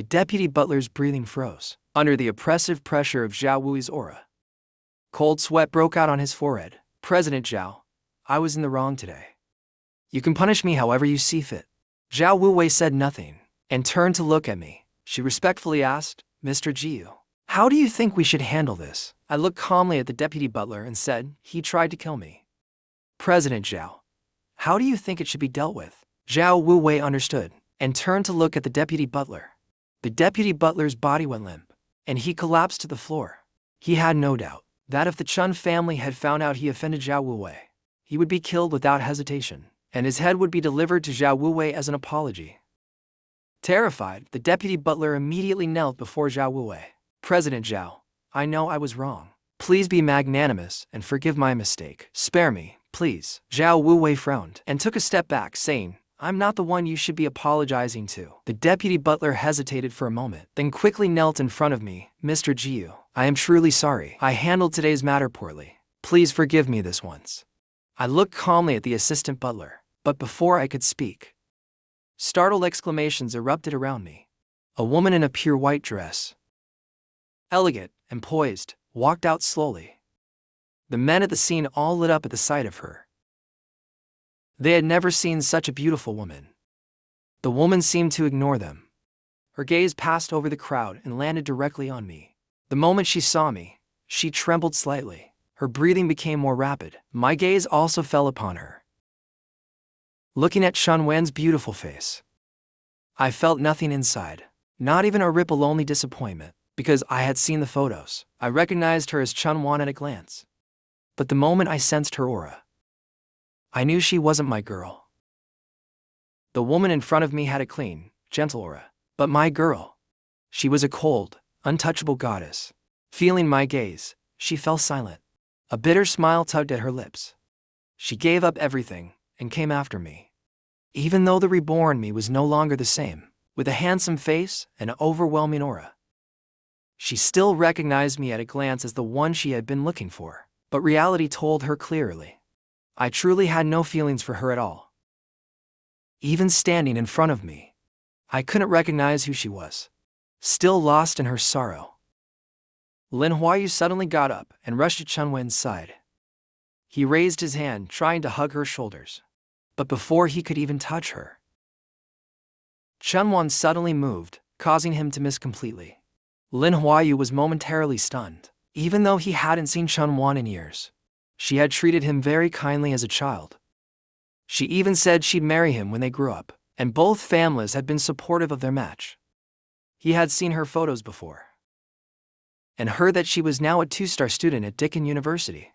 deputy butler's breathing froze under the oppressive pressure of Zhao Wui's aura. Cold sweat broke out on his forehead. President Zhao, I was in the wrong today. You can punish me however you see fit. Zhao Wuwei said nothing and turned to look at me. She respectfully asked, Mr. Jiu, how do you think we should handle this? I looked calmly at the deputy butler and said, he tried to kill me. President Zhao, how do you think it should be dealt with? Zhao Wuwei understood and turned to look at the deputy butler. The deputy butler's body went limp, and he collapsed to the floor. He had no doubt that if the Chun family had found out he offended Zhao Wuwei, he would be killed without hesitation, and his head would be delivered to Zhao Wuwei as an apology. Terrified, the deputy butler immediately knelt before Zhao Wuwei. President Zhao, I know I was wrong. Please be magnanimous and forgive my mistake. Spare me, please. Zhao Wuwei frowned and took a step back, saying, I'm not the one you should be apologizing to. The deputy butler hesitated for a moment, then quickly knelt in front of me. Mr. Jiu, I am truly sorry. I handled today's matter poorly. Please forgive me this once. I looked calmly at the assistant butler, but before I could speak, startled exclamations erupted around me. A woman in a pure white dress, elegant and poised, walked out slowly. The men at the scene all lit up at the sight of her. They had never seen such a beautiful woman. The woman seemed to ignore them. Her gaze passed over the crowd and landed directly on me. The moment she saw me, she trembled slightly. Her breathing became more rapid. My gaze also fell upon her. Looking at Chun Wen's beautiful face, I felt nothing inside, not even a ripple, only disappointment, because I had seen the photos. I recognized her as Chun Wan at a glance. But the moment I sensed her aura, I knew she wasn't my girl. The woman in front of me had a clean, gentle aura, but my girl, she was a cold, untouchable goddess. Feeling my gaze, she fell silent. A bitter smile tugged at her lips. She gave up everything and came after me. Even though the reborn me was no longer the same, with a handsome face and an overwhelming aura, she still recognized me at a glance as the one she had been looking for. But reality told her clearly, I truly had no feelings for her at all. Even standing in front of me, I couldn't recognize who she was, still lost in her sorrow. Lin Huayu suddenly got up and rushed to Chun Wen's side. He raised his hand, trying to hug her shoulders. But before he could even touch her, Chun Wan suddenly moved, causing him to miss completely. Lin Huayu was momentarily stunned. Even though he hadn't seen Chun Wan in years, she had treated him very kindly as a child. She even said she'd marry him when they grew up, and both families had been supportive of their match. He had seen her photos before, and heard that she was now a 2-star student at Deakin University.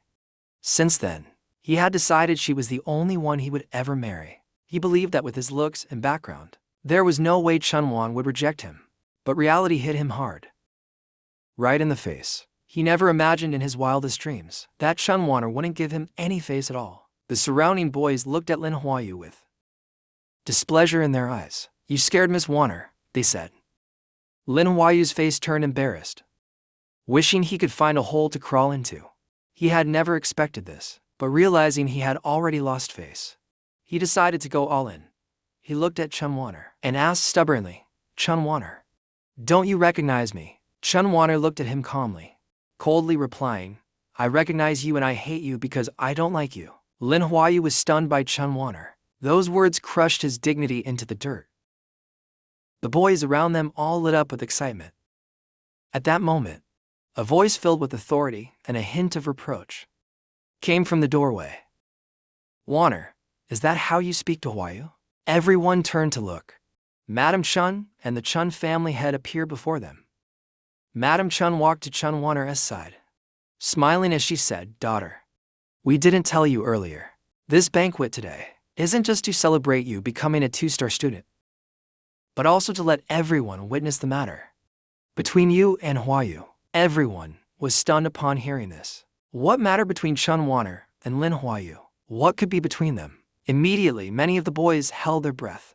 Since then, he had decided she was the only one he would ever marry. He believed that with his looks and background, there was no way Chun Wan would reject him. But reality hit him hard, right in the face. He never imagined in his wildest dreams that Chun Wan wouldn't give him any face at all. The surrounding boys looked at Lin Huayu with displeasure in their eyes. You scared Miss Wanner, they said. Lin Huayu's face turned embarrassed, wishing he could find a hole to crawl into. He had never expected this, but realizing he had already lost face, he decided to go all in. He looked at Chun Wanner and asked stubbornly, Chun Wanner, don't you recognize me? Chun Wanner looked at him calmly, coldly replying, I recognize you and I hate you because I don't like you. Lin Huayu was stunned by Chun Wanner. Those words crushed his dignity into the dirt. The boys around them all lit up with excitement. At that moment, a voice filled with authority and a hint of reproach came from the doorway. Wanner, is that how you speak to Huayu? Everyone turned to look. Madam Chun and the Chun family head appeared before them. Madam Chun walked to Chun Wanner's side, smiling as she said, Daughter, we didn't tell you earlier. This banquet today isn't just to celebrate you becoming a 2-star student, but also to let everyone witness the matter between you and Huayu. Everyone was stunned upon hearing this. What matter between Chun Wanner and Lin Huayu? What could be between them? Immediately, many of the boys held their breath.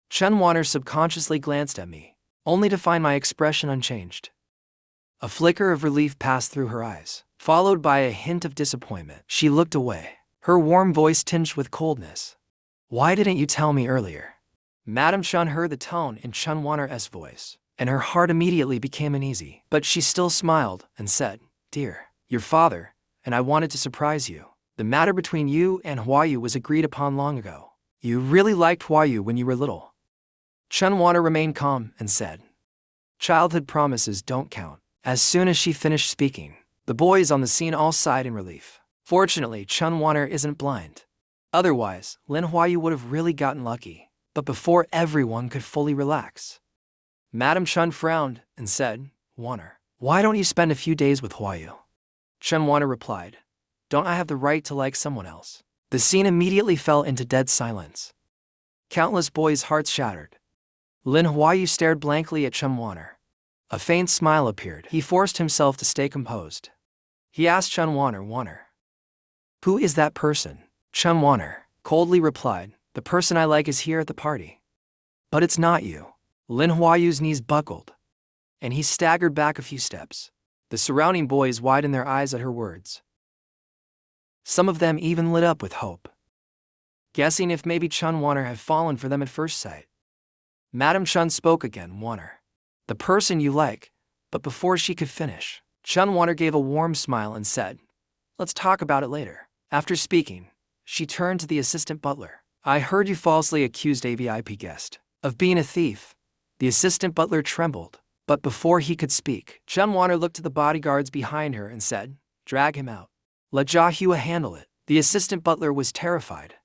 Chun Wanner subconsciously glanced at me, only to find my expression unchanged. A flicker of relief passed through her eyes, followed by a hint of disappointment. She looked away, her warm voice tinged with coldness. Why didn't you tell me earlier? Madam Chun heard the tone in Chun Wanner's voice, and her heart immediately became uneasy. But she still smiled and said, "Dear, your father and I wanted to surprise you. The matter between you and Huayu was agreed upon long ago. You really liked Huayu when you were little." Chun Wanner remained calm and said, "Childhood promises don't count." As soon as she finished speaking, the boys on the scene all sighed in relief. Fortunately, Chun Wanner isn't blind. Otherwise, Lin Huayu would have really gotten lucky. But before everyone could fully relax, Madam Chun frowned and said, "Wanner, why don't you spend a few days with Huayu?" Chun Wanner replied, "Don't I have the right to like someone else?" The scene immediately fell into dead silence. Countless boys' hearts shattered. Lin Huayu stared blankly at Chun Wanner. A faint smile appeared. He forced himself to stay composed. He asked Chun Wanner, "Who is that person?" Chun Wanner coldly replied, "The person I like is here at the party." "But it's not you." Lin Huayu's knees buckled, and he staggered back a few steps. The surrounding boys widened their eyes at her words. Some of them even lit up with hope, guessing if maybe Chun Wanner had fallen for them at first sight. Madam Chun spoke again, "Wanner, the person you like," but before she could finish, Chun Wanner gave a warm smile and said, "Let's talk about it later." After speaking, she turned to the assistant butler. "I heard you falsely accused a VIP guest of being a thief." The assistant butler trembled, but before he could speak, Chun Wanner looked to the bodyguards behind her and said, "Drag him out. Let Jia Hua handle it." The assistant butler was terrified.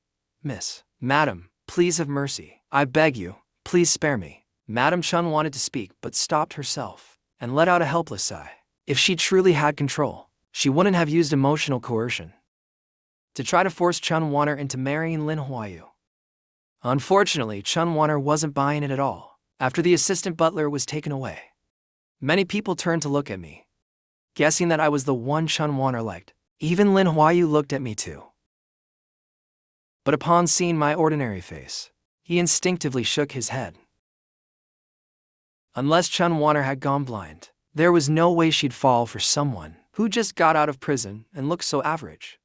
Madam, please have mercy. I beg you, please spare me." Madam Chun wanted to speak but stopped herself and let out a helpless sigh. If she truly had control, she wouldn't have used emotional coercion to try to force Chun Wanner into marrying Lin Huayu. Unfortunately, Chun Wanner wasn't buying it at all. After the assistant butler was taken away, many people turned to look at me, guessing that I was the one Chun Wanner liked. Even Lin Huayu looked at me too. But upon seeing my ordinary face, he instinctively shook his head. Unless Chun Wanner had gone blind, there was no way she'd fall for someone who just got out of prison and looked so average.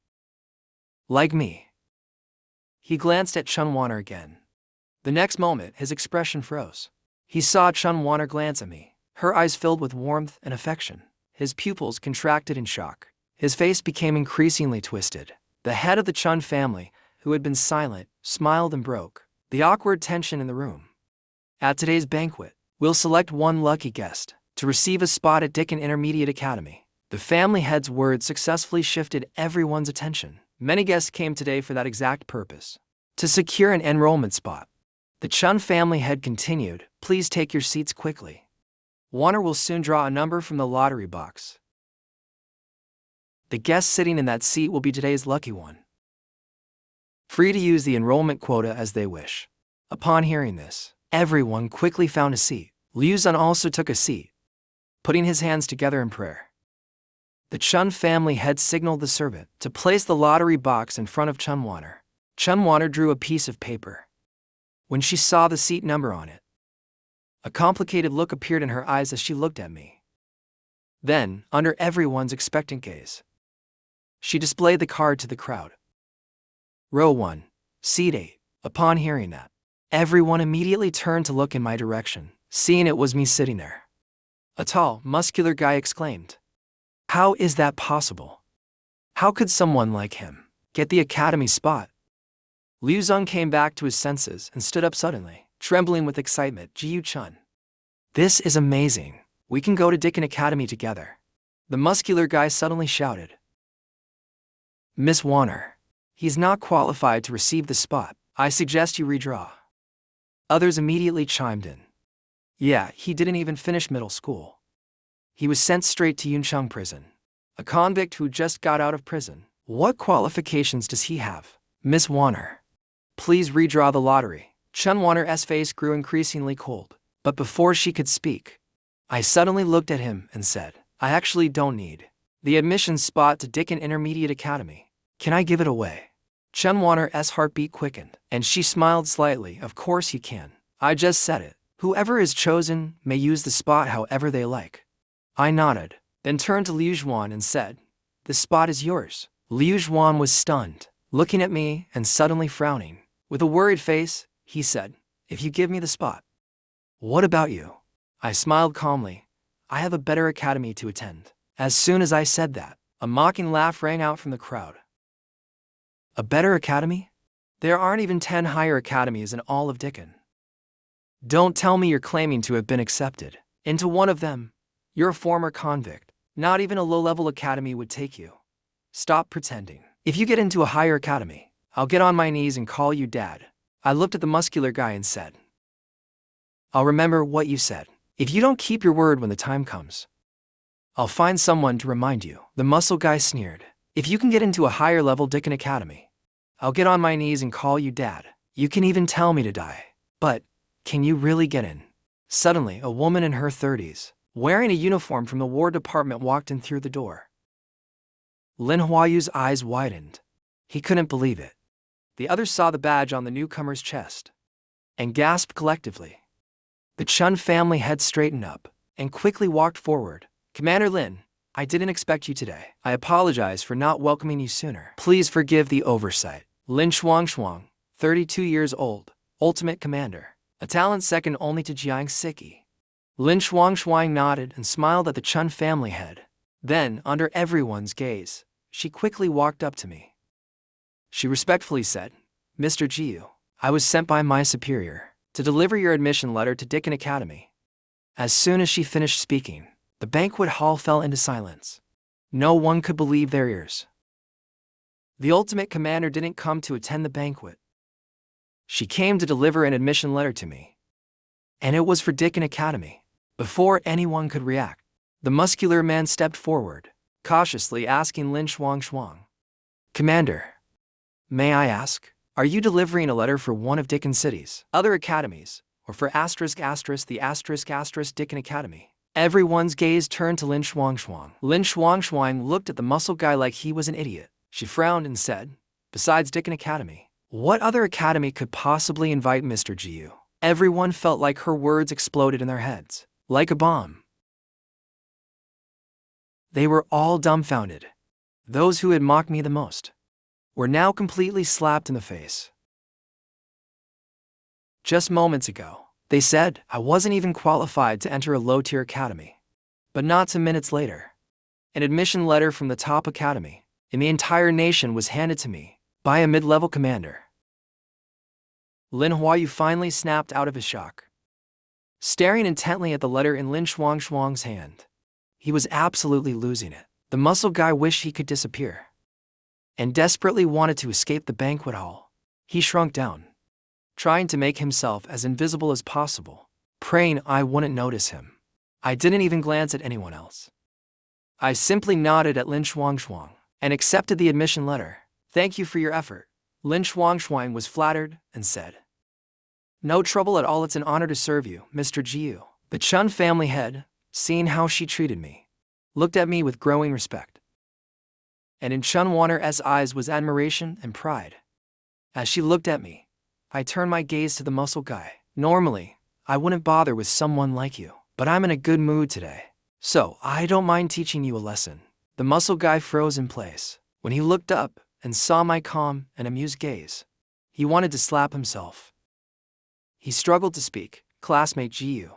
Like me. He glanced at Chun Wanner again. The next moment, his expression froze. He saw Chun Wanner glance at me, her eyes filled with warmth and affection. His pupils contracted in shock. His face became increasingly twisted. The head of the Chun family, who had been silent, smiled and broke the awkward tension in the room. "At today's banquet, we'll select one lucky guest to receive a spot at Dickon Intermediate Academy." The family head's words successfully shifted everyone's attention. Many guests came today for that exact purpose, to secure an enrollment spot. The Chun family head continued, "Please take your seats quickly. Wanner will soon draw a number from the lottery box. The guest sitting in that seat will be today's lucky one, free to use the enrollment quota as they wish." Upon hearing this, everyone quickly found a seat. Liu Zun also took a seat, putting his hands together in prayer. The Chun family head signaled the servant to place the lottery box in front of Chun Wanner. Chun Wanner drew a piece of paper. When she saw the seat number on it, a complicated look appeared in her eyes as she looked at me. Then, under everyone's expectant gaze, she displayed the card to the crowd. "Row 1, seat 8. Upon hearing that, everyone immediately turned to look in my direction, seeing it was me sitting there. A tall, muscular guy exclaimed, "How is that possible? How could someone like him get the academy spot?" Liu Zung came back to his senses and stood up suddenly, trembling with excitement. "Jiu Chun, this is amazing. We can go to Dickon Academy together." The muscular guy suddenly shouted, "Miss Wanner, he's not qualified to receive the spot. I suggest you redraw." Others immediately chimed in. "Yeah, he didn't even finish middle school. He was sent straight to Yuncheng prison. A convict who just got out of prison. What qualifications does he have? Miss Wanner, please redraw the lottery." Chun Wanner's face grew increasingly cold, but before she could speak, I suddenly looked at him and said, "I actually don't need the admission spot to Dickon Intermediate Academy. Can I give it away?" Chun Wanner's heartbeat quickened, and she smiled slightly. "Of course you can. I just said it. Whoever is chosen may use the spot however they like." I nodded, then turned to Liu Zhuan and said, "The spot is yours." Liu Zhuan was stunned, looking at me and suddenly frowning. With a worried face, he said, if you give me the spot. What about you? I smiled calmly. I have a better academy to attend. As soon as I said that, a mocking laugh rang out from the crowd. A better academy? There aren't even 10 higher academies in all of Dickon. Don't tell me you're claiming to have been accepted into one of them. You're a former convict. Not even a low-level academy would take you. Stop pretending. If you get into a higher academy, I'll get on my knees and call you Dad. I looked at the muscular guy and said, I'll remember what you said. If you don't keep your word when the time comes, I'll find someone to remind you. The muscle guy sneered. If you can get into a higher level Dickon Academy, I'll get on my knees and call you Dad. You can even tell me to die. But, can you really get in? Suddenly, a woman in her 30s, wearing a uniform from the War Department, walked in through the door. Lin Huayu's eyes widened. He couldn't believe it. The others saw the badge on the newcomer's chest and gasped collectively. The Chun family head straightened up and quickly walked forward. Commander Lin, I didn't expect you today. I apologize for not welcoming you sooner. Please forgive the oversight. Lin Shuang, 32 years old, Ultimate Commander, a talent second only to Jiang Siki. Lin Shuang nodded and smiled at the Chun family head. Then, under everyone's gaze, she quickly walked up to me. She respectfully said, Mr. Jiu, I was sent by my superior to deliver your admission letter to Dickon Academy. As soon as she finished speaking, the banquet hall fell into silence. No one could believe their ears. The Ultimate Commander didn't come to attend the banquet. She came to deliver an admission letter to me. And it was for Dickon Academy. Before anyone could react, the muscular man stepped forward, cautiously asking Lin Shuang, Commander, may I ask, are you delivering a letter for one of Dickon City's other academies, or for the Dickon Academy? Everyone's gaze turned to Lin Shuang. Lin Shuang looked at the muscle guy like he was an idiot. She frowned and said, besides Dickon Academy, what other academy could possibly invite Mr. Jiu? Everyone felt like her words exploded in their heads, like a bomb. They were all dumbfounded. Those who had mocked me the most were now completely slapped in the face. Just moments ago, they said I wasn't even qualified to enter a low-tier academy. But not 2 minutes later, an admission letter from the top academy in the entire nation was handed to me by a mid-level commander. Lin Huayu finally snapped out of his shock, staring intently at the letter in Lin Shuang's hand. He was absolutely losing it. The muscle guy wished he could disappear and desperately wanted to escape the banquet hall. He shrunk down, trying to make himself as invisible as possible, praying I wouldn't notice him. I didn't even glance at anyone else. I simply nodded at Lin Shuang and accepted the admission letter. Thank you for your effort. Lin Shuang was flattered and said, no trouble at all, it's an honor to serve you, Mr. Jiu. The Chun family head, seeing how she treated me, looked at me with growing respect. And in Chun Wanner's eyes was admiration and pride. As she looked at me, I turned my gaze to the muscle guy. Normally, I wouldn't bother with someone like you, but I'm in a good mood today, so I don't mind teaching you a lesson. The muscle guy froze in place when he looked up and saw my calm and amused gaze. He wanted to slap himself. He struggled to speak. Classmate Jiu.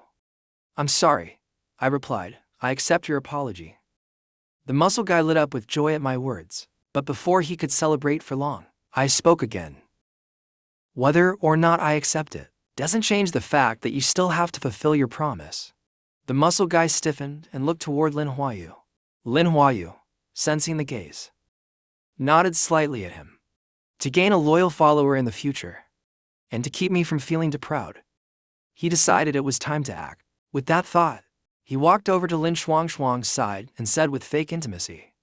I'm sorry, I replied. I accept your apology. The muscle guy lit up with joy at my words, but before he could celebrate for long, I spoke again. Whether or not I accept it doesn't change the fact that you still have to fulfill your promise. The muscle guy stiffened and looked toward Lin Huayu. Lin Huayu, sensing the gaze, nodded slightly at him. To gain a loyal follower in the future, and to keep me from feeling too proud, he decided it was time to act. With that thought, he walked over to Lin Shuang's side and said with fake intimacy,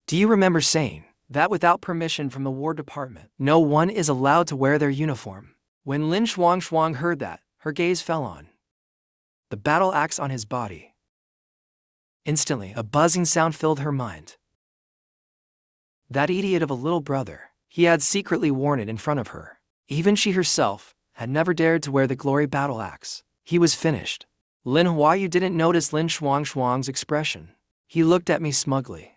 do you remember saying that without permission from the War Department, no one is allowed to wear their uniform? When Lin Shuang heard that, her gaze fell on the battle axe on his body. Instantly, a buzzing sound filled her mind. That idiot of a little brother, he had secretly worn it in front of her. Even she herself had never dared to wear the glory battle axe. He was finished. Lin Huayu didn't notice Lin Shuang's expression. He looked at me smugly,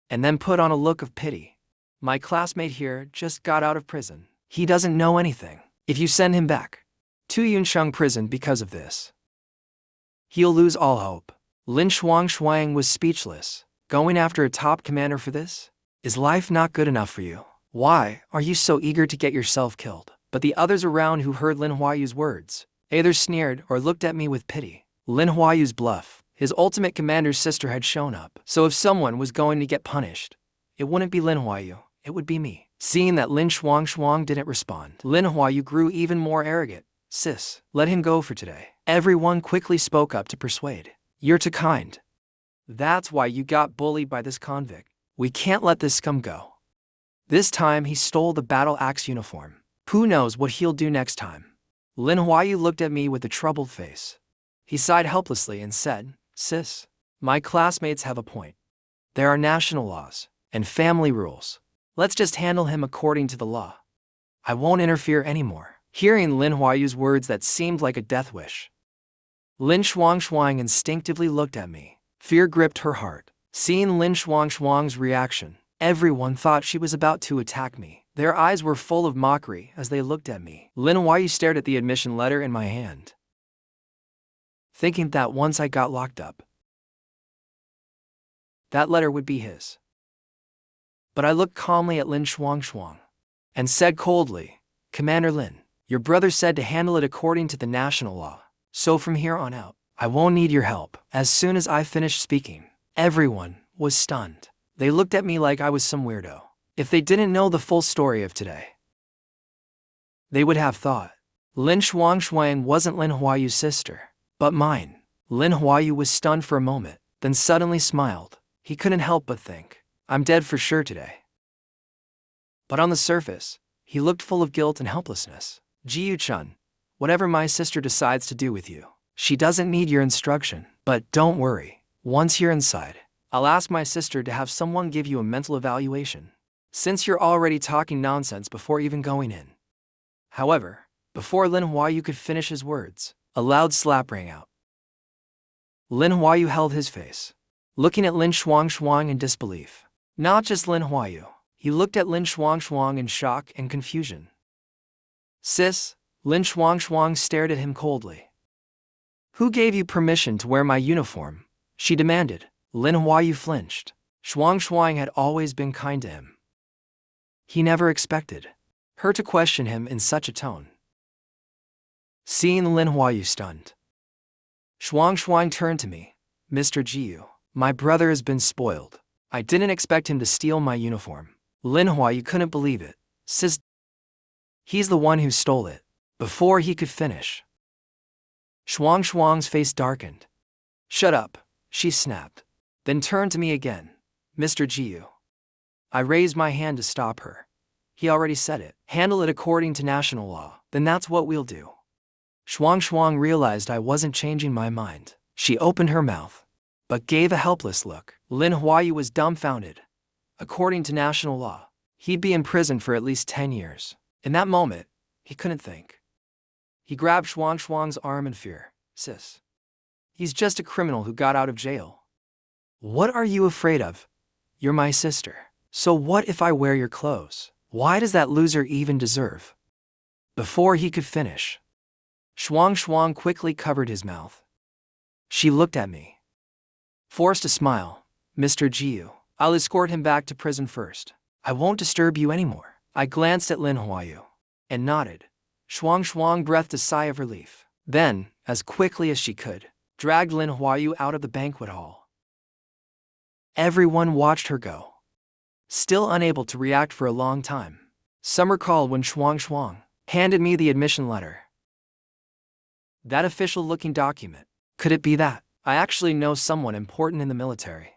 and then put on a look of pity. My classmate here just got out of prison. He doesn't know anything. If you send him back Tu Yuncheng prison because of this. He'll lose all hope. Lin Shuang was speechless. Going after a top commander for this? Is life not good enough for you? Why are you so eager to get yourself killed? But the others around who heard Lin Huayu's words either sneered or looked at me with pity. Lin Huayu's bluff. His ultimate commander's sister had shown up. So if someone was going to get punished, it wouldn't be Lin Huayu, it would be me. Seeing that Lin Shuang didn't respond, Lin Huayu grew even more arrogant. Sis, let him go for today. Everyone quickly spoke up to persuade. You're too kind. That's why you got bullied by this convict. We can't let this scum go. This time he stole the battle axe uniform. Who knows what he'll do next time? Lin Huayu looked at me with a troubled face. He sighed helplessly and said, Sis, my classmates have a point. There are national laws and family rules. Let's just handle him according to the law. I won't interfere anymore. Hearing Lin Huayu's words that seemed like a death wish, Lin Shuang instinctively looked at me. Fear gripped her heart. Seeing Lin Shuang's reaction, everyone thought she was about to attack me. Their eyes were full of mockery as they looked at me. Lin Huayu stared at the admission letter in my hand, thinking that once I got locked up, that letter would be his. But I looked calmly at Lin Shuang and said coldly, Commander Lin, your brother said to handle it according to the national law. So from here on out, I won't need your help. As soon as I finished speaking, everyone was stunned. They looked at me like I was some weirdo. If they didn't know the full story of today, they would have thought Lin Shuang wasn't Lin Huayu's sister, but mine. Lin Huayu was stunned for a moment, then suddenly smiled. He couldn't help but think, I'm dead for sure today. But on the surface, he looked full of guilt and helplessness. Jiyu-chun, whatever my sister decides to do with you, she doesn't need your instruction. But don't worry, once you're inside, I'll ask my sister to have someone give you a mental evaluation, since you're already talking nonsense before even going in. However, before Lin Huayu could finish his words, a loud slap rang out. Lin Huayu held his face, looking at Lin Shuang in disbelief. Not just Lin Huayu, he looked at Lin Shuang in shock and confusion. Sis, Lin Shuang stared at him coldly. Who gave you permission to wear my uniform? She demanded. Lin Huayu flinched. Shuang had always been kind to him. He never expected her to question him in such a tone. Seeing Lin Huayu stunned, Shuang turned to me. Mr. Jiyu, my brother has been spoiled. I didn't expect him to steal my uniform. Lin Huayu couldn't believe it. Sis, he's the one who stole it. Before he could finish, Shuang's face darkened. Shut up, she snapped, then turned to me again. Mr. Jiyu. I raised my hand to stop her. He already said it. Handle it according to national law. Then that's what we'll do. Shuang realized I wasn't changing my mind. She opened her mouth, but gave a helpless look. Lin Huayu was dumbfounded. According to national law, he'd be in prison for at least 10 years. In that moment, he couldn't think. He grabbed Shuang's arm in fear. Sis, he's just a criminal who got out of jail. What are you afraid of? You're my sister. So what if I wear your clothes? Why does that loser even deserve? Before he could finish, Shuang quickly covered his mouth. She looked at me, forced a smile. Mr. Jiyu, I'll escort him back to prison first. I won't disturb you anymore. I glanced at Lin Huayu and nodded. Shuang breathed a sigh of relief. Then, as quickly as she could, dragged Lin Huayu out of the banquet hall. Everyone watched her go, still unable to react for a long time. Some recalled when Shuang handed me the admission letter. That official-looking document. Could it be that I actually know someone important in the military?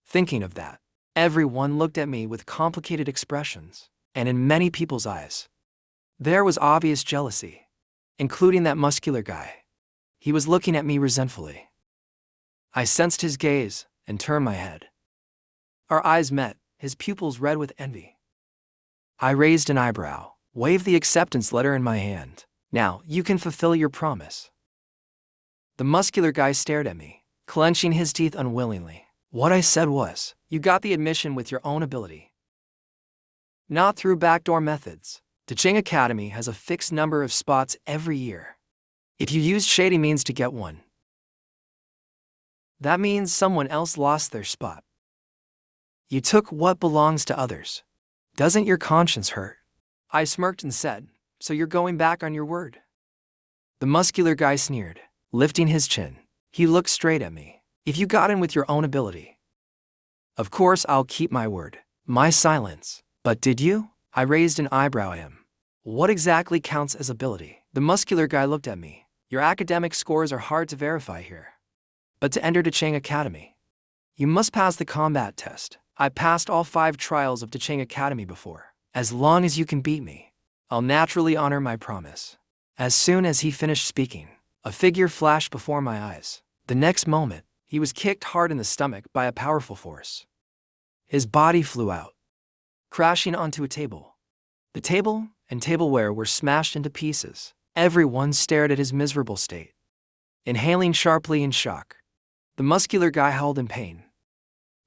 Thinking of that, everyone looked at me with complicated expressions, and in many people's eyes, there was obvious jealousy, including that muscular guy. He was looking at me resentfully. I sensed his gaze and turned my head. Our eyes met, his pupils red with envy. I raised an eyebrow, waved the acceptance letter in my hand. Now, you can fulfill your promise. The muscular guy stared at me, clenching his teeth unwillingly. What I said was, you got the admission with your own ability, not through backdoor methods. Dacheng Academy has a fixed number of spots every year. If you use shady means to get one, that means someone else lost their spot. You took what belongs to others. Doesn't your conscience hurt? I smirked and said, so you're going back on your word? The muscular guy sneered, lifting his chin. He looked straight at me. If you got in with your own ability, of course I'll keep my word. My silence. But did you? I raised an eyebrow at him. What exactly counts as ability? The muscular guy looked at me. Your academic scores are hard to verify here. But to enter Dacheng Academy, you must pass the combat test. I passed all 5 trials of Dacheng Academy before. As long as you can beat me, I'll naturally honor my promise. As soon as he finished speaking, a figure flashed before my eyes. The next moment, he was kicked hard in the stomach by a powerful force. His body flew out, crashing onto a table. The table and tableware were smashed into pieces. Everyone stared at his miserable state, inhaling sharply in shock. The muscular guy howled in pain.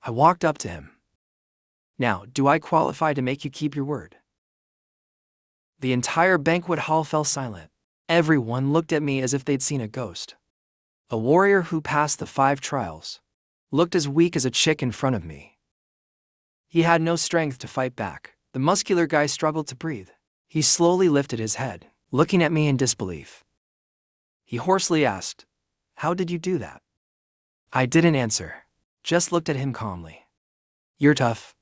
I walked up to him. Now, do I qualify to make you keep your word? The entire banquet hall fell silent. Everyone looked at me as if they'd seen a ghost. A warrior who passed the 5 trials looked as weak as a chick in front of me. He had no strength to fight back. The muscular guy struggled to breathe. He slowly lifted his head, looking at me in disbelief. He hoarsely asked, "How did you do that?" I didn't answer, just looked at him calmly. "You're tough."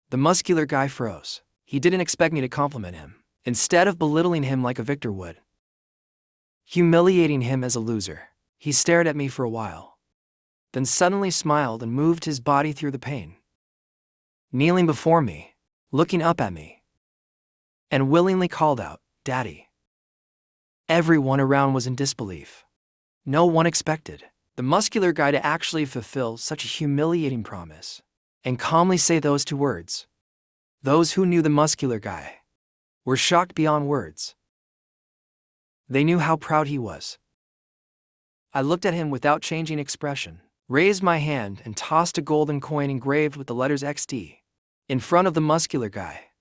The muscular guy froze. He didn't expect me to compliment him, instead of belittling him like a victor would, humiliating him as a loser. He stared at me for a while, then suddenly smiled and moved his body through the pain, kneeling before me, looking up at me, and willingly called out, "Daddy." Everyone around was in disbelief. No one expected the muscular guy to actually fulfill such a humiliating promise and calmly say those 2 words. Those who knew the muscular guy were shocked beyond words. They knew how proud he was. I looked at him without changing expression, raised my hand and tossed a golden coin engraved with the letters XD in front of the muscular guy.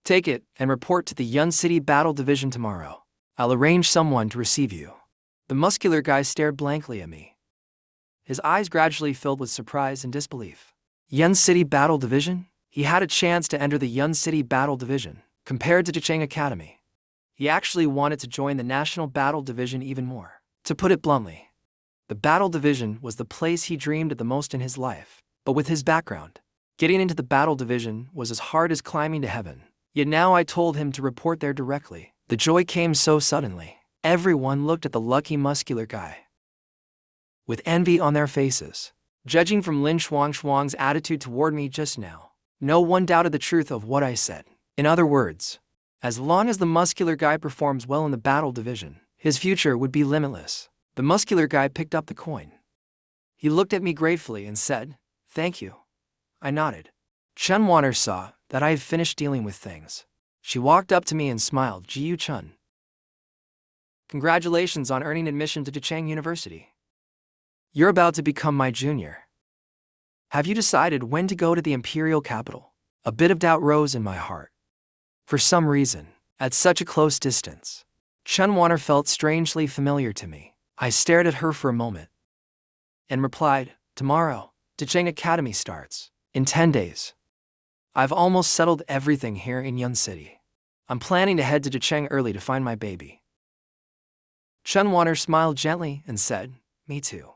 "Take it and report to the Yun City Battle Division tomorrow. I'll arrange someone to receive you." The muscular guy stared blankly at me. His eyes gradually filled with surprise and disbelief. Yun City Battle Division? He had a chance to enter the Yun City Battle Division. Compared to Dacheng Academy, he actually wanted to join the National Battle Division even more. To put it bluntly, the Battle Division was the place he dreamed of the most in his life. But with his background, getting into the Battle Division was as hard as climbing to heaven. Yet now I told him to report there directly. The joy came so suddenly. Everyone looked at the lucky muscular guy with envy on their faces. Judging from Lin Shuang's attitude toward me just now, no one doubted the truth of what I said. In other words, as long as the muscular guy performs well in the Battle Division, his future would be limitless. The muscular guy picked up the coin. He looked at me gratefully and said, "Thank you." I nodded. Chun Wanner saw that I had finished dealing with things. She walked up to me and smiled. "Jiyu Chun, congratulations on earning admission to Dacheng University. You're about to become my junior. Have you decided when to go to the imperial capital?" A bit of doubt rose in my heart. For some reason, at such a close distance, Chun Wanner felt strangely familiar to me. I stared at her for a moment and replied, "Tomorrow, Dacheng Academy starts. In 10 days. I've almost settled everything here in Yun City. I'm planning to head to Dacheng early to find my baby." Chun Wanner smiled gently and said, "Me too.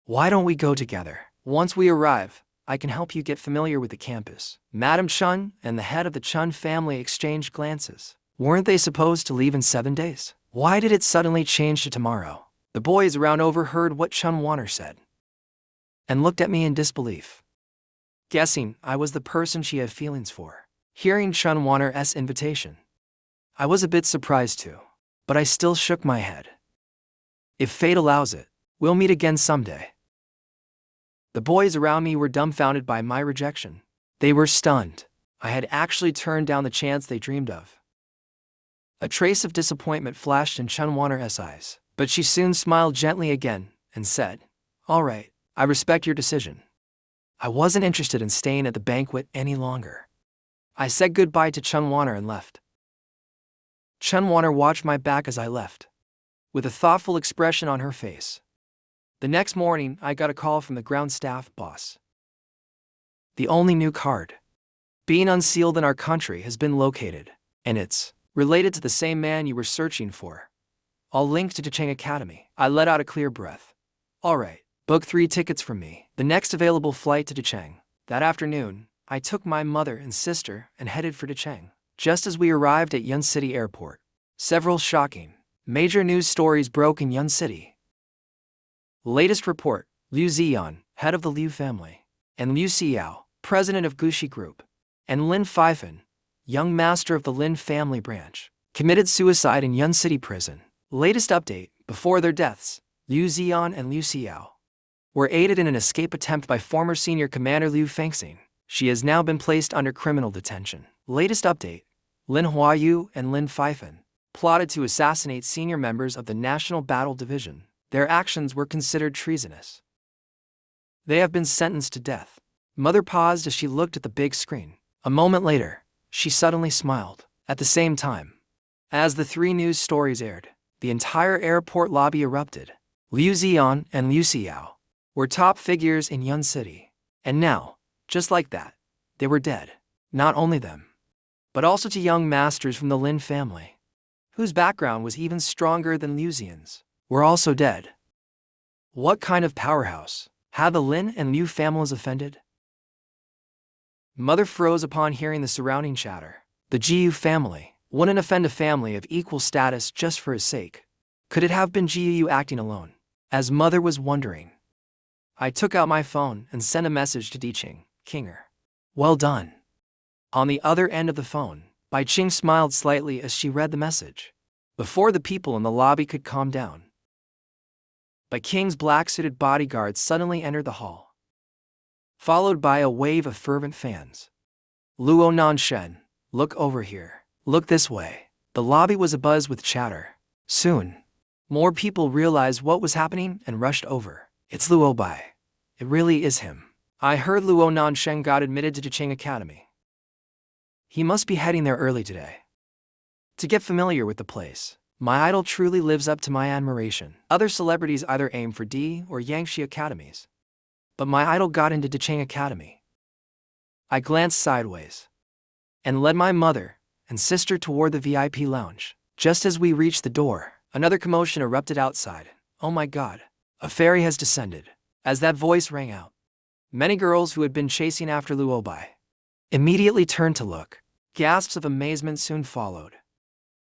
Why don't we go together? Once we arrive, I can help you get familiar with the campus." Madam Chun and the head of the Chun family exchanged glances. Weren't they supposed to leave in 7 days? Why did it suddenly change to tomorrow? The boys around overheard what Chun Wanner said and looked at me in disbelief, guessing I was the person she had feelings for. Hearing Chun Wanner's invitation, I was a bit surprised too, but I still shook my head. If fate allows it, we'll meet again someday. The boys around me were dumbfounded by my rejection. They were stunned. I had actually turned down the chance they dreamed of. A trace of disappointment flashed in Chun Wanner's eyes, but she soon smiled gently again and said, "All right, I respect your decision." I wasn't interested in staying at the banquet any longer. I said goodbye to Chun Wanner and left. Chen Wanner watched my back as I left, with a thoughtful expression on her face. The next morning, I got a call from the ground staff boss. The only new card being unsealed in our country has been located, and it's related to the same man you were searching for. All linked to Jicheng Academy. I let out a clear breath. All right, book 3 tickets for me. The next available flight to Jicheng. That afternoon, I took my mother and sister and headed for Jicheng. Just as we arrived at Yun City Airport, several shocking, major news stories broke in Yun City. Latest report: Liu Ziyan, head of the Liu family, and Liu Xiao, president of Gushi Group, and Lin Pfeifen, young master of the Lin family branch, committed suicide in Yun City prison. Latest update: before their deaths, Liu Ziyan and Liu Xiao were aided in an escape attempt by former senior commander Liu Fengxing. She has now been placed under criminal detention. Latest update: Lin Huayu and Lin Pfeifen plotted to assassinate senior members of the National Battle Division. Their actions were considered treasonous. They have been sentenced to death. Mother paused as she looked at the big screen. A moment later, she suddenly smiled. At the same time, as the 3 news stories aired, the entire airport lobby erupted. Liu Ziyan and Liu Xiao were top figures in Yun City. And now, just like that, they were dead. Not only them, but also 2 young masters from the Lin family, whose background was even stronger than Liu Ziyan's, were also dead. What kind of powerhouse had the Lin and Liu families offended? Mother froze upon hearing the surrounding chatter. The Jiyu family wouldn't offend a family of equal status just for his sake. Could it have been Jiyu acting alone? As mother was wondering, I took out my phone and sent a message to Diqing, Kinger. Well done. On the other end of the phone, Bai Qing smiled slightly as she read the message. Before the people in the lobby could calm down, Bai Qing's black-suited bodyguards suddenly entered the hall, followed by a wave of fervent fans. Luo Nanshen, look over here. Look this way. The lobby was abuzz with chatter. Soon, more people realized what was happening and rushed over. It's Luo Bai. It really is him. I heard Luo Nanshen got admitted to Jicheng Academy. He must be heading there early today. To get familiar with the place, my idol truly lives up to my admiration. Other celebrities either aim for D or Yangshi academies, but my idol got into Jicheng Academy. I glanced sideways and led my mother and sister toward the VIP lounge. Just as we reached the door, another commotion erupted outside. Oh my God, a fairy has descended. As that voice rang out, many girls who had been chasing after Luo Bai immediately turned to look. Gasps of amazement soon followed.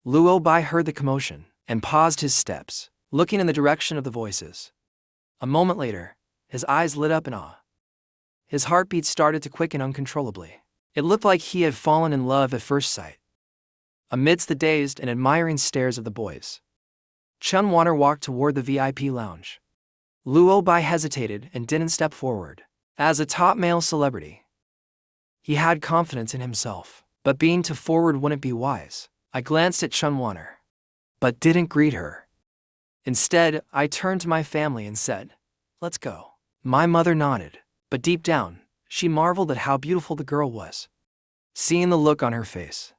Luo Bai heard the commotion and paused his steps, looking in the direction of the voices. A moment later, his eyes lit up in awe. His heartbeat started to quicken uncontrollably. It looked like he had fallen in love at first sight. Amidst the dazed and admiring stares of the boys, Chen Wanner walked toward the VIP lounge. Luo Bai hesitated and didn't step forward. As a top male celebrity, he had confidence in himself, but being too forward wouldn't be wise. I glanced at Chen Wanner, but didn't greet her. Instead, I turned to my family and said, "Let's go." My mother nodded, but deep down, she marveled at how beautiful the girl was. Seeing the look on her face,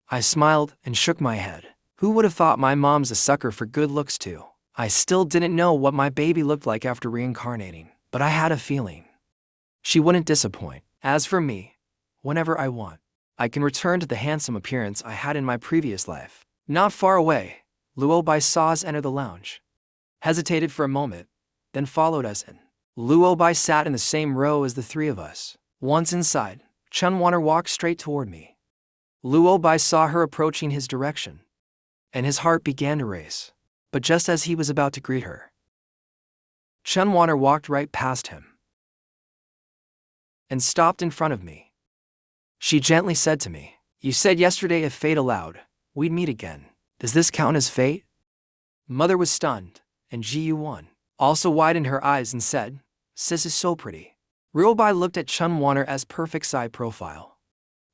I smiled and shook my head. Who would have thought my mom's a sucker for good looks too? I still didn't know what my baby looked like after reincarnating, but I had a feeling she wouldn't disappoint. As for me, whenever I want, I can return to the handsome appearance I had in my previous life. Not far away, Luo Bai saw us enter the lounge, hesitated for a moment, then followed us in. Luo Bai sat in the same row as the 3 of us. Once inside, Chen Wanner walked straight toward me. Luo Bai saw her approaching his direction, and his heart began to race. But just as he was about to greet her, Chen Wanner walked right past him and stopped in front of me. She gently said to me, "You said yesterday if fate allowed, we'd meet again. Does this count as fate?" Mother was stunned, and Ji-Yuan also widened her eyes and said, "Sis is so pretty." Luo Bai looked at Chen Wanner as perfect side profile.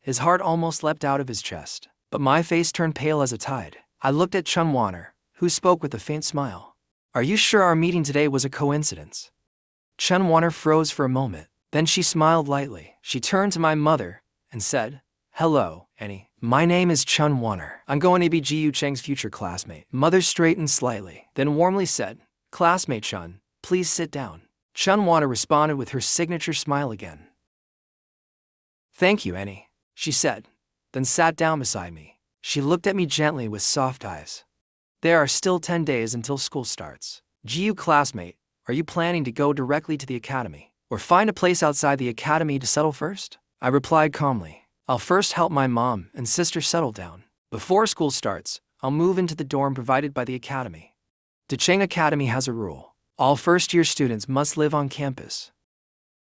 His heart almost leapt out of his chest, but my face turned pale as a tide. I looked at Chen Wanner, who spoke with a faint smile. "Are you sure our meeting today was a coincidence?" Chen Wanner froze for a moment, then she smiled lightly. She turned to my mother and said, Hello, Annie. My name is Chun Wanner. I'm going to be Ji Cheng's future classmate. Mother straightened slightly, then warmly said, Classmate Chun, please sit down. Chun Wanner responded with her signature smile again. Thank you, Annie, she said, then sat down beside me. She looked at me gently with soft eyes. There are still 10 days until school starts. Ji classmate, are you planning to go directly to the academy, or find a place outside the academy to settle first? I replied calmly. I'll first help my mom and sister settle down. Before school starts, I'll move into the dorm provided by the academy. Dacheng Academy has a rule. All first-year students must live on campus.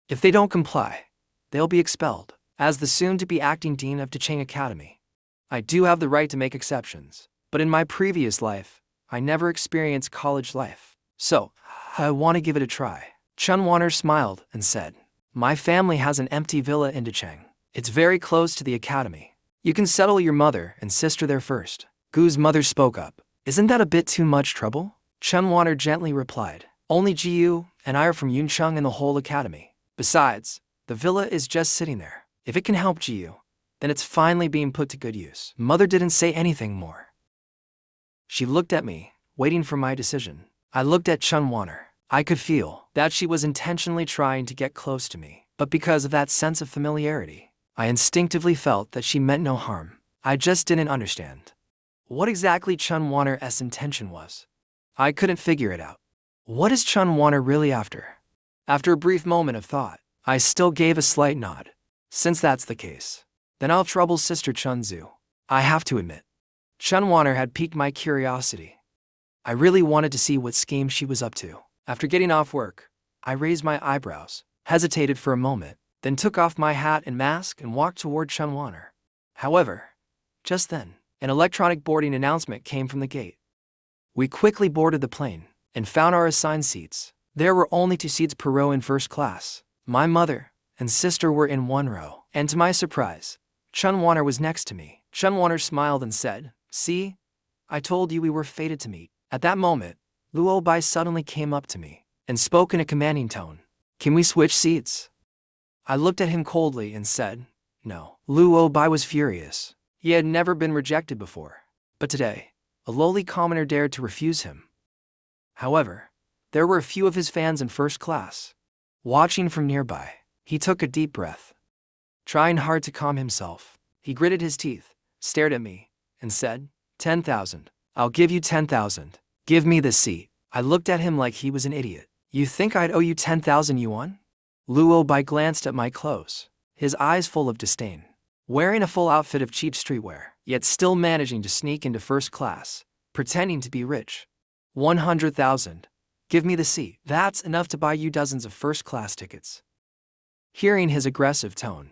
If they don't comply, they'll be expelled. As the soon-to-be acting dean of Dacheng Academy, I do have the right to make exceptions. But in my previous life, I never experienced college life. So, I want to give it a try. Chun Wanner smiled and said, My family has an empty villa in Dacheng. It's very close to the academy. You can settle your mother and sister there first. Gu's mother spoke up. Isn't that a bit too much trouble? Chun Wanner gently replied. Only Jiyu and I are from Yuncheng and the whole academy. Besides, the villa is just sitting there. If it can help Jiyu, then it's finally being put to good use. Mother didn't say anything more. She looked at me, waiting for my decision. I looked at Chun Wanner. I could feel that she was intentionally trying to get close to me, but because of that sense of familiarity, I instinctively felt that she meant no harm. I just didn't understand what exactly Chun Wanner's intention was. I couldn't figure it out. What is Chun Wanner really after? After a brief moment of thought, I still gave a slight nod. Since that's the case, then I'll trouble Sister Chun Zhu. I have to admit, Chun Wanner had piqued my curiosity. I really wanted to see what scheme she was up to. After getting off work, I raised my eyebrows, hesitated for a moment, then took off my hat and mask and walked toward Chun Wanner. However, just then, an electronic boarding announcement came from the gate. We quickly boarded the plane and found our assigned seats. There were only 2 seats per row in first class. My mother and sister were in 1 row, and to my surprise, Chun Wanner was next to me. Chun Wanner smiled and said, See, I told you we were fated to meet. At that moment, Luo Bai suddenly came up to me and spoke in a commanding tone. Can we switch seats? I looked at him coldly and said, No. Luo Bai was furious. He had never been rejected before. But today, a lowly commoner dared to refuse him. However, there were a few of his fans in first class. Watching from nearby, he took a deep breath. Trying hard to calm himself, he gritted his teeth, stared at me, and said, 10,000. I'll give you 10,000. Give me the seat. I looked at him like he was an idiot. You think I'd owe you 10,000 yuan? Luo Bai glanced at my clothes, his eyes full of disdain. Wearing a full outfit of cheap streetwear, yet still managing to sneak into first class, pretending to be rich. 100,000. Give me the seat. That's enough to buy you dozens of first-class tickets. Hearing his aggressive tone,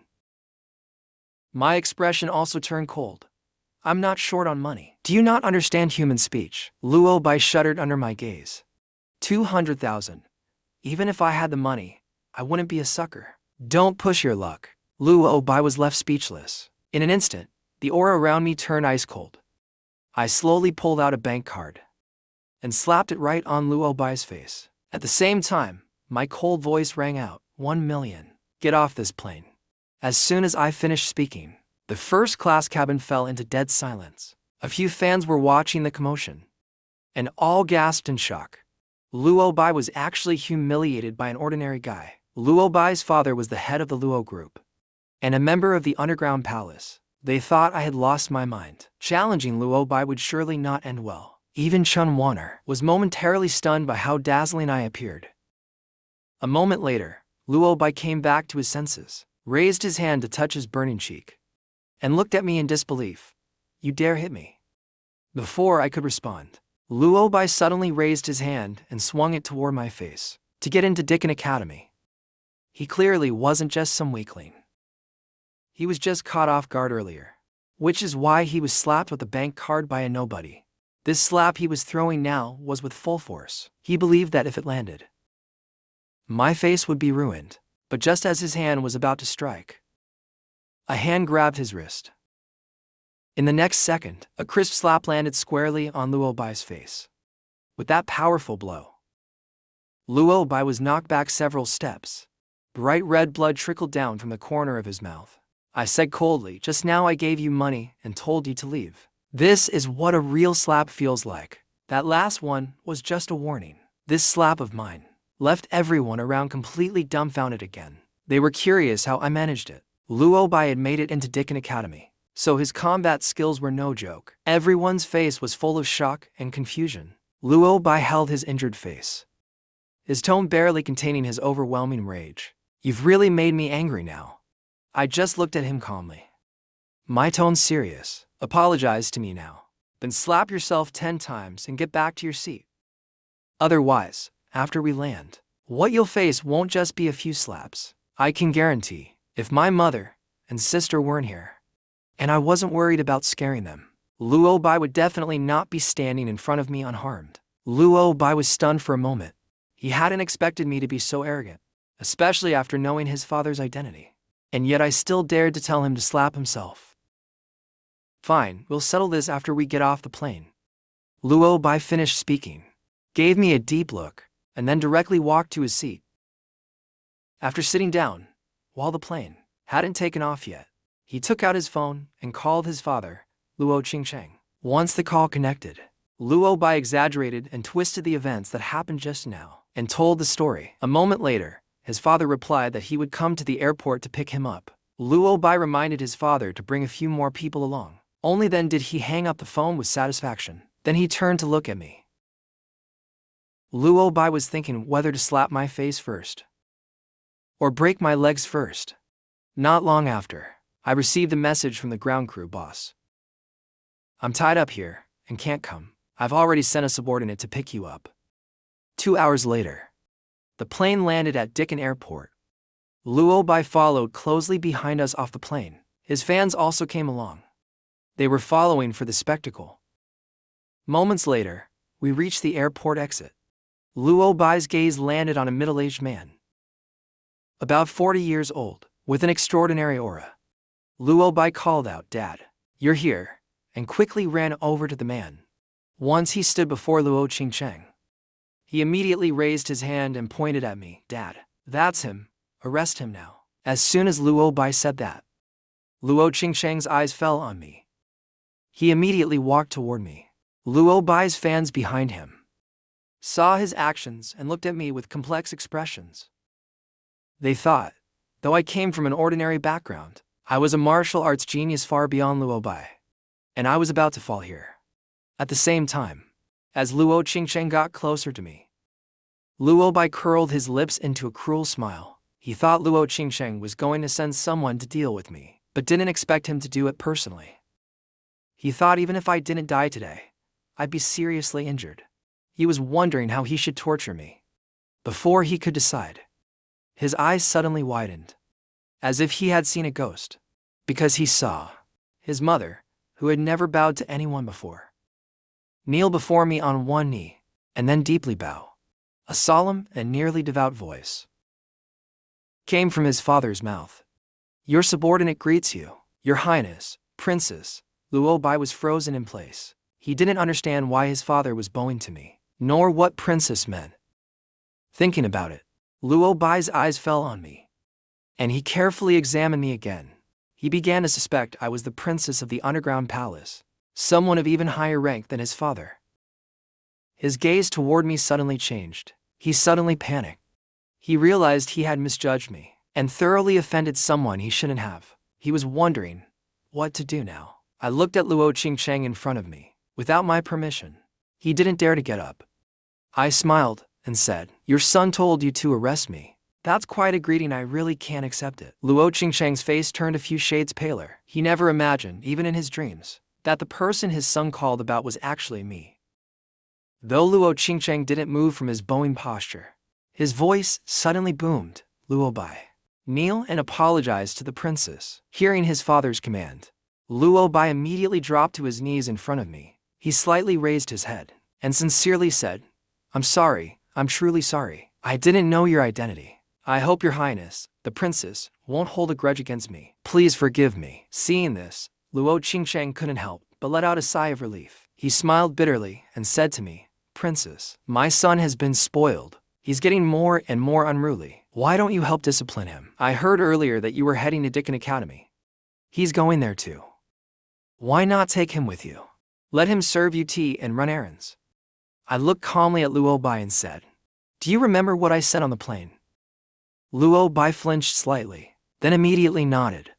my expression also turned cold. I'm not short on money. Do you not understand human speech? Luo Bai shuddered under my gaze. 200,000. Even if I had the money, I wouldn't be a sucker. Don't push your luck. Luo Bai was left speechless. In an instant, the aura around me turned ice cold. I slowly pulled out a bank card and slapped it right on Luo Bai's face. At the same time, my cold voice rang out, 1 million. Get off this plane. As soon as I finished speaking, the first-class cabin fell into dead silence. A few fans were watching the commotion, and all gasped in shock. Luo Bai was actually humiliated by an ordinary guy. Luo Bai's father was the head of the Luo group and a member of the underground palace. They thought I had lost my mind. Challenging Luo Bai would surely not end well. Even Chun Wanner was momentarily stunned by how dazzling I appeared. A moment later, Luo Bai came back to his senses, raised his hand to touch his burning cheek, and looked at me in disbelief. You dare hit me? Before I could respond, Luo Bai suddenly raised his hand and swung it toward my face. To get into Dickin Academy. He clearly wasn't just some weakling. He was just caught off guard earlier, which is why he was slapped with a bank card by a nobody. This slap he was throwing now was with full force. He believed that if it landed, my face would be ruined. But just as his hand was about to strike, a hand grabbed his wrist. In the next second, a crisp slap landed squarely on Luo Bai's face. With that powerful blow, Luo Bai was knocked back several steps. Bright red blood trickled down from the corner of his mouth. I said coldly. Just now I gave you money and told you to leave. This is what a real slap feels like. That last one was just a warning. This slap of mine left everyone around completely dumbfounded again. They were curious how I managed it. Luo Bai had made it into Dicken Academy, so his combat skills were no joke. Everyone's face was full of shock and confusion. Luo Bai held his injured face, his tone barely containing his overwhelming rage. You've really made me angry now. I just looked at him calmly. My tone's serious. Apologize to me now. Then slap yourself 10 times and get back to your seat. Otherwise, after we land, what you'll face won't just be a few slaps. I can guarantee, if my mother and sister weren't here, and I wasn't worried about scaring them, Luo Bai would definitely not be standing in front of me unharmed. Luo Bai was stunned for a moment. He hadn't expected me to be so arrogant, especially after knowing his father's identity. And yet I still dared to tell him to slap himself. Fine, we'll settle this after we get off the plane. Luo Bai finished speaking, gave me a deep look, and then directly walked to his seat. After sitting down, while the plane hadn't taken off yet, he took out his phone and called his father, Luo Qingcheng. Once the call connected, Luo Bai exaggerated and twisted the events that happened just now and told the story. A moment later, his father replied that he would come to the airport to pick him up. Luo Bai reminded his father to bring a few more people along. Only then did he hang up the phone with satisfaction. Then he turned to look at me. Luo Bai was thinking whether to slap my face first or break my legs first. Not long after, I received a message from the ground crew boss. I'm tied up here and can't come. I've already sent a subordinate to pick you up. 2 hours later, the plane landed at Dicken Airport. Luo Bai followed closely behind us off the plane. His fans also came along. They were following for the spectacle. Moments later, we reached the airport exit. Luo Bai's gaze landed on a middle-aged man, about 40 years old, with an extraordinary aura. Luo Bai called out, "Dad, you're here," and quickly ran over to the man. Once he stood before Luo Qingcheng. He immediately raised his hand and pointed at me. "Dad, that's him. Arrest him now." As soon as Luo Bai said that, Luo Qingcheng's eyes fell on me. He immediately walked toward me. Luo Bai's fans behind him saw his actions and looked at me with complex expressions. They thought, though I came from an ordinary background, I was a martial arts genius far beyond Luo Bai, and I was about to fall here. At the same time, as Luo Qingcheng got closer to me, Luo Bai curled his lips into a cruel smile. He thought Luo Qingcheng was going to send someone to deal with me, but didn't expect him to do it personally. He thought even if I didn't die today, I'd be seriously injured. He was wondering how he should torture me. Before he could decide, his eyes suddenly widened, as if he had seen a ghost, because he saw his mother, who had never bowed to anyone before, kneel before me on one knee, and then deeply bow. A solemn and nearly devout voice came from his father's mouth. "Your subordinate greets you, Your Highness, Princess." Luo Bai was frozen in place. He didn't understand why his father was bowing to me, nor what princess meant. Thinking about it, Luo Bai's eyes fell on me, and he carefully examined me again. He began to suspect I was the princess of the underground palace, someone of even higher rank than his father. His gaze toward me suddenly changed. He suddenly panicked. He realized he had misjudged me and thoroughly offended someone he shouldn't have. He was wondering what to do now. I looked at Luo Qingcheng in front of me, without my permission. He didn't dare to get up. I smiled and said, "Your son told you to arrest me. That's quite a greeting, I really can't accept it." Luo Qingcheng's face turned a few shades paler. He never imagined, even in his dreams, that the person his son called about was actually me. Though Luo Qingcheng didn't move from his bowing posture, his voice suddenly boomed, "Luo Bai, kneel and apologize to the princess." Hearing his father's command, Luo Bai immediately dropped to his knees in front of me. He slightly raised his head and sincerely said, "I'm sorry, I'm truly sorry. I didn't know your identity. I hope Your Highness, the princess, won't hold a grudge against me. Please forgive me." Seeing this, Luo Qingcheng couldn't help but let out a sigh of relief. He smiled bitterly and said to me, "Princess, my son has been spoiled. He's getting more and more unruly. Why don't you help discipline him? I heard earlier that you were heading to Dicken Academy. He's going there too. Why not take him with you? Let him serve you tea and run errands. I looked calmly at Luo Bai and said, "Do you remember what I said on the plane?" Luo Bai flinched slightly, then immediately nodded.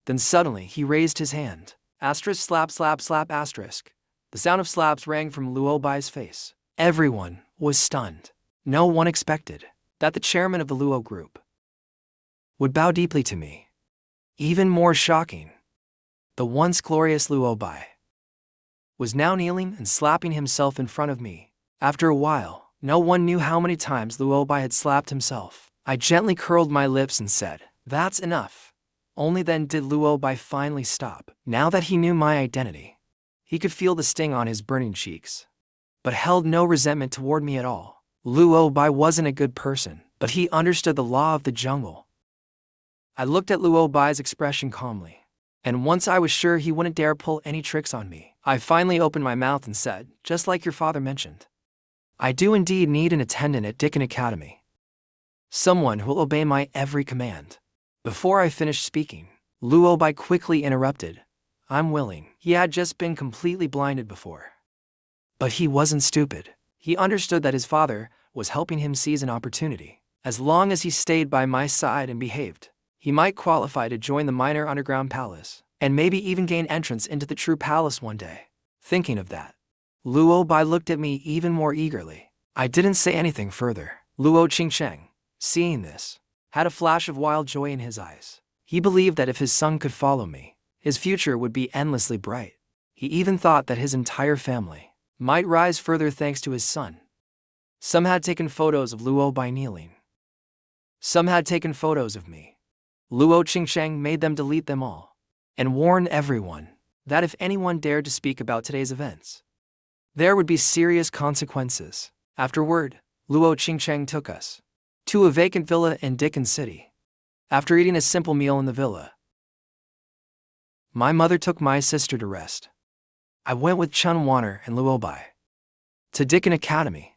Then suddenly he raised his hand. Asterisk slap slap slap asterisk. The sound of slaps rang from Luo Bai's face. Everyone was stunned. No one expected that the chairman of the Luo group would bow deeply to me. Even more shocking, the once glorious Luo Bai was now kneeling and slapping himself in front of me. After a while, no one knew how many times Luo Bai had slapped himself. I gently curled my lips and said, "That's enough." Only then did Luo Bai finally stop. Now that he knew my identity, he could feel the sting on his burning cheeks, but held no resentment toward me at all. Luo Bai wasn't a good person, but he understood the law of the jungle. I looked at Luo Bai's expression calmly, and once I was sure he wouldn't dare pull any tricks on me, I finally opened my mouth and said, "Just like your father mentioned, I do indeed need an attendant at Dickon Academy. Someone who will obey my every command." Before I finished speaking, Luo Bai quickly interrupted. "I'm willing." He had just been completely blinded before. But he wasn't stupid. He understood that his father was helping him seize an opportunity. As long as he stayed by my side and behaved, he might qualify to join the minor underground palace, and maybe even gain entrance into the true palace one day. Thinking of that, Luo Bai looked at me even more eagerly. I didn't say anything further. Luo Qingsheng, seeing this, had a flash of wild joy in his eyes. He believed that if his son could follow me, his future would be endlessly bright. He even thought that his entire family might rise further thanks to his son. Some had taken photos of Luo Bai kneeling. Some had taken photos of me. Luo Qingsheng made them delete them all, and warned everyone that if anyone dared to speak about today's events, there would be serious consequences. Afterward, Luo Qingsheng took us to a vacant villa in Dickon City. After eating a simple meal in the villa, my mother took my sister to rest. I went with Chun Wanner and Luo Bai to Dickon Academy.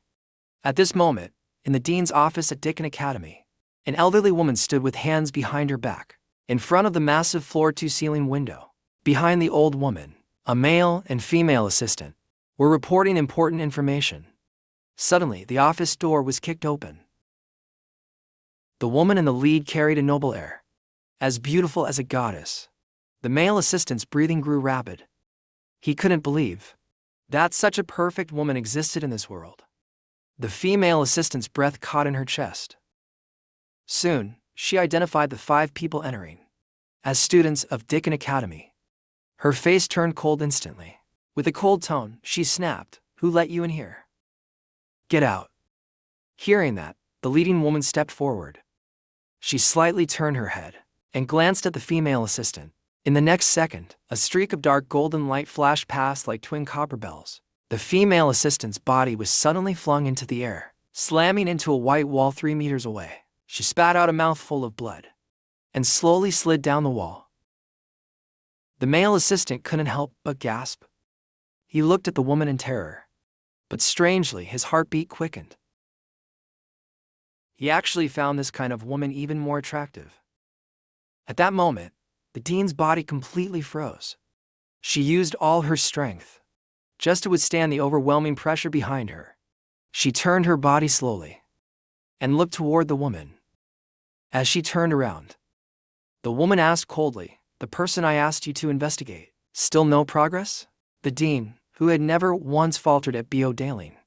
At this moment, in the dean's office at Dickon Academy, an elderly woman stood with hands behind her back, in front of the massive floor-to-ceiling window. Behind the old woman, a male and female assistant were reporting important information. Suddenly, the office door was kicked open. The woman in the lead carried a noble air, as beautiful as a goddess. The male assistant's breathing grew rapid. He couldn't believe that such a perfect woman existed in this world. The female assistant's breath caught in her chest. Soon, she identified the 5 people entering as students of Dickon Academy. Her face turned cold instantly. With a cold tone, she snapped, "Who let you in here? Get out." Hearing that, the leading woman stepped forward. She slightly turned her head and glanced at the female assistant. In the next second, a streak of dark golden light flashed past like twin copper bells. The female assistant's body was suddenly flung into the air, slamming into a white wall 3 meters away. She spat out a mouthful of blood and slowly slid down the wall. The male assistant couldn't help but gasp. He looked at the woman in terror, but strangely his heartbeat quickened. He actually found this kind of woman even more attractive. At that moment, the dean's body completely froze. She used all her strength just to withstand the overwhelming pressure behind her. She turned her body slowly and looked toward the woman. As she turned around, the woman asked coldly, "The person I asked you to investigate, still no progress?" The dean, who had never once faltered at Bo Daling,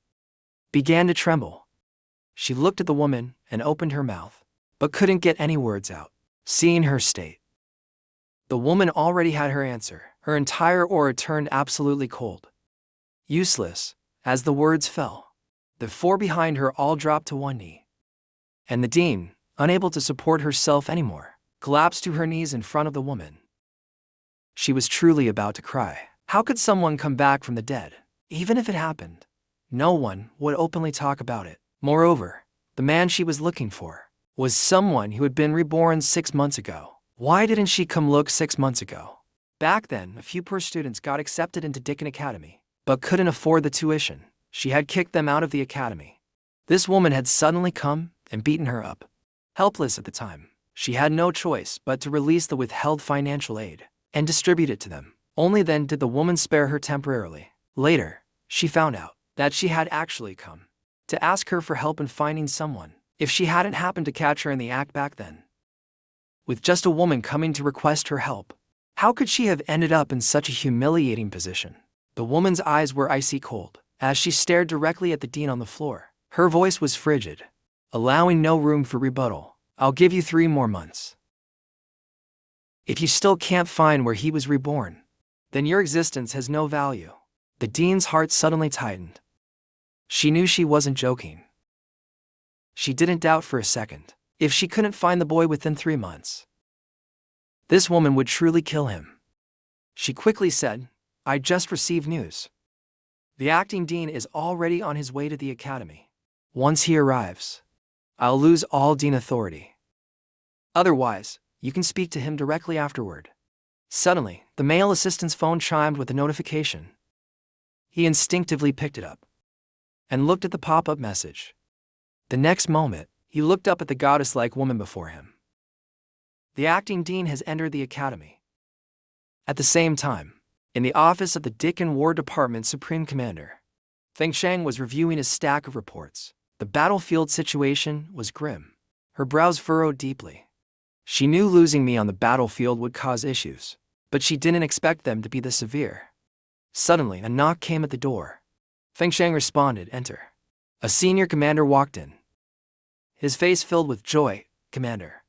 began to tremble. She looked at the woman and opened her mouth, but couldn't get any words out. Seeing her state, the woman already had her answer. Her entire aura turned absolutely cold. Useless. As the words fell, the 4 behind her all dropped to one knee. And the dean, unable to support herself anymore, collapsed to her knees in front of the woman. She was truly about to cry. How could someone come back from the dead? Even if it happened, no one would openly talk about it. Moreover, the man she was looking for was someone who had been reborn 6 months ago. Why didn't she come look 6 months ago? Back then, a few poor students got accepted into Dickon Academy, but couldn't afford the tuition. She had kicked them out of the academy. This woman had suddenly come and beaten her up. Helpless at the time, She had no choice but to release the withheld financial aid and distribute it to them. Only then did the woman spare her temporarily. Later, she found out that she had actually come to ask her for help in finding someone, if she hadn't happened to catch her in the act back then. With just a woman coming to request her help, how could she have ended up in such a humiliating position? The woman's eyes were icy cold as she stared directly at the dean on the floor. Her voice was frigid, allowing no room for rebuttal. I'll give you 3 more months. If you still can't find where he was reborn, then your existence has no value. The dean's heart suddenly tightened. She knew she wasn't joking. She didn't doubt for a second. If she couldn't find the boy within 3 months, this woman would truly kill him. She quickly said, I just received news. The acting dean is already on his way to the academy. Once he arrives, I'll lose all dean authority. Otherwise, you can speak to him directly afterward. Suddenly, the male assistant's phone chimed with a notification. He instinctively picked it up and looked at the pop-up message. The next moment, he looked up at the goddess-like woman before him. The acting dean has entered the academy. At the same time, in the office of the Dickon War Department Supreme Commander, Feng Shang was reviewing a stack of reports. The battlefield situation was grim. Her brows furrowed deeply. She knew losing me on the battlefield would cause issues, but she didn't expect them to be this severe. Suddenly, a knock came at the door. Feng Shang responded, Enter. A senior commander walked in. His face filled with joy. Commander,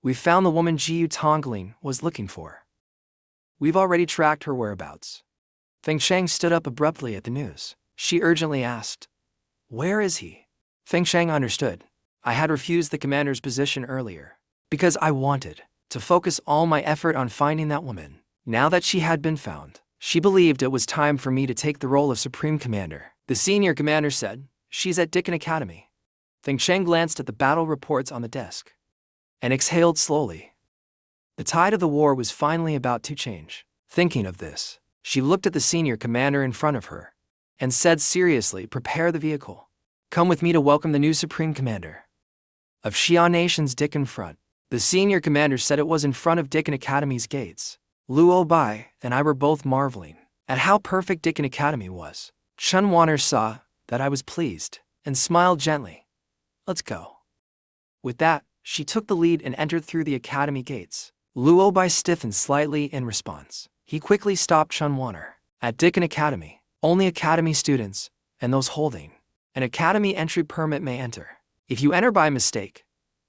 we found the woman Jiu Tongling was looking for. We've already tracked her whereabouts. Feng Shang stood up abruptly at the news. She urgently asked, Where is he? Feng Shang understood. I had refused the commander's position earlier because I wanted to focus all my effort on finding that woman. Now that she had been found, she believed it was time for me to take the role of Supreme Commander. The senior commander said, She's at Dickon Academy. Feng Shang glanced at the battle reports on the desk and exhaled slowly. The tide of the war was finally about to change. Thinking of this, she looked at the senior commander in front of her and said seriously, Prepare the vehicle. Come with me to welcome the new Supreme Commander of Xia Nation's Dickon Front. The senior commander said it was in front of Dickon Academy's gates. Luo Bai and I were both marveling at how perfect Dickon Academy was. Chen Wanner saw that I was pleased and smiled gently. Let's go. With that, she took the lead and entered through the academy gates. Luo Bai stiffened slightly in response. He quickly stopped Chen Wanner. At Dickon Academy, only academy students and those holding an academy entry permit may enter. If you enter by mistake,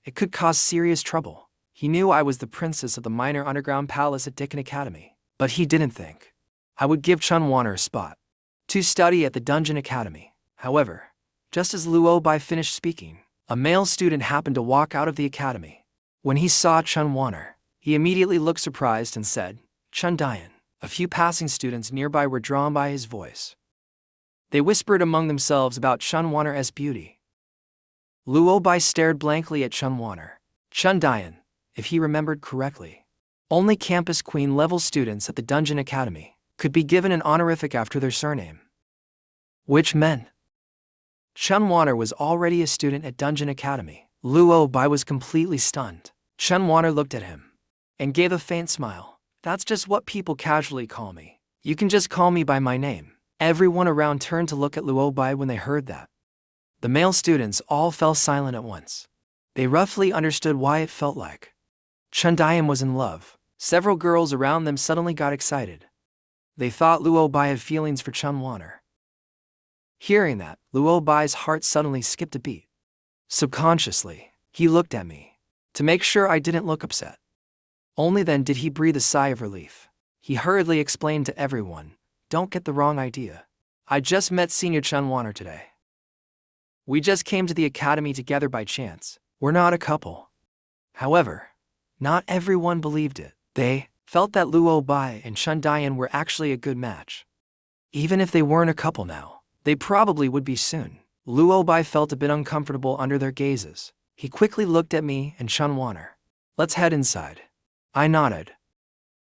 it could cause serious trouble. He knew I was the princess of the minor underground palace at Dickon Academy, but he didn't think I would give Chen Wanner a spot to study at the Dungeon Academy. However, just as Luo Bai finished speaking, a male student happened to walk out of the academy. When he saw Chen Wanner, he immediately looked surprised and said, Chen Dian. A few passing students nearby were drawn by his voice. They whispered among themselves about Chen Wanner's beauty. Luo Bai stared blankly at Chen Wanner. Chen Dian, if he remembered correctly, only campus queen level students at the Dungeon Academy could be given an honorific after their surname, which meant Chen Wanner was already a student at Dungeon Academy. Luo Bai was completely stunned. Chen Wanner looked at him and gave a faint smile. That's just what people casually call me. You can just call me by my name. Everyone around turned to look at Luo Bai when they heard that. The male students all fell silent at once. They roughly understood why it felt like Chen Dian was in love. Several girls around them suddenly got excited. They thought Luo Bai had feelings for Chen Wanner. Hearing that, Luo Bai's heart suddenly skipped a beat. Subconsciously, he looked at me to make sure I didn't look upset. Only then did he breathe a sigh of relief. He hurriedly explained to everyone, Don't get the wrong idea. I just met Senior Chen Wanner today. We just came to the academy together by chance. We're not a couple. However, not everyone believed it. They felt that Luo Bai and Chen Dian were actually a good match. Even if they weren't a couple now, they probably would be soon. Luo Bai felt a bit uncomfortable under their gazes. He quickly looked at me and Chen Wanner. Let's head inside. I nodded,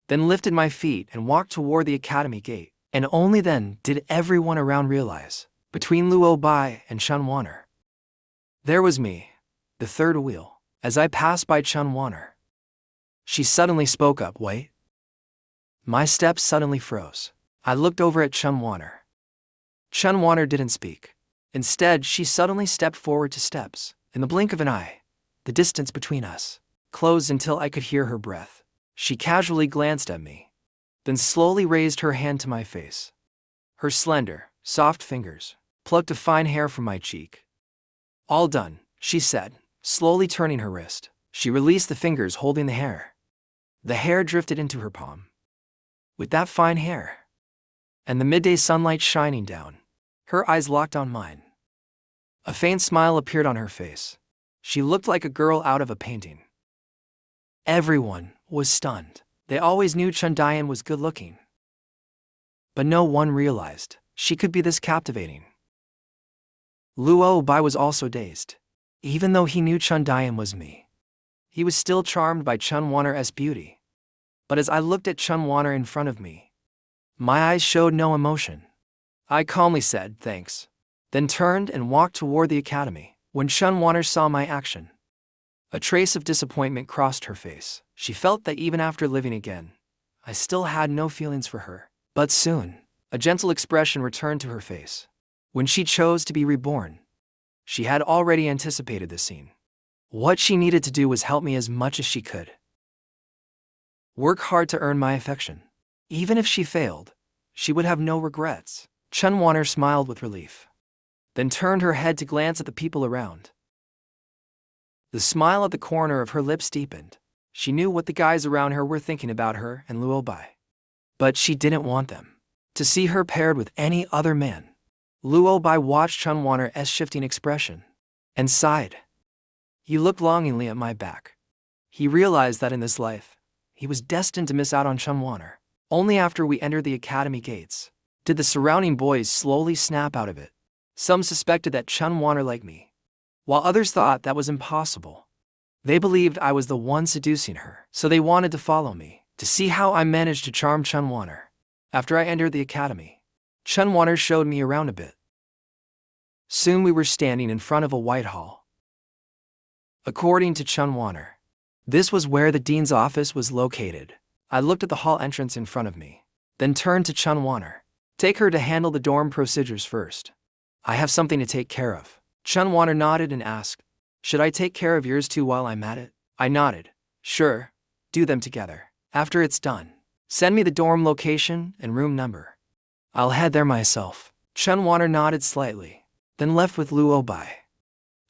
then lifted my feet and walked toward the academy gate. And only then did everyone around realize, between Luo Bai and Chen Wanner, there was me, the third wheel. As I passed by Chun Wanner, she suddenly spoke up, "Wait." My steps suddenly froze. I looked over at Chun Wanner. Chun Wanner didn't speak. Instead, she suddenly stepped forward 2 steps. In the blink of an eye, the distance between us closed until I could hear her breath. She casually glanced at me, then slowly raised her hand to my face. Her slender, soft fingers plucked a fine hair from my cheek. "All done," she said, slowly turning her wrist. She released the fingers holding the hair. The hair drifted into her palm. With that fine hair, and the midday sunlight shining down, her eyes locked on mine. A faint smile appeared on her face. She looked like a girl out of a painting. Everyone was stunned. They always knew Chun Dayan was good-looking, but no one realized she could be this captivating. Luo Bai was also dazed. Even though he knew Chun Dayan was me, he was still charmed by Chun Wanner's beauty. But as I looked at Chun Wanner in front of me, my eyes showed no emotion. I calmly said, "Thanks," then turned and walked toward the academy. When Chun Wanner saw my action, a trace of disappointment crossed her face. She felt that even after living again, I still had no feelings for her. But soon, a gentle expression returned to her face. When she chose to be reborn, she had already anticipated this scene. What she needed to do was help me as much as she could. Work hard to earn my affection. Even if she failed, she would have no regrets. Chun Wanner smiled with relief, then turned her head to glance at the people around. The smile at the corner of her lips deepened. She knew what the guys around her were thinking about her and Luo Bai. But she didn't want them to see her paired with any other man. Luo Bai watched Chun Wanner's shifting expression and sighed. He looked longingly at my back. He realized that in this life, he was destined to miss out on Chun Wanner. Only after we entered the academy gates did the surrounding boys slowly snap out of it. Some suspected that Chun Wanner liked me, while others thought that was impossible. They believed I was the one seducing her, so they wanted to follow me to see how I managed to charm Chun Wanner. After I entered the academy, Chun Wanner showed me around a bit. Soon we were standing in front of a white hall. According to Chun Wanner, this was where the dean's office was located. I looked at the hall entrance in front of me, then turned to Chun Wanner. "Take her to handle the dorm procedures first. I have something to take care of." Chun Wanner nodded and asked, "Should I take care of yours too while I'm at it?" I nodded. "Sure, do them together. After it's done, send me the dorm location and room number. I'll head there myself." Chun Wanner nodded slightly, then left with Luo Bai.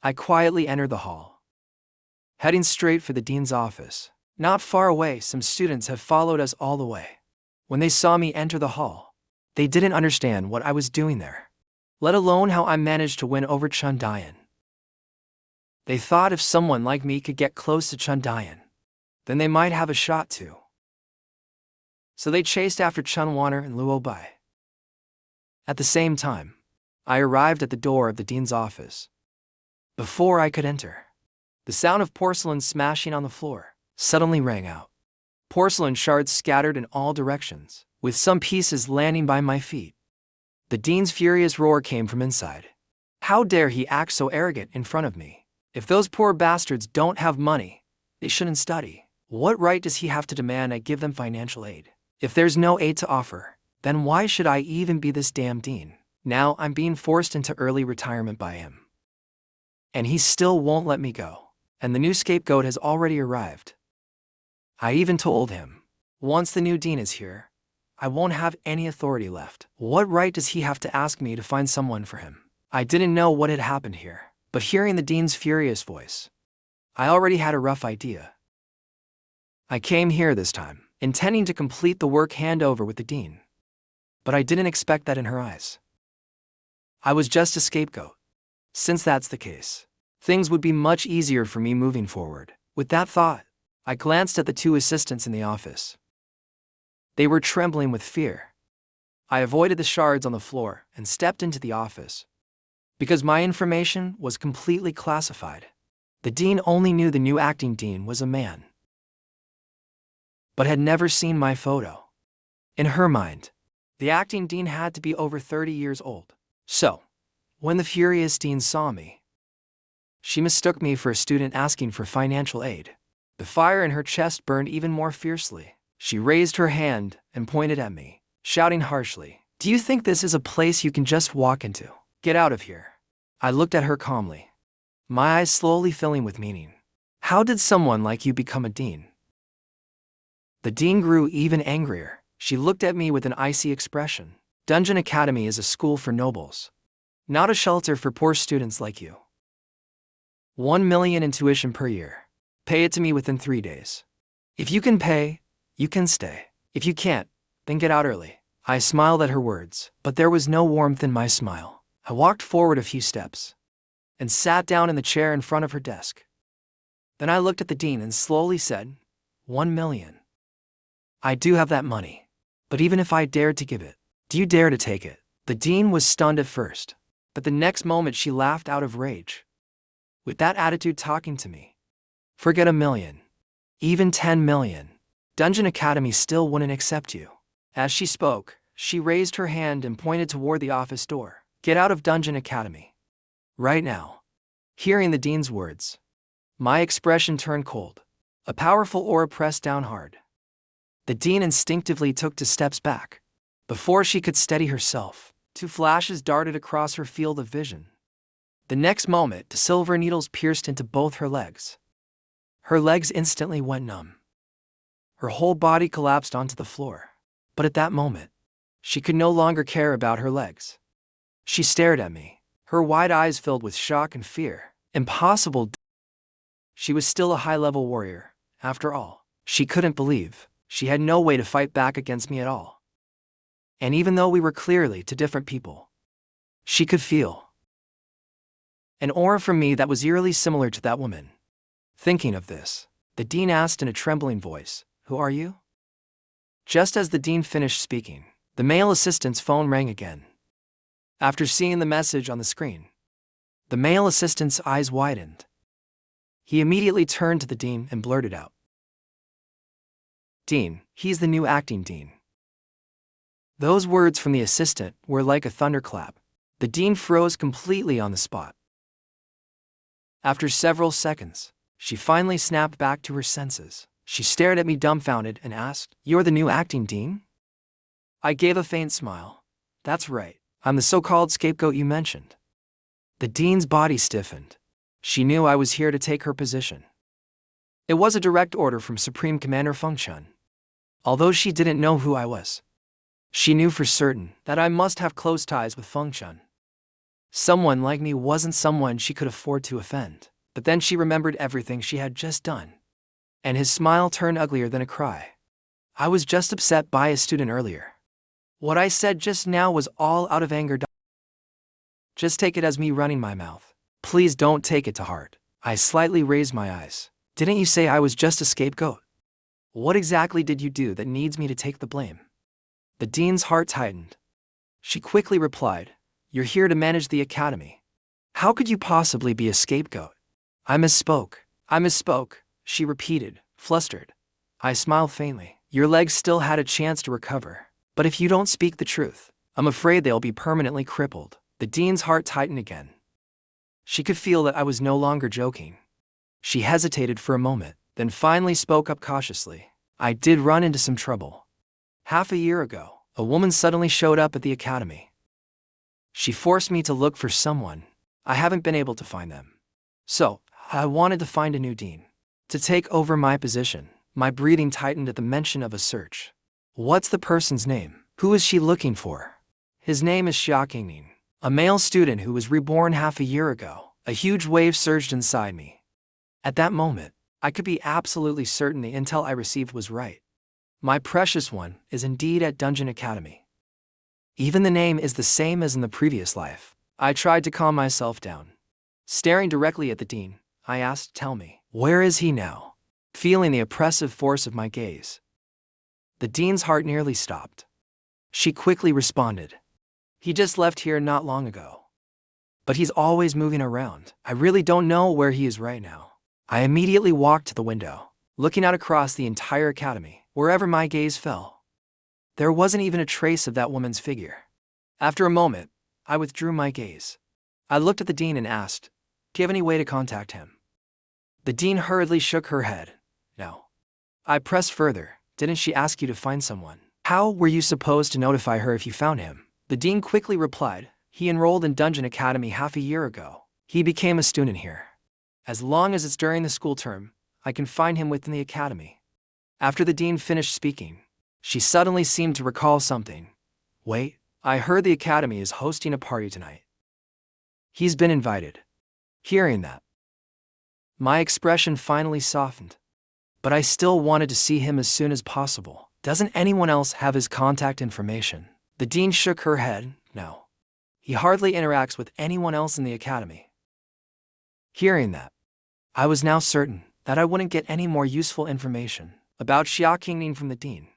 I quietly entered the hall, heading straight for the dean's office. Not far away, some students have followed us all the way. When they saw me enter the hall, they didn't understand what I was doing there, let alone how I managed to win over Chun Dayan. They thought if someone like me could get close to Chun Dayan, then they might have a shot too. So they chased after Chun Wanner and Luo Bai. At the same time, I arrived at the door of the dean's office. Before I could enter, the sound of porcelain smashing on the floor suddenly rang out. Porcelain shards scattered in all directions, with some pieces landing by my feet. The dean's furious roar came from inside. How dare he act so arrogant in front of me? If those poor bastards don't have money, they shouldn't study. What right does he have to demand I give them financial aid? If there's no aid to offer, then why should I even be this damn dean? Now I'm being forced into early retirement by him, and he still won't let me go. And the new scapegoat has already arrived. I even told him, once the new dean is here, I won't have any authority left. What right does he have to ask me to find someone for him? I didn't know what had happened here, but hearing the dean's furious voice, I already had a rough idea. I came here this time, intending to complete the work handover with the dean, but I didn't expect that in her eyes. I was just a scapegoat. Since that's the case, things would be much easier for me moving forward. With that thought, I glanced at the 2 assistants in the office. They were trembling with fear. I avoided the shards on the floor and stepped into the office. Because my information was completely classified, the dean only knew the new acting dean was a man, but had never seen my photo. In her mind, the acting dean had to be over 30 years old. So, when the furious dean saw me, She mistook me for a student asking for financial aid. The fire in her chest burned even more fiercely. She raised her hand and pointed at me, shouting harshly, "Do you think this is a place you can just walk into? Get out of here." I looked at her calmly, my eyes slowly filling with meaning. "How did someone like you become a dean?" The dean grew even angrier. She looked at me with an icy expression. "Dungeon Academy is a school for nobles, not a shelter for poor students like you. 1 million in tuition per year. Pay it to me within 3 days. If you can pay, you can stay. If you can't, then get out early." I smiled at her words, but there was no warmth in my smile. I walked forward a few steps and sat down in the chair in front of her desk. Then I looked at the dean and slowly said, 1 million. I do have that money. But even if I dared to give it, do you dare to take it? The dean was stunned at first, but the next moment she laughed out of rage. With that attitude talking to me, forget 1 million. Even 10 million. Dungeon Academy still wouldn't accept you. As she spoke, she raised her hand and pointed toward the office door. Get out of Dungeon Academy. Right now. Hearing the dean's words, my expression turned cold. A powerful aura pressed down hard. The dean instinctively took 2 steps back. Before she could steady herself, 2 flashes darted across her field of vision. The next moment, the silver needles pierced into both her legs. Her legs instantly went numb. Her whole body collapsed onto the floor. But at that moment, she could no longer care about her legs. She stared at me, her wide eyes filled with shock and fear. Impossible. She was still a high-level warrior, after all. She couldn't believe she had no way to fight back against me at all. And even though we were clearly 2 different people, she could feel an aura from me that was eerily similar to that woman. Thinking of this, the dean asked in a trembling voice, "Who are you?" Just as the dean finished speaking, the male assistant's phone rang again. After seeing the message on the screen, the male assistant's eyes widened. He immediately turned to the dean and blurted out, "Dean, he's the new acting dean." Those words from the assistant were like a thunderclap. The dean froze completely on the spot. After several seconds, she finally snapped back to her senses. She stared at me dumbfounded and asked, "You're the new acting dean?" I gave a faint smile. "That's right. I'm the so-called scapegoat you mentioned." The dean's body stiffened. She knew I was here to take her position. It was a direct order from Supreme Commander Feng Chun. Although she didn't know who I was, she knew for certain that I must have close ties with Feng Chun. Someone like me wasn't someone she could afford to offend. But then she remembered everything she had just done, and his smile turned uglier than a cry. I was just upset by a student earlier. What I said just now was all out of anger. Just take it as me running my mouth. Please don't take it to heart. I slightly raised my eyes. Didn't you say I was just a scapegoat? What exactly did you do that needs me to take the blame? The dean's heart tightened. She quickly replied, "You're here to manage the academy. How could you possibly be a scapegoat?" I misspoke, she repeated, flustered. I smiled faintly. Your legs still had a chance to recover, but if you don't speak the truth, I'm afraid they'll be permanently crippled. The dean's heart tightened again. She could feel that I was no longer joking. She hesitated for a moment, then finally spoke up cautiously. I did run into some trouble. Half a year ago, a woman suddenly showed up at the academy. She forced me to look for someone. I haven't been able to find them. So, I wanted to find a new dean to take over my position. My breathing tightened at the mention of a search. What's the person's name? Who is she looking for? His name is Xiaoqingning, a male student who was reborn half a year ago. A huge wave surged inside me. At that moment, I could be absolutely certain the intel I received was right. My precious one is indeed at Dungeon Academy. Even the name is the same as in the previous life. I tried to calm myself down. Staring directly at the dean, I asked, "Tell me, where is he now?" Feeling the oppressive force of my gaze, the dean's heart nearly stopped. She quickly responded, "He just left here not long ago. But he's always moving around. I really don't know where he is right now." I immediately walked to the window, looking out across the entire academy. Wherever my gaze fell, there wasn't even a trace of that woman's figure. After a moment, I withdrew my gaze. I looked at the dean and asked, Do you have any way to contact him? The dean hurriedly shook her head. No. I pressed further. Didn't she ask you to find someone? How were you supposed to notify her if you found him? The dean quickly replied. He enrolled in Dungeon Academy half a year ago. He became a student here. As long as it's during the school term, I can find him within the academy. After the dean finished speaking, she suddenly seemed to recall something. Wait, I heard the academy is hosting a party tonight. He's been invited. Hearing that, my expression finally softened. But I still wanted to see him as soon as possible. Doesn't anyone else have his contact information? The dean shook her head. No. He hardly interacts with anyone else in the academy. Hearing that, I was now certain that I wouldn't get any more useful information about Xia Qingning from the dean.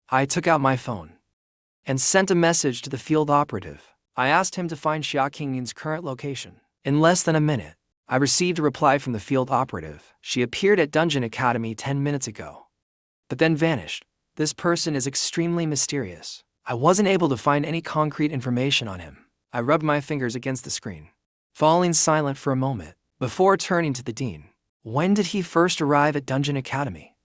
I took out my phone and sent a message to the field operative. I asked him to find Xia Qingning's current location. In less than a minute, I received a reply from the field operative. She appeared at Dungeon Academy 10 minutes ago, but then vanished. This person is extremely mysterious. I wasn't able to find any concrete information on him. I rubbed my fingers against the screen, falling silent for a moment, before turning to the dean. When did he first arrive at Dungeon Academy?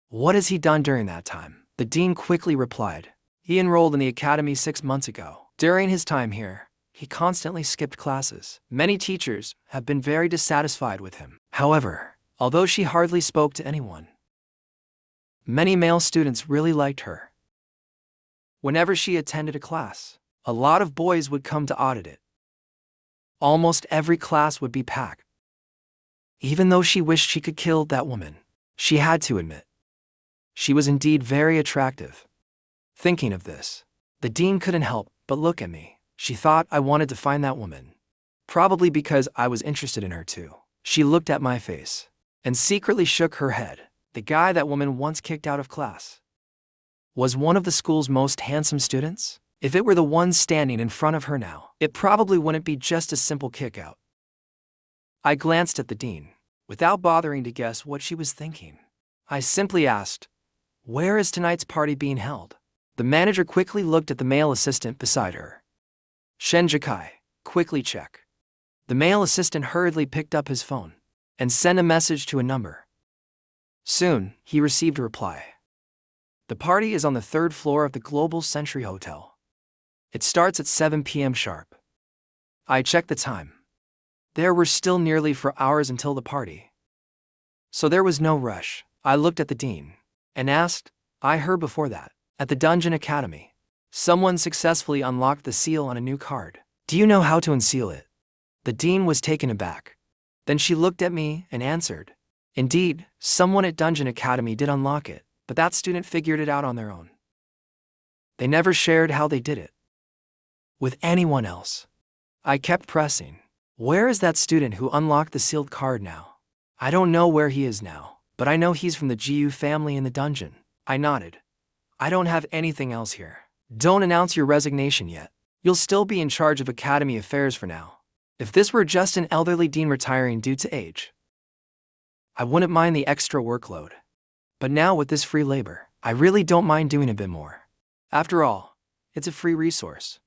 What has he done during that time? The dean quickly replied. He enrolled in the academy 6 months ago. During his time here, he constantly skipped classes. Many teachers have been very dissatisfied with him. However, although she hardly spoke to anyone, many male students really liked her. Whenever she attended a class, a lot of boys would come to audit it. Almost every class would be packed. Even though she wished she could kill that woman, she had to admit, she was indeed very attractive. Thinking of this, the dean couldn't help but look at me. She thought I wanted to find that woman. Probably because I was interested in her too. She looked at my face and secretly shook her head. The guy that woman once kicked out of class was one of the school's most handsome students. If it were the one standing in front of her now, it probably wouldn't be just a simple kick out. I glanced at the dean, without bothering to guess what she was thinking. I simply asked, where is tonight's party being held? The manager quickly looked at the male assistant beside her. Shen Jikai, quickly check. The male assistant hurriedly picked up his phone and sent a message to a number. Soon, he received a reply. The party is on the 3rd floor of the Global Century Hotel. It starts at 7 p.m. sharp. I checked the time. There were still nearly 4 hours until the party, so there was no rush. I looked at the dean and asked, I heard before that, at the Dungeon Academy, someone successfully unlocked the seal on a new card. Do you know how to unseal it? The dean was taken aback. Then she looked at me and answered, indeed, someone at Dungeon Academy did unlock it, but that student figured it out on their own. They never shared how they did it with anyone else. I kept pressing. Where is that student who unlocked the sealed card now? I don't know where he is now, but I know he's from the Jiu family in the dungeon. I nodded. I don't have anything else here. Don't announce your resignation yet. You'll still be in charge of academy affairs for now. If this were just an elderly dean retiring due to age, I wouldn't mind the extra workload. But now with this free labor, I really don't mind doing a bit more. After all, it's a free resource.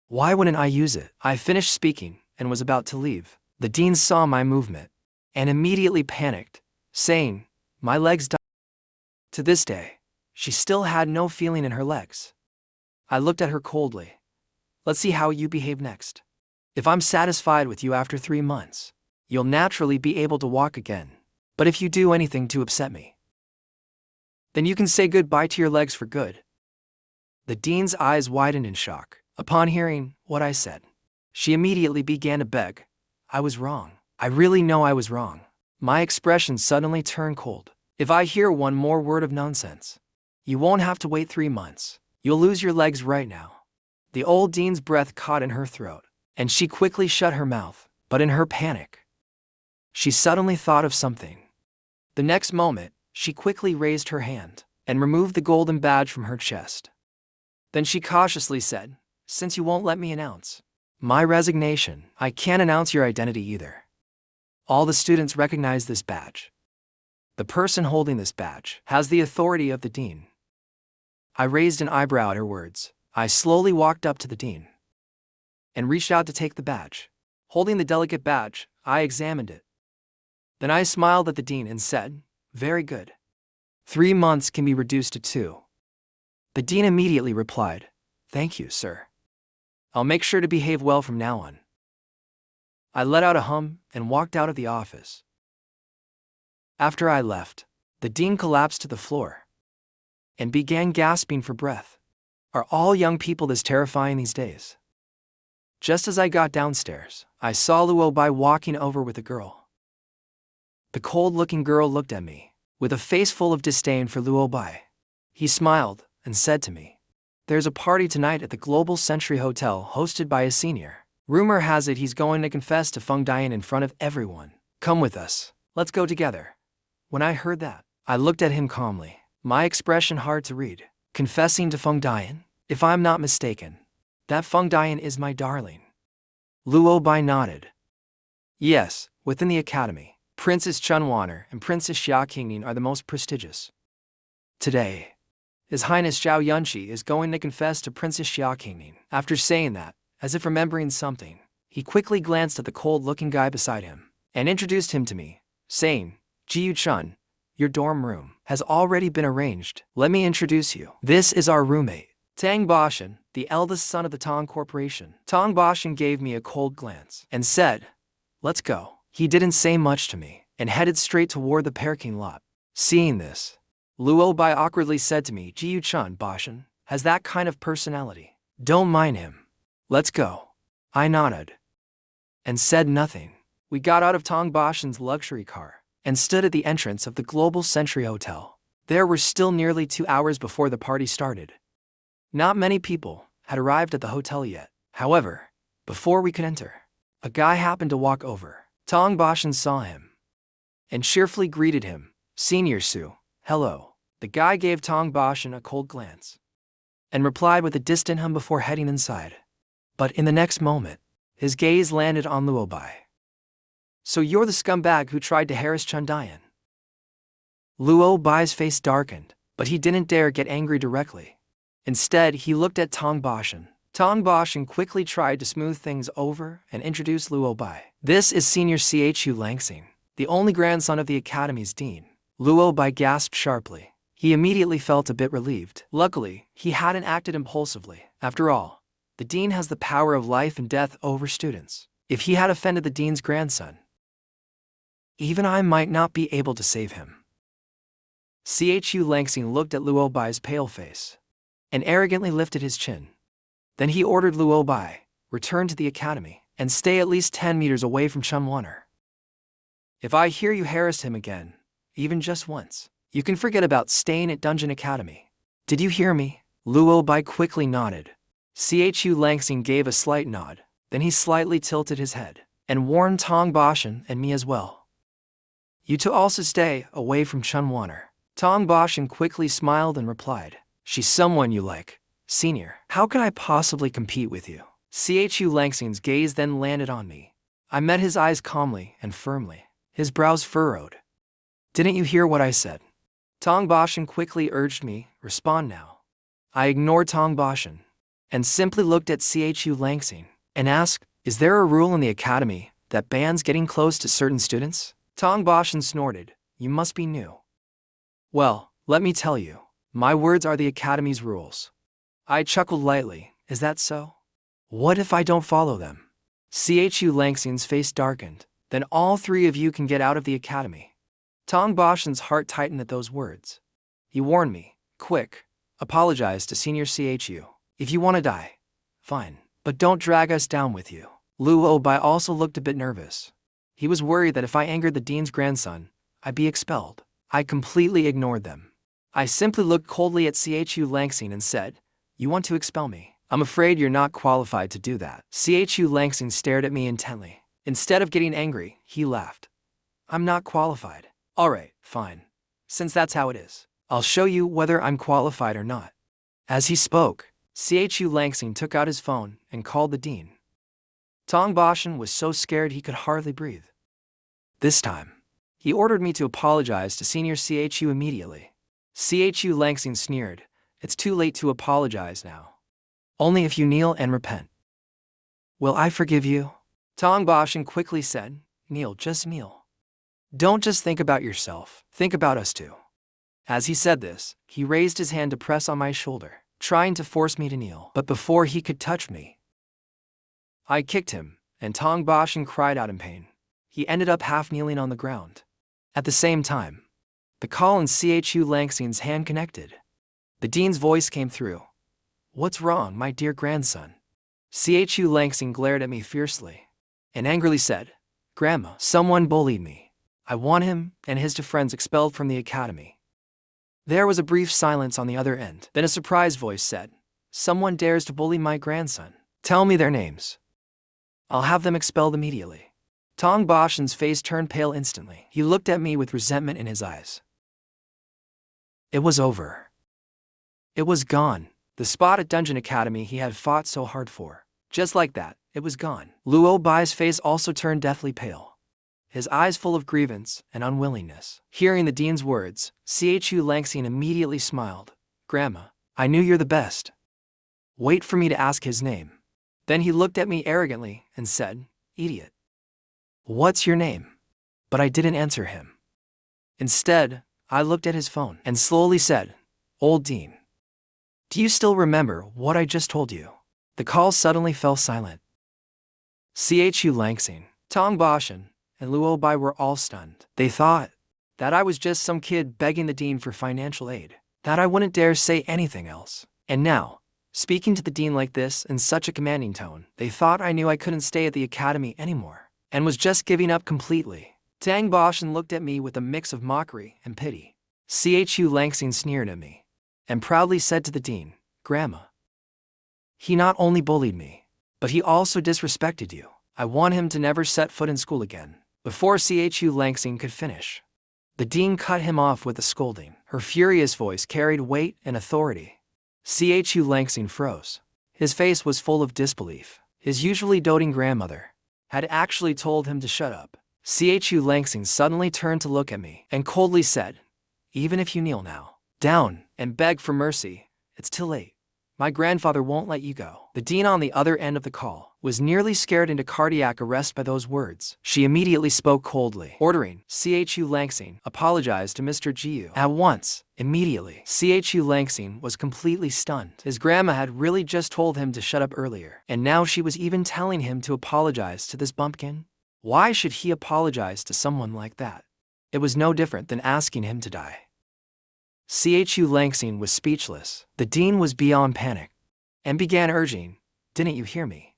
Why wouldn't I use it? I finished speaking and was about to leave. The dean saw my movement and immediately panicked, saying, my legs died. To this day, she still had no feeling in her legs. I looked at her coldly. Let's see how you behave next. If I'm satisfied with you after 3 months, you'll naturally be able to walk again. But if you do anything to upset me, then you can say goodbye to your legs for good. The dean's eyes widened in shock. Upon hearing what I said, she immediately began to beg. I was wrong. I really know I was wrong. My expression suddenly turned cold. If I hear one more word of nonsense, you won't have to wait 3 months. You'll lose your legs right now. The old dean's breath caught in her throat, and she quickly shut her mouth. But in her panic, she suddenly thought of something. The next moment, she quickly raised her hand and removed the golden badge from her chest. Then she cautiously said, since you won't let me announce my resignation, I can't announce your identity either. All the students recognize this badge. The person holding this badge has the authority of the dean. I raised an eyebrow at her words. I slowly walked up to the dean and reached out to take the badge. Holding the delicate badge, I examined it. Then I smiled at the dean and said, "Very good. 3 months can be reduced to 2. The dean immediately replied, "Thank you, sir. I'll make sure to behave well from now on." I let out a hum and walked out of the office. After I left, the dean collapsed to the floor and began gasping for breath. Are all young people this terrifying these days? Just as I got downstairs, I saw Luo Bai walking over with a girl. The cold-looking girl looked at me with a face full of disdain for Luo Bai. He smiled and said to me, "There's a party tonight at the Global Century Hotel hosted by a senior. Rumor has it he's going to confess to Feng Dian in front of everyone. Come with us. Let's go together." When I heard that, I looked at him calmly, my expression hard to read. Confessing to Feng Dian? If I'm not mistaken, that Feng Dian is my darling. Luo Bai nodded. Yes, within the academy, Princess Chunwaner and Princess Xia Qingning are the most prestigious. Today, His Highness Zhao Yunqi is going to confess to Princess Xia Qingning. After saying that, as if remembering something, he quickly glanced at the cold-looking guy beside him and introduced him to me, saying, "Jiyu Chun, your dorm room has already been arranged. Let me introduce you. This is our roommate, Tang Bashan, the eldest son of the Tang Corporation." Tang Bashan gave me a cold glance and said, "Let's go." He didn't say much to me and headed straight toward the parking lot. Seeing this, Luo Bai awkwardly said to me, "Jiyu Chun Bashan has that kind of personality. Don't mind him. Let's go." I nodded and said nothing. We got out of Tang Bashan's luxury car and stood at the entrance of the Global Century Hotel. There were still nearly 2 hours before the party started. Not many people had arrived at the hotel yet. However, before we could enter, a guy happened to walk over. Tang Bashan saw him and cheerfully greeted him, "Senior Su, hello." The guy gave Tang Bashan a cold glance and replied with a distant hum before heading inside. But in the next moment, his gaze landed on Luo Bai. "So you're the scumbag who tried to harass Chun Dian?" Luo Bai's face darkened, but he didn't dare get angry directly. Instead, he looked at Tang Bashan. Tang Bashan quickly tried to smooth things over and introduced Luo Bai. "This is Senior Chu Langsing, the only grandson of the Academy's dean." Luo Bai gasped sharply. He immediately felt a bit relieved. Luckily, he hadn't acted impulsively. After all, the dean has the power of life and death over students. If he had offended the dean's grandson, even I might not be able to save him. Chu Langsing looked at Luo Bai's pale face and arrogantly lifted his chin. Then he ordered Luo Bai, "Return to the academy and stay at least 10 meters away from Chunwaner. If I hear you harassed him again, even just once, you can forget about staying at Dungeon Academy. Did you hear me?" Luo Bai quickly nodded. Chu Langsing gave a slight nod. Then he slightly tilted his head and warned Tang Bashan and me as well. "You two also stay away from Chunwaner." Tang Bashan quickly smiled and replied, "She's someone you like, Senior. How can I possibly compete with you?" Chu Langsing's gaze then landed on me. I met his eyes calmly and firmly. His brows furrowed. "Didn't you hear what I said?" Tang Bashan quickly urged me, "Respond now." I ignored Tang Bashan and simply looked at Chu Langsing and asked, "Is there a rule in the academy that bans getting close to certain students?" Tang Bashan snorted, "You must be new." "Well, let me tell you, my words are the academy's rules." I chuckled lightly, "Is that so? What if I don't follow them?" Chu Langsing's face darkened. "Then all 3 of you can get out of the academy." Tang Bashan's heart tightened at those words. He warned me, "Quick, apologize to Senior Chu. If you want to die, fine, but don't drag us down with you." Luo Bai also looked a bit nervous. He was worried that if I angered the dean's grandson, I'd be expelled. I completely ignored them. I simply looked coldly at Chu Langsing and said, "You want to expel me? I'm afraid you're not qualified to do that." Chu Langsing stared at me intently. Instead of getting angry, he laughed. "I'm not qualified. All right, fine. Since that's how it is, I'll show you whether I'm qualified or not." As he spoke, Chu Langsing took out his phone and called the dean. Tang Bashan was so scared he could hardly breathe. This time, he ordered me to apologize to Senior Chu immediately. Chu Langsing sneered, "It's too late to apologize now. Only if you kneel and repent." "Will I forgive you?" Tong Boshin quickly said, "Kneel, just kneel. Don't just think about yourself, think about us too." As he said this, he raised his hand to press on my shoulder, trying to force me to kneel. But before he could touch me, I kicked him, and Tong Boshin cried out in pain. He ended up half kneeling on the ground. At the same time, the call in Chu Langsing's hand connected. The dean's voice came through. "What's wrong, my dear grandson?" Chu Langsing glared at me fiercely and angrily said, "Grandma, someone bullied me. I want him and his two friends expelled from the academy." There was a brief silence on the other end. Then a surprised voice said, "Someone dares to bully my grandson. Tell me their names. I'll have them expelled immediately." Tong Boshin's face turned pale instantly. He looked at me with resentment in his eyes. It was over. It was gone. The spot at Dungeon Academy he had fought so hard for. Just like that, it was gone. Luo Bai's face also turned deathly pale, his eyes full of grievance and unwillingness. Hearing the dean's words, Chu Langsing immediately smiled. "Grandma, I knew you're the best. Wait for me to ask his name." Then he looked at me arrogantly and said, "Idiot. What's your name?" But I didn't answer him. Instead, I looked at his phone and slowly said, "Old Dean, do you still remember what I just told you?" The call suddenly fell silent. Chu Langsing, Tong Boshin, and Luo Bai were all stunned. They thought that I was just some kid begging the dean for financial aid, that I wouldn't dare say anything else. And now, speaking to the dean like this in such a commanding tone, they thought I knew I couldn't stay at the academy anymore and was just giving up completely. Tang Boshin looked at me with a mix of mockery and pity. Chu Langsing sneered at me and proudly said to the dean, "Grandma, he not only bullied me, but he also disrespected you. I want him to never set foot in school again." Before Chu Langsing could finish, the dean cut him off with a scolding. Her furious voice carried weight and authority. Chu Langsing froze. His face was full of disbelief. His usually doting grandmother had actually told him to shut up. Chu Langsing suddenly turned to look at me and coldly said, "Even if you kneel now, down, and beg for mercy, it's too late. My grandfather won't let you go." The dean on the other end of the call was nearly scared into cardiac arrest by those words. She immediately spoke coldly, ordering Chu Langsing apologize to Mr. Jiu at once. Immediately, Chu Langsing was completely stunned. His grandma had really just told him to shut up earlier, and now she was even telling him to apologize to this bumpkin? Why should he apologize to someone like that? It was no different than asking him to die. Chu Langsing was speechless. The dean was beyond panic and began urging, "Didn't you hear me?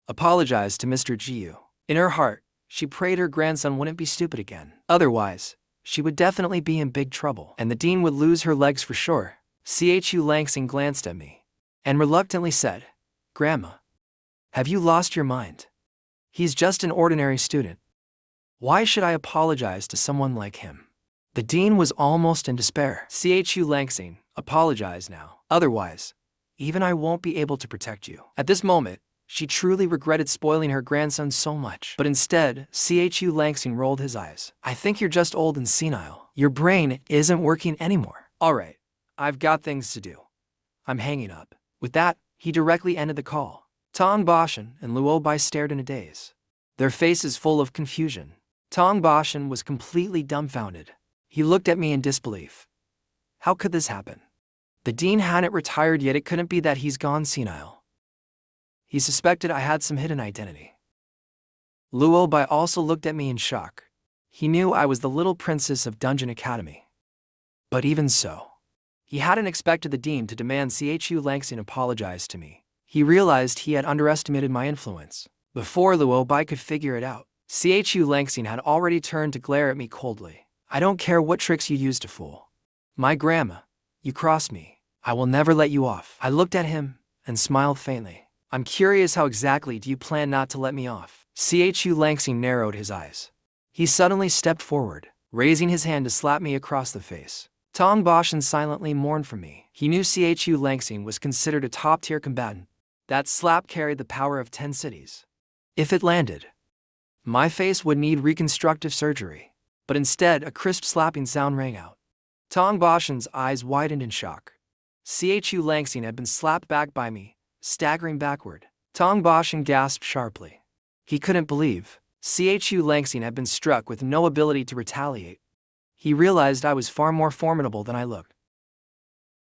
Apologize to Mr. Jiu." In her heart, she prayed her grandson wouldn't be stupid again. Otherwise, she would definitely be in big trouble, and the dean would lose her legs for sure. Chu Langsing glanced at me and reluctantly said, "Grandma, have you lost your mind? He's just an ordinary student. Why should I apologize to someone like him?" The dean was almost in despair. Chu Langsing, apologize now. Otherwise, even I won't be able to protect you. At this moment, she truly regretted spoiling her grandson so much. But instead, Chu Langsing rolled his eyes. "I think you're just old and senile. Your brain isn't working anymore. All right, I've got things to do. I'm hanging up." With that, he directly ended the call. Tong Boshin and Luo Bai stared in a daze, their faces full of confusion. Tong Boshin was completely dumbfounded. He looked at me in disbelief. How could this happen? The dean hadn't retired yet. It couldn't be that he's gone senile. He suspected I had some hidden identity. Luo Bai also looked at me in shock. He knew I was the little princess of Dungeon Academy. But even so, he hadn't expected the dean to demand Chu Langsing apologize to me. He realized he had underestimated my influence. Before Luo Bai could figure it out, Chu Langsing had already turned to glare at me coldly. "I don't care what tricks you use to fool my grandma. You crossed me. I will never let you off." I looked at him and smiled faintly. "I'm curious, how exactly do you plan not to let me off?" Chu Langsing narrowed his eyes. He suddenly stepped forward, raising his hand to slap me across the face. Tong Boshin silently mourned for me. He knew Chu Langsing was considered a top-tier combatant. That slap carried the power of 10 cities. If it landed, my face would need reconstructive surgery. But instead, a crisp slapping sound rang out. Tong Boshin's eyes widened in shock. Chu Langsing had been slapped back by me, staggering backward. Tong Boshin gasped sharply. He couldn't believe Chu Langsing had been struck with no ability to retaliate. He realized I was far more formidable than I looked.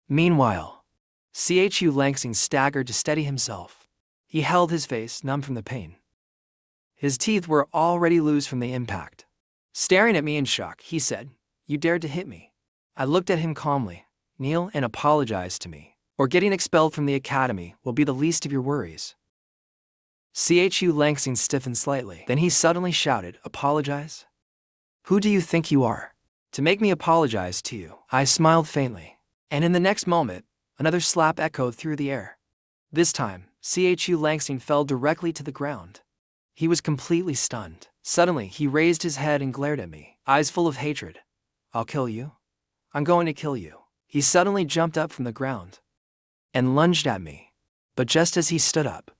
Meanwhile, Chu Langsing staggered to steady himself. He held his face, numb from the pain. His teeth were already loose from the impact. Staring at me in shock, he said, "You dared to hit me." I looked at him calmly. "Kneel and apologize to me, or getting expelled from the academy will be the least of your worries." Chu Langsing stiffened slightly. Then he suddenly shouted, "Apologize? Who do you think you are to make me apologize to you?" I smiled faintly, and in the next moment, another slap echoed through the air. This time, Chu Langsing fell directly to the ground. He was completely stunned. Suddenly, he raised his head and glared at me, eyes full of hatred. "I'll kill you. I'm going to kill you." He suddenly jumped up from the ground and lunged at me. But just as he stood up,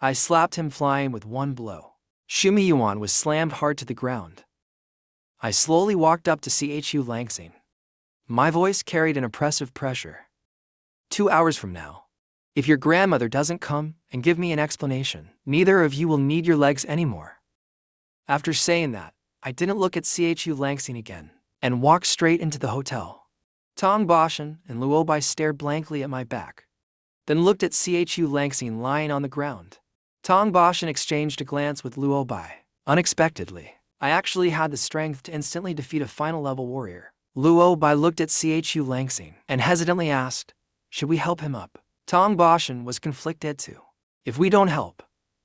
I slapped him flying with one blow. Shumi Yuan was slammed hard to the ground. I slowly walked up to Chu Langsing. My voice carried an oppressive pressure. 2 hours from now, if your grandmother doesn't come and give me an explanation, neither of you will need your legs anymore. After saying that, I didn't look at Chu Langsing again and walked straight into the hotel. Tong Boshan and Luo Bai stared blankly at my back, then looked at Chu Langsing lying on the ground. Tong Boshan exchanged a glance with Luo Bai. Unexpectedly, I actually had the strength to instantly defeat a final level warrior. Luo Bai looked at Chu Langsing and hesitantly asked, "Should we help him up?" Tong Boshan was conflicted too. "If we don't help,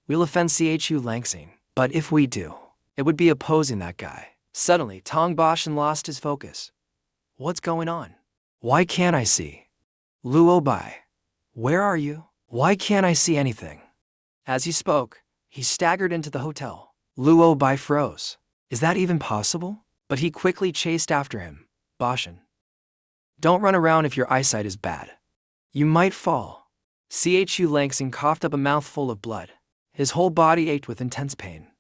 we'll offend Chu Langsing. But if we do, it would be opposing that guy." Suddenly, Tong Boshan lost his focus. "What's going on? Why can't I see? Luo Bai, where are you? Why can't I see anything?" As he spoke, he staggered into the hotel. Luo Bai froze. Is that even possible? But he quickly chased after him. "Boshan, don't run around if your eyesight is bad. You might fall." Chu Langsing coughed up a mouthful of blood. His whole body ached with intense pain.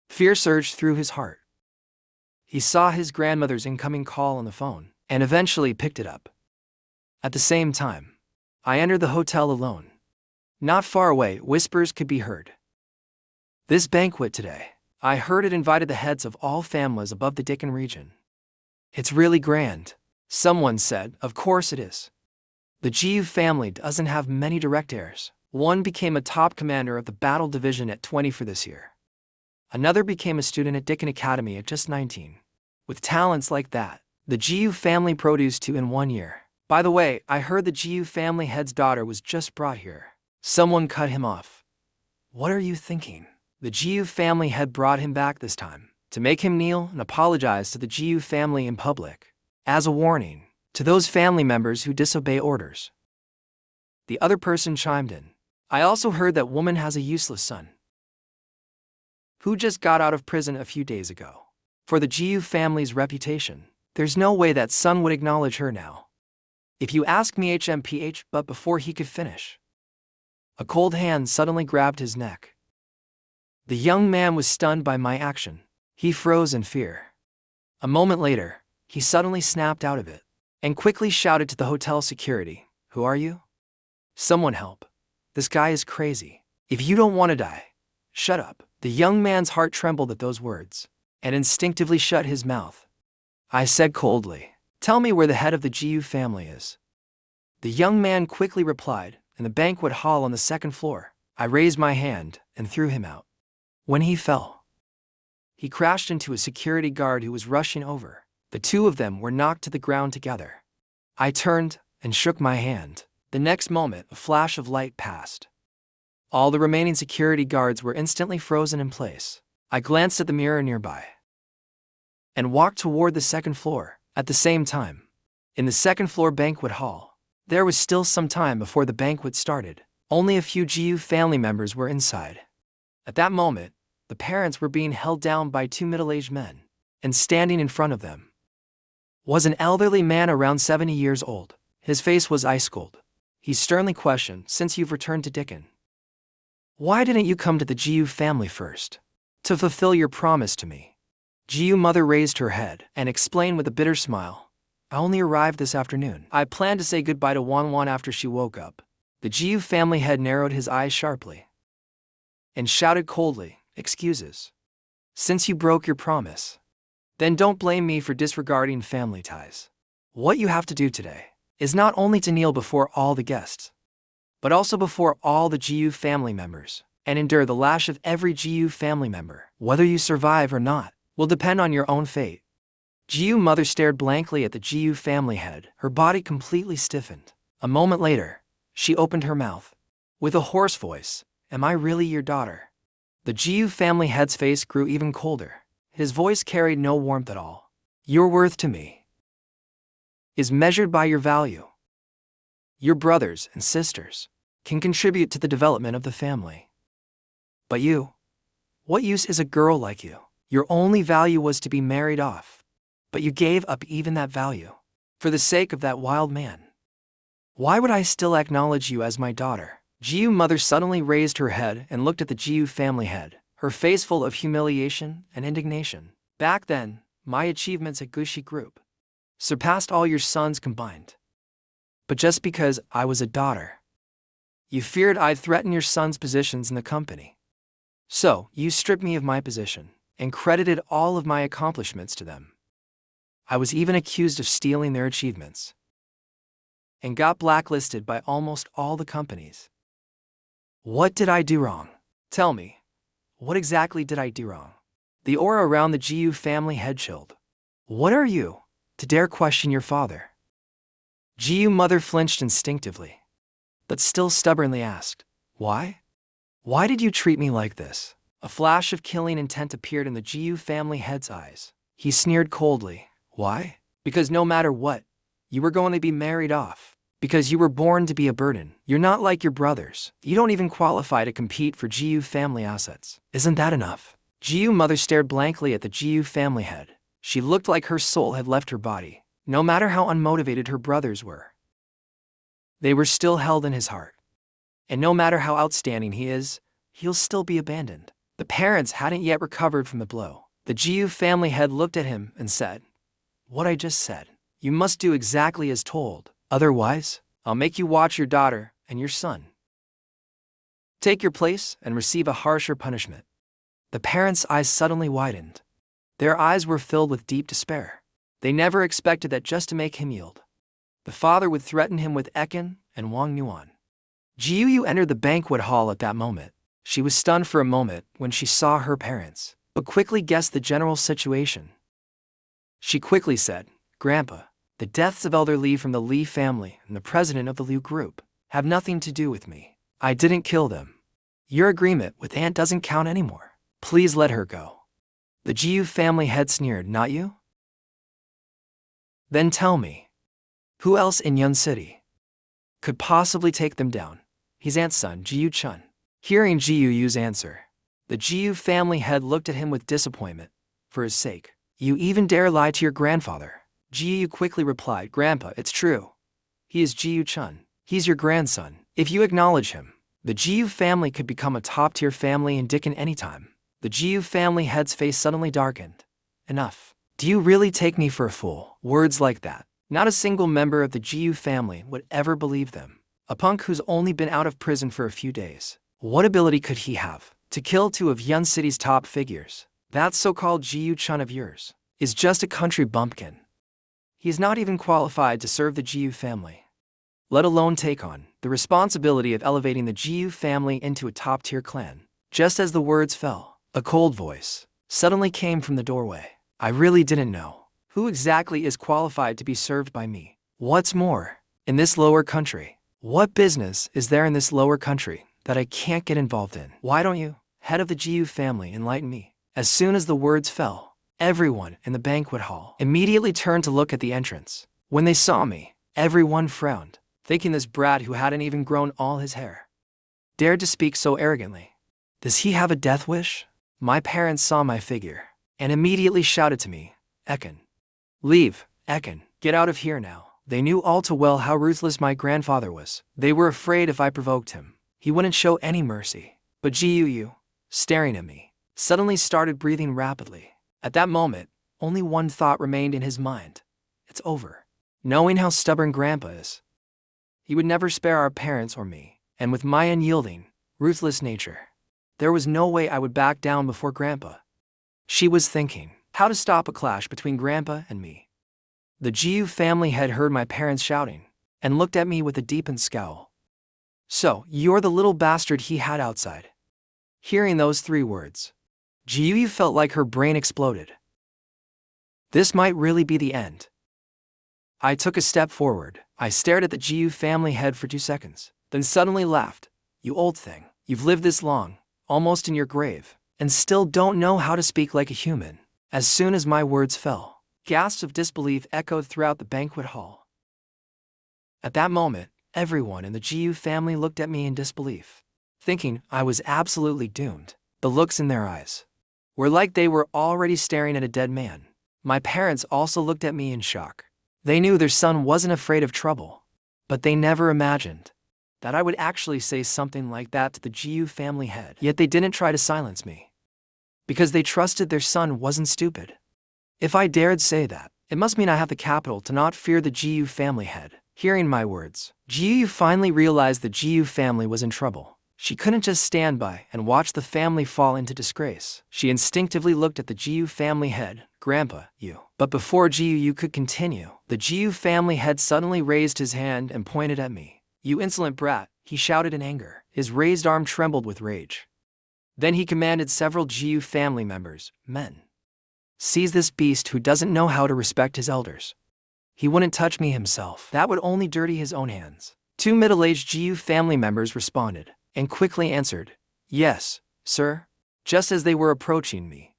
Fear surged through his heart. He saw his grandmother's incoming call on the phone and eventually picked it up. At the same time, I entered the hotel alone. Not far away, whispers could be heard. "This banquet today, I heard it invited the heads of all families above the Dicken region. It's really grand." Someone said, "Of course it is. The Jiu family doesn't have many direct heirs. One became a top commander of the battle division at 20 for this year. Another became a student at Dicken Academy at just 19. With talents like that, the Jiu family produced 2 in 1 year. By the way, I heard the Jiu family head's daughter was just brought here." Someone cut him off. "What are you thinking? The Jiu family head brought him back this time to make him kneel and apologize to the Jiu family in public, as a warning to those family members who disobey orders." The other person chimed in. "I also heard that woman has a useless son who just got out of prison a few days ago. For the Jiu family's reputation, there's no way that son would acknowledge her now. If you ask me HMPH," but before he could finish, a cold hand suddenly grabbed his neck. The young man was stunned by my action. He froze in fear. A moment later, he suddenly snapped out of it and quickly shouted to the hotel security, "Who are you? Someone help. This guy is crazy. If you don't want to die, shut up." The young man's heart trembled at those words and instinctively shut his mouth. I said coldly, "Tell me where the head of the Jiu family is." The young man quickly replied, "In the banquet hall on the 2nd floor." I raised my hand and threw him out. When he fell, he crashed into a security guard who was rushing over. The two of them were knocked to the ground together. I turned and shook my hand. The next moment, a flash of light passed. All the remaining security guards were instantly frozen in place. I glanced at the mirror nearby and walked toward the 2nd floor. At the same time, in the 2nd floor banquet hall, there was still some time before the banquet started. Only a few Jiu family members were inside. At that moment, the parents were being held down by 2 middle-aged men, and standing in front of them was an elderly man around 70 years old. His face was ice-cold. He sternly questioned, "Since you've returned to Dicken, why didn't you come to the Jiu family first to fulfill your promise to me?" Jiu mother raised her head and explained with a bitter smile, "I only arrived this afternoon. I planned to say goodbye to Wan Wan after she woke up." The Jiu family head narrowed his eyes sharply. and shouted coldly, "Excuses. Since you broke your promise, then don't blame me for disregarding family ties. What you have to do today is not only to kneel before all the guests, but also before all the GU family members, and endure the lash of every GU family member. Whether you survive or not will depend on your own fate." GU mother stared blankly at the GU family head, her body completely stiffened. A moment later, she opened her mouth. With a hoarse voice, "Am I really your daughter?" The GU family head's face grew even colder. His voice carried no warmth at all. "Your worth to me is measured by your value. Your brothers and sisters can contribute to the development of the family. But you, what use is a girl like you? Your only value was to be married off, but you gave up even that value for the sake of that wild man. Why would I still acknowledge you as my daughter?" GU mother suddenly raised her head and looked at the GU family head, her face full of humiliation and indignation. "Back then, my achievements at Gushi Group surpassed all your sons combined. But just because I was a daughter, you feared I'd threaten your sons' positions in the company. So, you stripped me of my position and credited all of my accomplishments to them. I was even accused of stealing their achievements and got blacklisted by almost all the companies. What did I do wrong? Tell me, what exactly did I do wrong?" The aura around the GU family head chilled. "What are you to dare question your father?" GU mother flinched instinctively, but still stubbornly asked, "Why? Why did you treat me like this?" A flash of killing intent appeared in the GU family head's eyes. He sneered coldly. "Why? Because no matter what, you were going to be married off. Because you were born to be a burden. You're not like your brothers. You don't even qualify to compete for GU family assets. Isn't that enough?" GU mother stared blankly at the GU family head. She looked like her soul had left her body. No matter how unmotivated her brothers were, they were still held in his heart. And no matter how outstanding he is, he'll still be abandoned. The parents hadn't yet recovered from the blow. The GU family head looked at him and said, "What I just said. You must do exactly as told. Otherwise, I'll make you watch your daughter and your son take your place and receive a harsher punishment." The parents' eyes suddenly widened. Their eyes were filled with deep despair. They never expected that just to make him yield, the father would threaten him with Ekin and Wang Nuan. Jiuyu entered the banquet hall at that moment. She was stunned for a moment when she saw her parents, but quickly guessed the general situation. She quickly said, "Grandpa, the deaths of Elder Li from the Li family and the president of the Liu group have nothing to do with me. I didn't kill them. Your agreement with Aunt doesn't count anymore. Please let her go." The Jiu family head sneered, "Not you? Then tell me, who else in Yun City could possibly take them down?" "His aunt's son, Jiu Chun." Hearing Jiu Yu's answer, the Jiu family head looked at him with disappointment. "For his sake, you even dare lie to your grandfather?" Jiu quickly replied, "Grandpa, it's true. He is Jiu Chun. He's your grandson. If you acknowledge him, the Jiu family could become a top-tier family in Dickon anytime." The Jiu family head's face suddenly darkened. "Enough. Do you really take me for a fool?" Words like that. Not a single member of the Jiu family would ever believe them. A punk who's only been out of prison for a few days. What ability could he have to kill two of Yun City's top figures? That so-called Jiu Chun of yours is just a country bumpkin. He is not even qualified to serve the Jiu family, let alone take on the responsibility of elevating the Jiu family into a top-tier clan." Just as the words fell, a cold voice suddenly came from the doorway. "I really didn't know who exactly is qualified to be served by me. What's more, in this lower country, what business is there in this lower country that I can't get involved in? Why don't you, head of the Jiu family, enlighten me?" As soon as the words fell, everyone in the banquet hall immediately turned to look at the entrance. When they saw me, everyone frowned, thinking this brat who hadn't even grown all his hair dared to speak so arrogantly. Does he have a death wish? My parents saw my figure and immediately shouted to me, "Ekin, leave, Ekin, get out of here now." They knew all too well how ruthless my grandfather was. They were afraid if I provoked him, he wouldn't show any mercy. But Jiu, staring at me, suddenly started breathing rapidly. At that moment, only one thought remained in his mind. It's over. Knowing how stubborn Grandpa is, he would never spare our parents or me, and with my unyielding, ruthless nature, There was no way I would back down before Grandpa. She was thinking how to stop a clash between Grandpa and me. The Jiu family had heard my parents shouting and looked at me with a deepened scowl. So, you're the little bastard he had outside. Hearing those 3 words, Jiu felt like her brain exploded. This might really be the end. I took a step forward. I stared at the Jiu family head for 2 seconds, then suddenly laughed. You old thing, you've lived this long, almost in your grave, and still don't know how to speak like a human. As soon as my words fell, gasps of disbelief echoed throughout the banquet hall. At that moment, everyone in the Jiu family looked at me in disbelief, thinking I was absolutely doomed. The looks in their eyes were like they were already staring at a dead man. My parents also looked at me in shock. They knew their son wasn't afraid of trouble, but they never imagined that I would actually say something like that to the Jiu family head. Yet they didn't try to silence me, because they trusted their son wasn't stupid. If I dared say that, it must mean I have the capital to not fear the Jiu family head. Hearing my words, Jiu finally realized the Jiu family was in trouble. She couldn't just stand by and watch the family fall into disgrace. She instinctively looked at the Jiu family head. Grandpa, you. But before Jiu could continue, the Jiu family head suddenly raised his hand and pointed at me. You insolent brat, he shouted in anger. His raised arm trembled with rage. Then he commanded several Jiu family members, men, seize this beast who doesn't know how to respect his elders. He wouldn't touch me himself. That would only dirty his own hands. 2 middle-aged Jiu family members responded and quickly answered, yes, sir. Just as they were approaching me,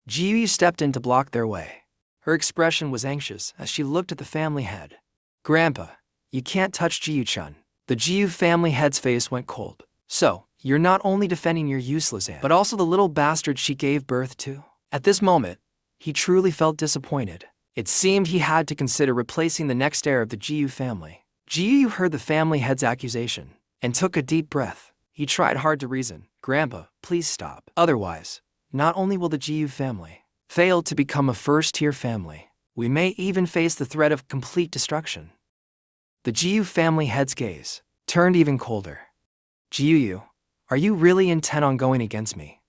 Jiu stepped in to block their way. Her expression was anxious as she looked at the family head. Grandpa, you can't touch Jiu-chan. The Jiu family head's face went cold. So, you're not only defending your useless aunt, but also the little bastard she gave birth to? At this moment, he truly felt disappointed. It seemed he had to consider replacing the next heir of the Jiu family. Jiu heard the family head's accusation and took a deep breath. He tried hard to reason. Grandpa, please stop. Otherwise, not only will the Jiu family fail to become a first-tier family, we may even face the threat of complete destruction. The Jiu family head's gaze turned even colder. Jiu, are you really intent on going against me?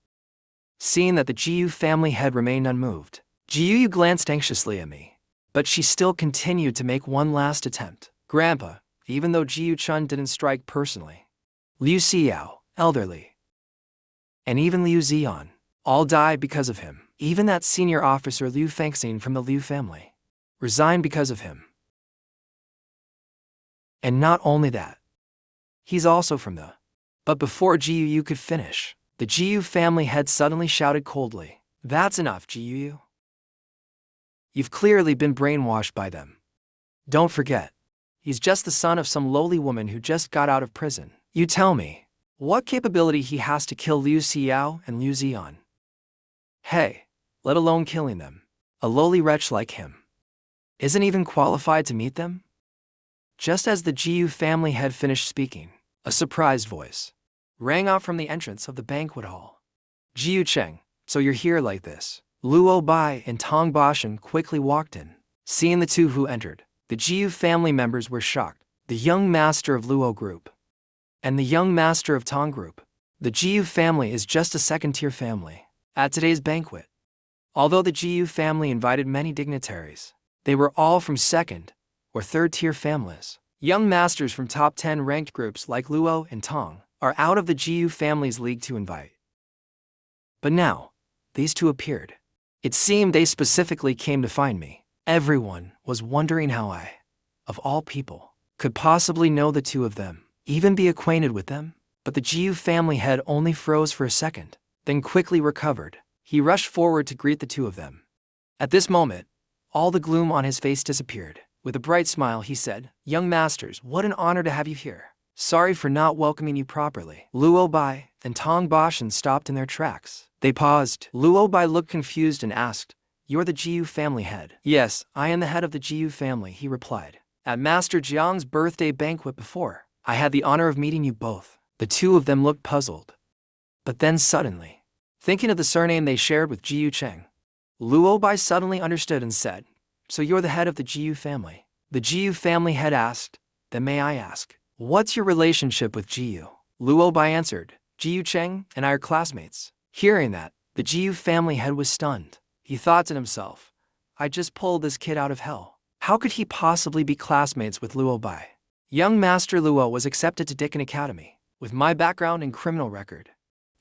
Seeing that the Jiu family head remained unmoved, Jiu glanced anxiously at me, but she still continued to make one last attempt. Grandpa, even though Jiu-chun didn't strike personally, Liu Xiao, elderly, and even Liu Zian, all died because of him. Even that senior officer Liu Fengxing from the Liu family resigned because of him. And not only that, he's also from the... But before Jiu could finish, the Jiu family head suddenly shouted coldly, that's enough, Jiu. You've clearly been brainwashed by them. Don't forget, he's just the son of some lowly woman who just got out of prison. You tell me, what capability he has to kill Liu Xiao and Liu Zian? Hey, let alone killing them. A lowly wretch like him isn't even qualified to meet them? Just as the Jiu family head finished speaking, a surprised voice rang out from the entrance of the banquet hall. Jiu Cheng, so you're here like this. Luo Bai and Tong Bashan quickly walked in. Seeing the two who entered, the Jiu family members were shocked. The young master of Luo Group and the young master of Tong Group. The Jiu family is just a second-tier family. At today's banquet, although the Jiu family invited many dignitaries, they were all from second or third-tier families. Young masters from top 10 ranked groups like Luo and Tong are out of the Jiu family's league to invite. But now, these two appeared. It seemed they specifically came to find me. Everyone was wondering how I, of all people, could possibly know the two of them, even be acquainted with them. But the Jiu family head only froze for a second, then quickly recovered. He rushed forward to greet the two of them. At this moment, all the gloom on his face disappeared. With a bright smile, he said, Young masters, what an honor to have you here. Sorry for not welcoming you properly. Luo Bai and Tong Bashan stopped in their tracks. They paused. Luo Bai looked confused and asked, You're the Jiu family head? Yes, I am the head of the Jiu family, he replied. At Master Jiang's birthday banquet before, I had the honor of meeting you both. The two of them looked puzzled. But then suddenly, thinking of the surname they shared with Jiu Cheng, Luo Bai suddenly understood and said, So you're the head of the Jiu family? The Jiu family head asked, Then may I ask, what's your relationship with Jiu? Luo Bai answered, Jiyu Cheng and I are classmates. Hearing that, the Jiyu family head was stunned. He thought to himself, I just pulled this kid out of hell. How could he possibly be classmates with Luo Bai? Young Master Luo was accepted to Dickon Academy. With my background and criminal record,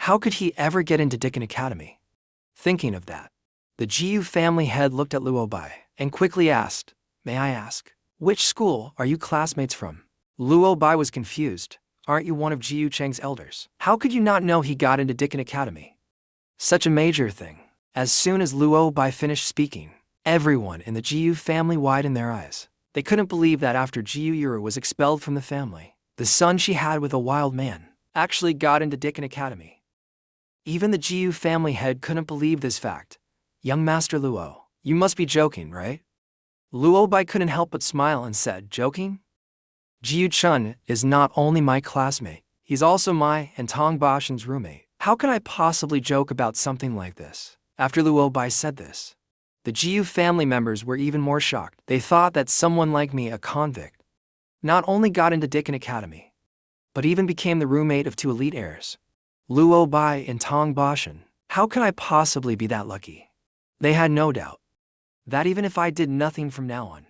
how could he ever get into Dickon Academy? Thinking of that, the Jiyu family head looked at Luo Bai and quickly asked, May I ask, which school are you classmates from? Luo Bai was confused. Aren't you one of Jiyu Cheng's elders? How could you not know he got into Dickon Academy? Such a major thing. As soon as Luo Bai finished speaking, everyone in the Jiyu family widened their eyes. They couldn't believe that after Jiyu Yuru was expelled from the family, the son she had with a wild man actually got into Dickon Academy. Even the Jiyu family head couldn't believe this fact. Young Master Luo, you must be joking, right? Luo Bai couldn't help but smile and said, Joking? Jiyu Chun is not only my classmate, he's also my and Tong Bashan's roommate. How can I possibly joke about something like this? After Luo Bai said this, the Jiyu family members were even more shocked. They thought that someone like me, a convict, not only got into Dickon Academy, but even became the roommate of two elite heirs, Luo Bai and Tong Bashan. How can I possibly be that lucky? They had no doubt that even if I did nothing from now on,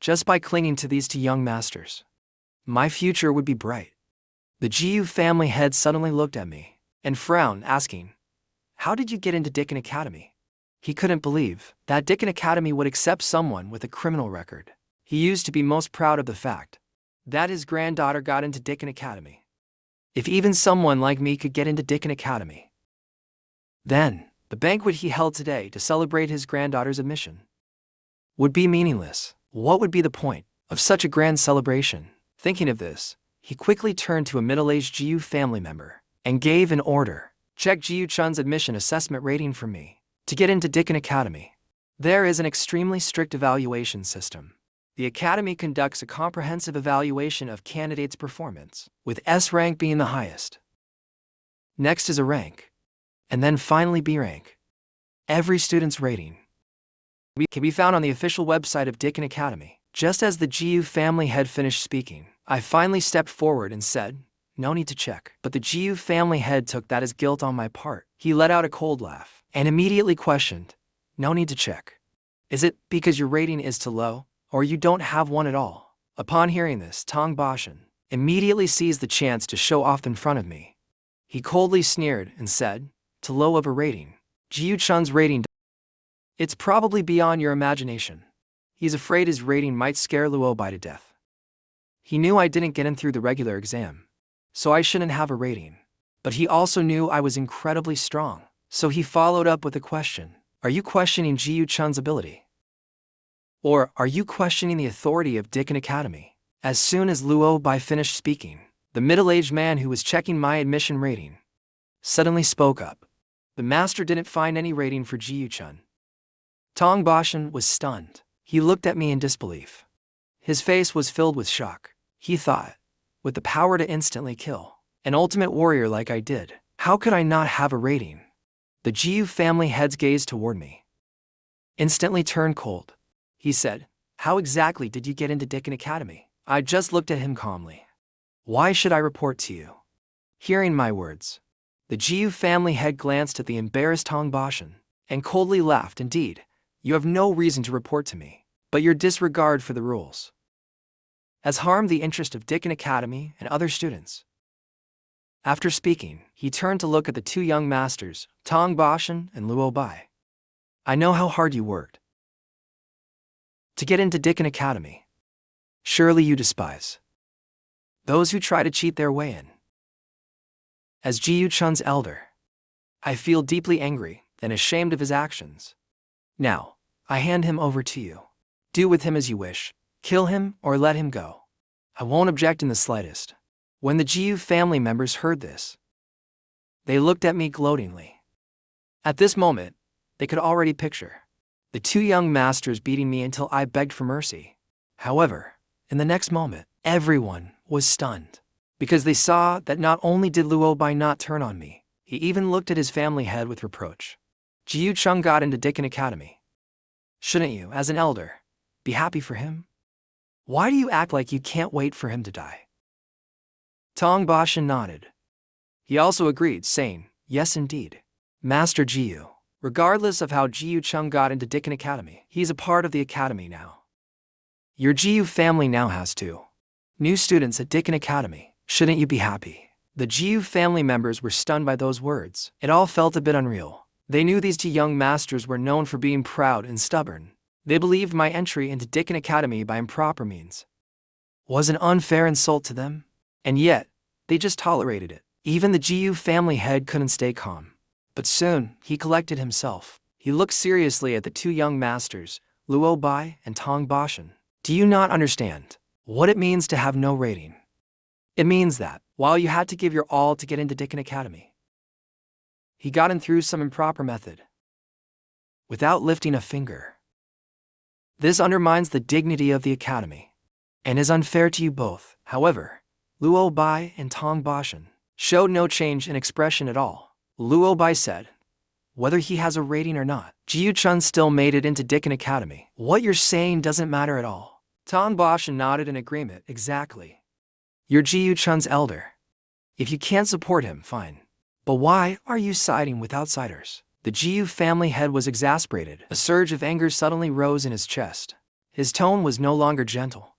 just by clinging to these two young masters, my future would be bright. The Jiyu family head suddenly looked at me and frowned, asking, How did you get into Dickon Academy? He couldn't believe that Dickon Academy would accept someone with a criminal record. He used to be most proud of the fact that his granddaughter got into Dickon Academy. If even someone like me could get into Dickon Academy, then the banquet he held today to celebrate his granddaughter's admission would be meaningless. What would be the point of such a grand celebration? Thinking of this, he quickly turned to a middle-aged Jiyu family member and gave an order. Check Jiyu Chun's admission assessment rating for me to get into Dickon Academy. There is an extremely strict evaluation system. The Academy conducts a comprehensive evaluation of candidates' performance, with S rank being the highest. Next is A rank, and then finally B rank. Every student's rating can be found on the official website of Dickon Academy. Just as the Jiyu family head finished speaking, I finally stepped forward and said, No need to check. But the Jiyu family head took that as guilt on my part. He let out a cold laugh and immediately questioned, No need to check. Is it because your rating is too low, or you don't have one at all? Upon hearing this, Tong Bashan immediately seized the chance to show off in front of me. He coldly sneered and said, Too low of a rating. Jiyu Chun's rating, it's probably beyond your imagination. He's afraid his rating might scare Luo Bai to death. He knew I didn't get in through the regular exam, so I shouldn't have a rating. But he also knew I was incredibly strong, so he followed up with a question. Are you questioning Jiyu Chun's ability? Or are you questioning the authority of Dickon Academy? As soon as Luo Bai finished speaking, the middle-aged man who was checking my admission rating suddenly spoke up. The master didn't find any rating for Jiyu Chun. Tong Bashan was stunned. He looked at me in disbelief. His face was filled with shock. He thought, with the power to instantly kill an ultimate warrior like I did, how could I not have a rating? The Jiyu family head's gaze toward me instantly turned cold. He said, How exactly did you get into Dickon Academy? I just looked at him calmly. Why should I report to you? Hearing my words, the Jiyu family head glanced at the embarrassed Tong Bashan and coldly laughed. Indeed, you have no reason to report to me, but your disregard for the rules has harmed the interest of Dickon Academy and other students. After speaking, he turned to look at the two young masters, Tong Bashan and Luo Bai. I know how hard you worked to get into Dickon Academy. Surely you despise those who try to cheat their way in. As Jiyu Chun's elder, I feel deeply angry and ashamed of his actions. Now, I hand him over to you. Do with him as you wish. Kill him or let him go. I won't object in the slightest. When the Jiyu family members heard this, they looked at me gloatingly. At this moment, they could already picture the two young masters beating me until I begged for mercy. However, in the next moment, everyone was stunned, because they saw that not only did Luo Bai not turn on me, he even looked at his family head with reproach. Jiyu Chun got into Dickon Academy. Shouldn't you, as an elder, be happy for him? Why do you act like you can't wait for him to die? Tong Bashan nodded. He also agreed, saying, "Yes, indeed. Master Jiyu." Regardless of how Jiyu Chung got into Dicken Academy, he's a part of the academy now. Your Jiyu family now has two new students at Dicken Academy. Shouldn't you be happy? The Jiyu family members were stunned by those words. It all felt a bit unreal. They knew these two young masters were known for being proud and stubborn. They believed my entry into Dicken Academy by improper means was an unfair insult to them, and yet, they just tolerated it. Even the Jiyu family head couldn't stay calm. But soon, he collected himself. He looked seriously at the two young masters, Luo Bai and Tong Bashan. Do you not understand what it means to have no rating? It means that, while you had to give your all to get into Dicken Academy, he got in through some improper method, without lifting a finger. This undermines the dignity of the academy, and is unfair to you both. However, Luo Bai and Tong Bashan showed no change in expression at all. Luo Bai said, "Whether he has a rating or not, Jiyu Chun still made it into Dicken Academy. What you're saying doesn't matter at all." Tong Bashan nodded in agreement. Exactly. You're Jiyu Chun's elder. If you can't support him, fine. But why are you siding with outsiders? The Jiyu family head was exasperated. A surge of anger suddenly rose in his chest. His tone was no longer gentle.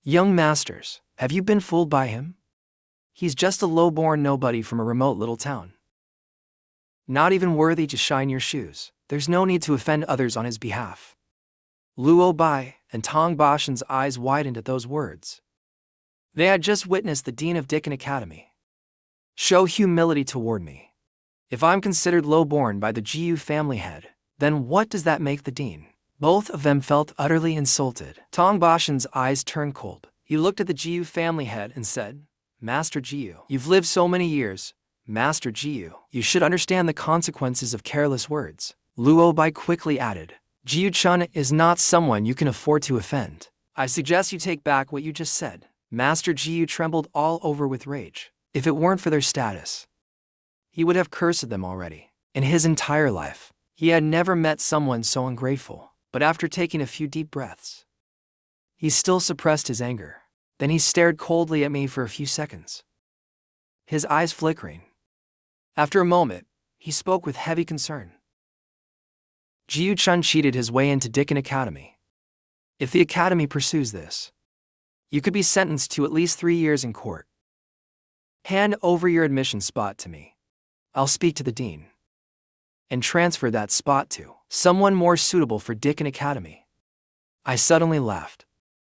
Young masters, have you been fooled by him? He's just a low-born nobody from a remote little town. Not even worthy to shine your shoes. There's no need to offend others on his behalf. Luo Bai and Tong Bashan's eyes widened at those words. They had just witnessed the dean of Dicken Academy show humility toward me. If I'm considered low-born by the Jiyu family head, then what does that make the dean? Both of them felt utterly insulted. Tong Bashan's eyes turned cold. He looked at the Jiyu family head and said, "Master Jiyu, you've lived so many years. Master Jiyu, you should understand the consequences of careless words." Luo Bai quickly added, "Jiyu Chun is not someone you can afford to offend. I suggest you take back what you just said." Master Jiyu trembled all over with rage. If it weren't for their status, he would have cursed them already. In his entire life, he had never met someone so ungrateful. But after taking a few deep breaths, he still suppressed his anger. Then he stared coldly at me for a few seconds, his eyes flickering. After a moment, he spoke with heavy concern. Jiyu Chun cheated his way into Dicken Academy. If the academy pursues this, you could be sentenced to at least 3 years in court. Hand over your admission spot to me. I'll speak to the dean and transfer that spot to someone more suitable for Dicken Academy. I suddenly laughed.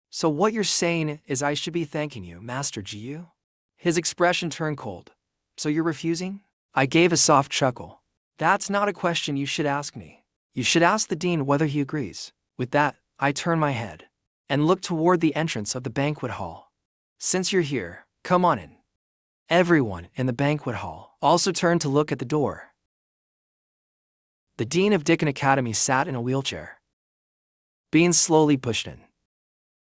So what you're saying is I should be thanking you, Master Jiyu? His expression turned cold. So you're refusing? I gave a soft chuckle. That's not a question you should ask me. You should ask the dean whether he agrees. With that, I turned my head and looked toward the entrance of the banquet hall. Since you're here, come on in. Everyone in the banquet hall also turned to look at the door. The dean of Dicken Academy sat in a wheelchair, being slowly pushed in.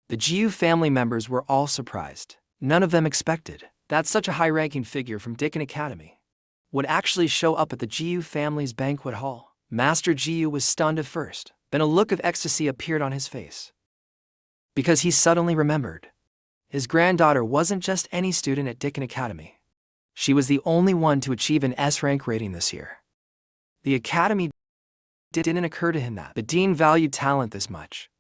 The Jiyu family members were all surprised. None of them expected that such a high-ranking figure from Dicken Academy would actually show up at the Jiyu family's banquet hall. Master Jiyu was stunned at first, then a look of ecstasy appeared on his face, because he suddenly remembered. His granddaughter wasn't just any student at Dicken Academy. She was the only one to achieve an S-rank rating this year. The academy didn't occur to him that the dean valued talent this much.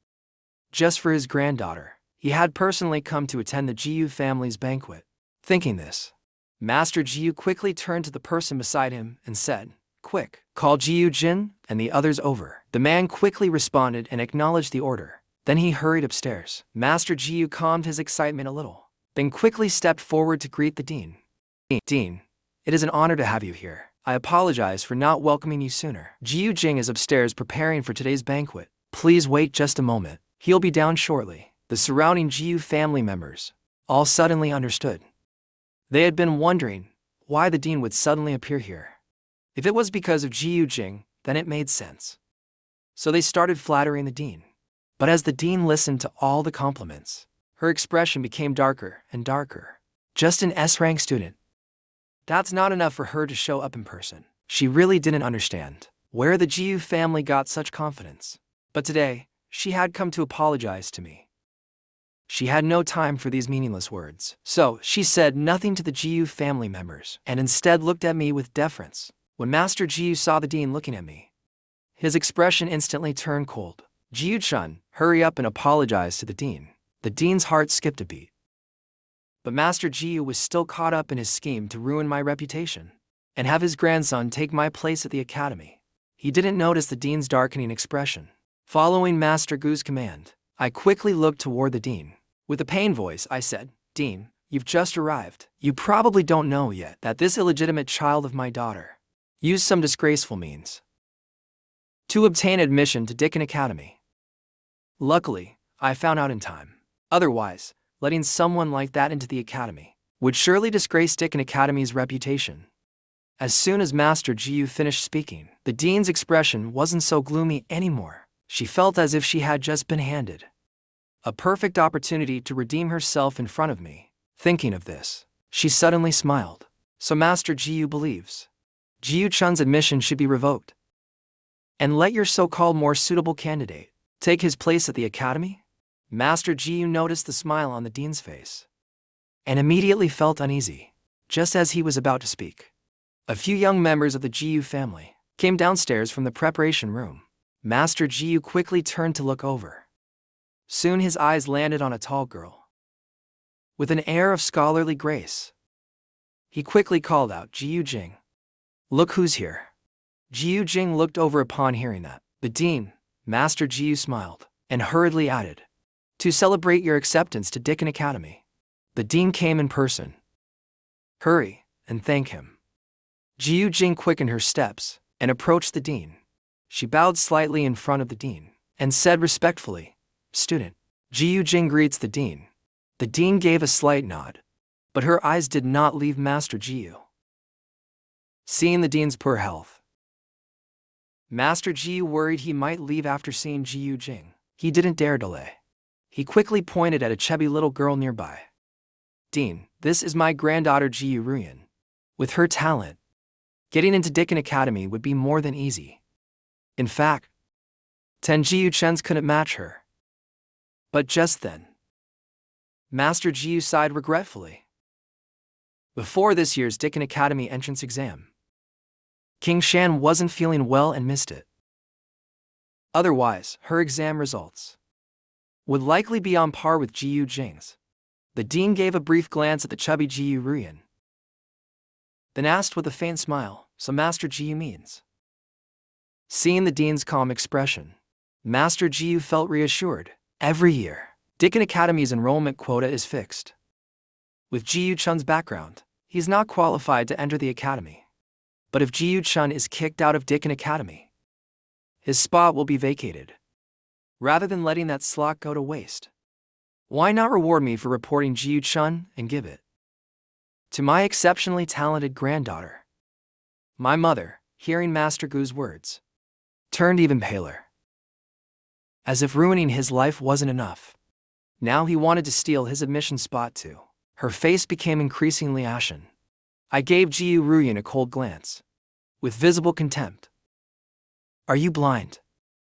Just for his granddaughter, he had personally come to attend the Jiyu family's banquet. Thinking this, Master Jiyu quickly turned to the person beside him and said, "Quick, call Jiyu Jin and the others over." The man quickly responded and acknowledged the order. Then he hurried upstairs. Master Jiyu calmed his excitement a little, then quickly stepped forward to greet the dean. "Dean, it is an honor to have you here. I apologize for not welcoming you sooner. Jiyu Jing is upstairs preparing for today's banquet. Please wait just a moment. He'll be down shortly." The surrounding Jiyu family members all suddenly understood. They had been wondering why the dean would suddenly appear here. If it was because of Jiyu Jing, then it made sense. So they started flattering the dean. But as the dean listened to all the compliments, her expression became darker and darker. Just an S-rank student. That's not enough for her to show up in person. She really didn't understand where the Jiyu family got such confidence. But today, she had come to apologize to me. She had no time for these meaningless words. So, she said nothing to the Jiyu family members and instead looked at me with deference. When Master Jiyu saw the dean looking at me, his expression instantly turned cold. Jiyu-chun, hurry up and apologize to the dean. The dean's heart skipped a beat. But Master Jiyu was still caught up in his scheme to ruin my reputation and have his grandson take my place at the academy. He didn't notice the dean's darkening expression. Following Master Gu's command, I quickly looked toward the dean. With a pained voice, I said, "Dean, you've just arrived. You probably don't know yet that this illegitimate child of my daughter used some disgraceful means to obtain admission to Dickon Academy. Luckily, I found out in time. Otherwise, letting someone like that into the academy would surely disgrace Dickon Academy's reputation." As soon as Master Jiyu finished speaking, the dean's expression wasn't so gloomy anymore. She felt as if she had just been handed a perfect opportunity to redeem herself in front of me. Thinking of this, she suddenly smiled. So Master Jiyu believes Jiyu-chun's admission should be revoked and let your so-called more suitable candidate take his place at the academy? Master Jiyu noticed the smile on the dean's face and immediately felt uneasy. Just as he was about to speak, a few young members of the Jiyu family came downstairs from the preparation room. Master Jiyu quickly turned to look over. Soon his eyes landed on a tall girl with an air of scholarly grace. He quickly called out, "Jiyu Jing, look who's here." Jiyu Jing looked over upon hearing that. The dean, Master Jiyu, smiled and hurriedly added, "To celebrate your acceptance to Dickon Academy." The dean came in person. "Hurry and thank him." Jiyu Jing quickened her steps and approached the dean. She bowed slightly in front of the dean and said respectfully, "Student." Jiyu Jing greets the dean. The dean gave a slight nod, but her eyes did not leave Master Jiyu. Seeing the dean's poor health, Master Jiyu worried he might leave after seeing Jiyu Jing. He didn't dare delay. He quickly pointed at a chubby little girl nearby. "Dean, this is my granddaughter Jiyu Ruyan. With her talent, getting into Dickon Academy would be more than easy. In fact, 10 Jiyu Chens couldn't match her." But just then, Master Jiyu sighed regretfully. Before this year's Dickon Academy entrance exam, King Shan wasn't feeling well and missed it. Otherwise, her exam results would likely be on par with Jiyu Jing's. The dean gave a brief glance at the chubby Jiyu Ruyan, then asked with a faint smile, "So Master Jiyu means?" Seeing the dean's calm expression, Master Jiyu felt reassured. Every year, Dickon Academy's enrollment quota is fixed. With Jiyu Chun's background, he's not qualified to enter the academy. But if Jiyu Chun is kicked out of Dickon Academy, his spot will be vacated. Rather than letting that slot go to waste, why not reward me for reporting Jiyu Chun and give it to my exceptionally talented granddaughter? My mother, hearing Master Gu's words, turned even paler. As if ruining his life wasn't enough, now he wanted to steal his admission spot too. Her face became increasingly ashen. I gave Jiyu Ruyan a cold glance, with visible contempt. "Are you blind?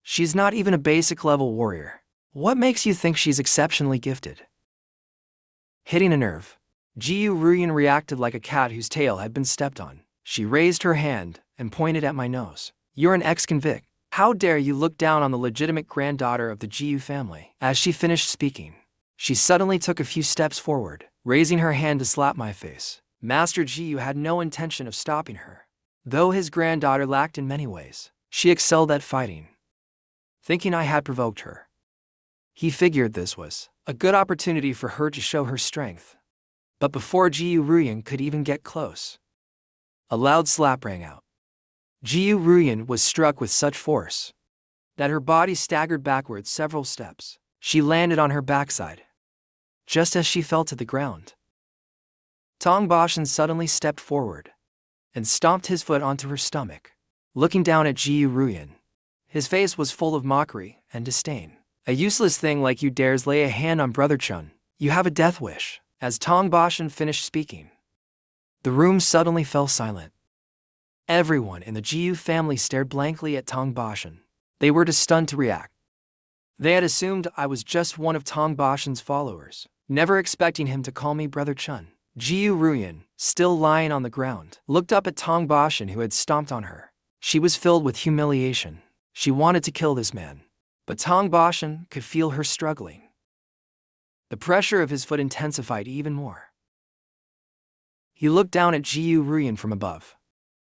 She's not even a basic level warrior. What makes you think she's exceptionally gifted?" Hitting a nerve, Jiyu Ruyan reacted like a cat whose tail had been stepped on. She raised her hand and pointed at my nose. "You're an ex-convict. How dare you look down on the legitimate granddaughter of the Jiyu family?" As she finished speaking, she suddenly took a few steps forward, raising her hand to slap my face. Master Jiyu had no intention of stopping her. Though his granddaughter lacked in many ways, she excelled at fighting. Thinking I had provoked her, he figured this was a good opportunity for her to show her strength. But before Jiyu Ruyan could even get close, a loud slap rang out. Jiyu Ruyan was struck with such force that her body staggered backwards several steps. She landed on her backside. Just as she fell to the ground, Tong Bashan suddenly stepped forward and stomped his foot onto her stomach. Looking down at Jiyu Ruyan, his face was full of mockery and disdain. "A useless thing like you dares lay a hand on Brother Chun. You have a death wish." As Tong Bashan finished speaking, the room suddenly fell silent. Everyone in the Jiyu family stared blankly at Tong Bashan. They were too stunned to react. They had assumed I was just one of Tong Bashan's followers, never expecting him to call me Brother Chun. Jiu Ruyan, still lying on the ground, looked up at Tong Bashan who had stomped on her. She was filled with humiliation. She wanted to kill this man, but Tong Bashan could feel her struggling. The pressure of his foot intensified even more. He looked down at Jiu Ruyan from above.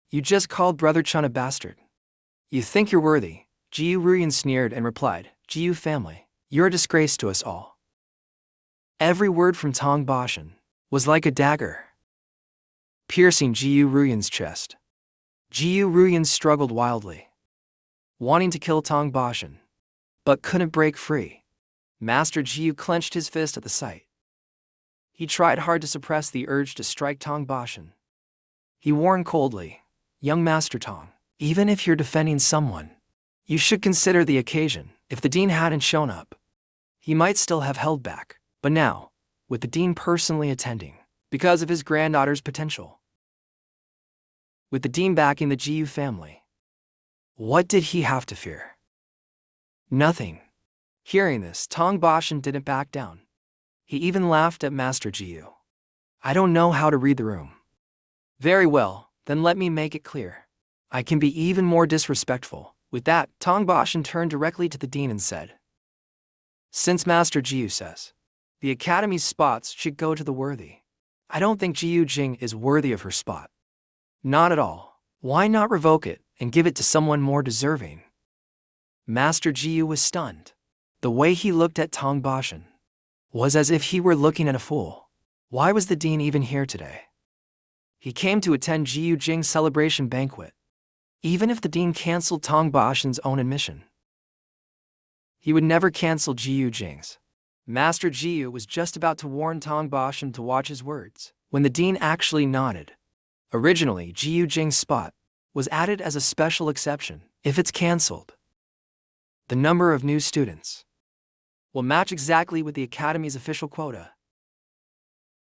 You just called Brother Chun a bastard. You think you're worthy? Jiu Ruyan sneered and replied, Jiu family, you're a disgrace to us all. Every word from Tong Bashan was like a dagger, piercing Jiu Ruyan's chest. Jiu Ruyan struggled wildly, wanting to kill Tong Bashan, but couldn't break free. Master Jiu clenched his fist at the sight. He tried hard to suppress the urge to strike Tong Bashan. He warned coldly, Young Master Tong, even if you're defending someone, you should consider the occasion. If the dean hadn't shown up, he might still have held back. But now, with the dean personally attending, because of his granddaughter's potential, with the dean backing the Jiu family, what did he have to fear? Nothing. Hearing this, Tong Bashan didn't back down. He even laughed at Master Jiu. I don't know how to read the room. Very well, then let me make it clear. I can be even more disrespectful. With that, Tong Bashan turned directly to the dean and said, Since Master Jiu says, the academy's spots should go to the worthy, I don't think Jiu Jing is worthy of her spot. Not at all. Why not revoke it and give it to someone more deserving? Master Jiu was stunned. The way he looked at Tong Bashan was as if he were looking at a fool. Why was the dean even here today? He came to attend Jiu Jing's celebration banquet. Even if the dean cancelled Tong Bashan's own admission, he would never cancel Jiu Jing's. Master Jiu was just about to warn Tong Bashan to watch his words when the dean actually nodded. Originally, Jiu Jing's spot was added as a special exception. If it's cancelled, the number of new students will match exactly with the academy's official quota.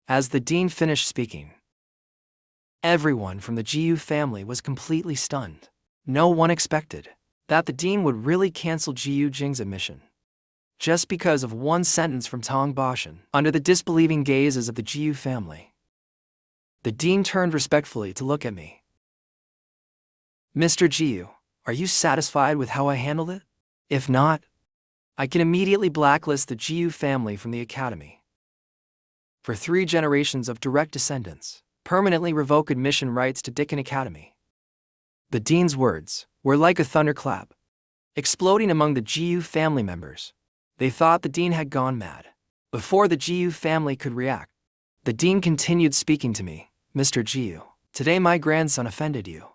As the dean finished speaking, everyone from the Jiu family was completely stunned. No one expected that the dean would really cancel Jiu Jing's admission just because of one sentence from Tong Bashan. Under the disbelieving gazes of the Jiu family, the dean turned respectfully to look at me. Mr. Jiu, are you satisfied with how I handled it? If not, I can immediately blacklist the Jiu family from the academy. For 3 generations of direct descendants, permanently revoke admission rights to Dickon Academy. The dean's words were like a thunderclap, exploding among the Jiu family members. They thought the dean had gone mad. Before the Jiu family could react, the dean continued speaking to me. Mr. Jiu, today my grandson offended you.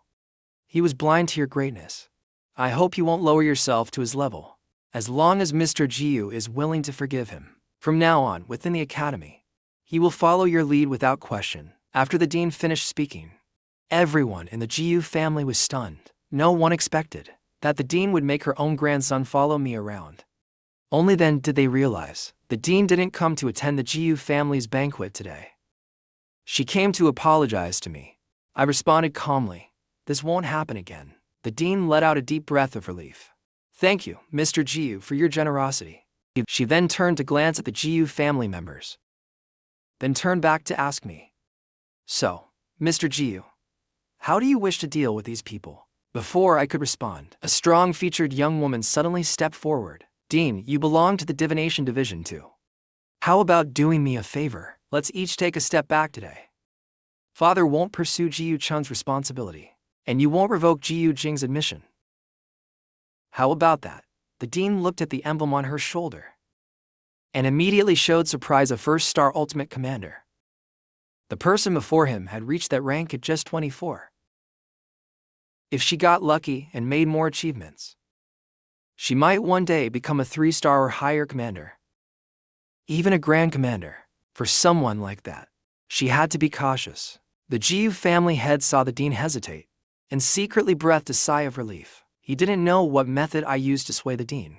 He was blind to your greatness. I hope you won't lower yourself to his level, as long as Mr. Jiu is willing to forgive him. From now on, within the academy, he will follow your lead without question. After the dean finished speaking, everyone in the Jiu family was stunned. No one expected that the dean would make her own grandson follow me around. Only then did they realize the dean didn't come to attend the Jiu family's banquet today. She came to apologize to me. I responded calmly, this won't happen again. The dean let out a deep breath of relief. Thank you, Mr. Jiu, for your generosity. She then turned to glance at the Jiu family members, then turned back to ask me, So, Mr. Jiu, how do you wish to deal with these people? Before I could respond, a strong-featured young woman suddenly stepped forward. Dean, you belong to the Divination Division too. How about doing me a favor? Let's each take a step back today. Father won't pursue Jiu Chun's responsibility, and you won't revoke Jiu Jing's admission. How about that? The dean looked at the emblem on her shoulder and immediately showed surprise a first-star ultimate commander. The person before him had reached that rank at just 24. If she got lucky and made more achievements, she might one day become a 3-star or higher commander, even a grand commander. For someone like that, she had to be cautious. The Jiu family head saw the dean hesitate and secretly breathed a sigh of relief. He didn't know what method I used to sway the dean,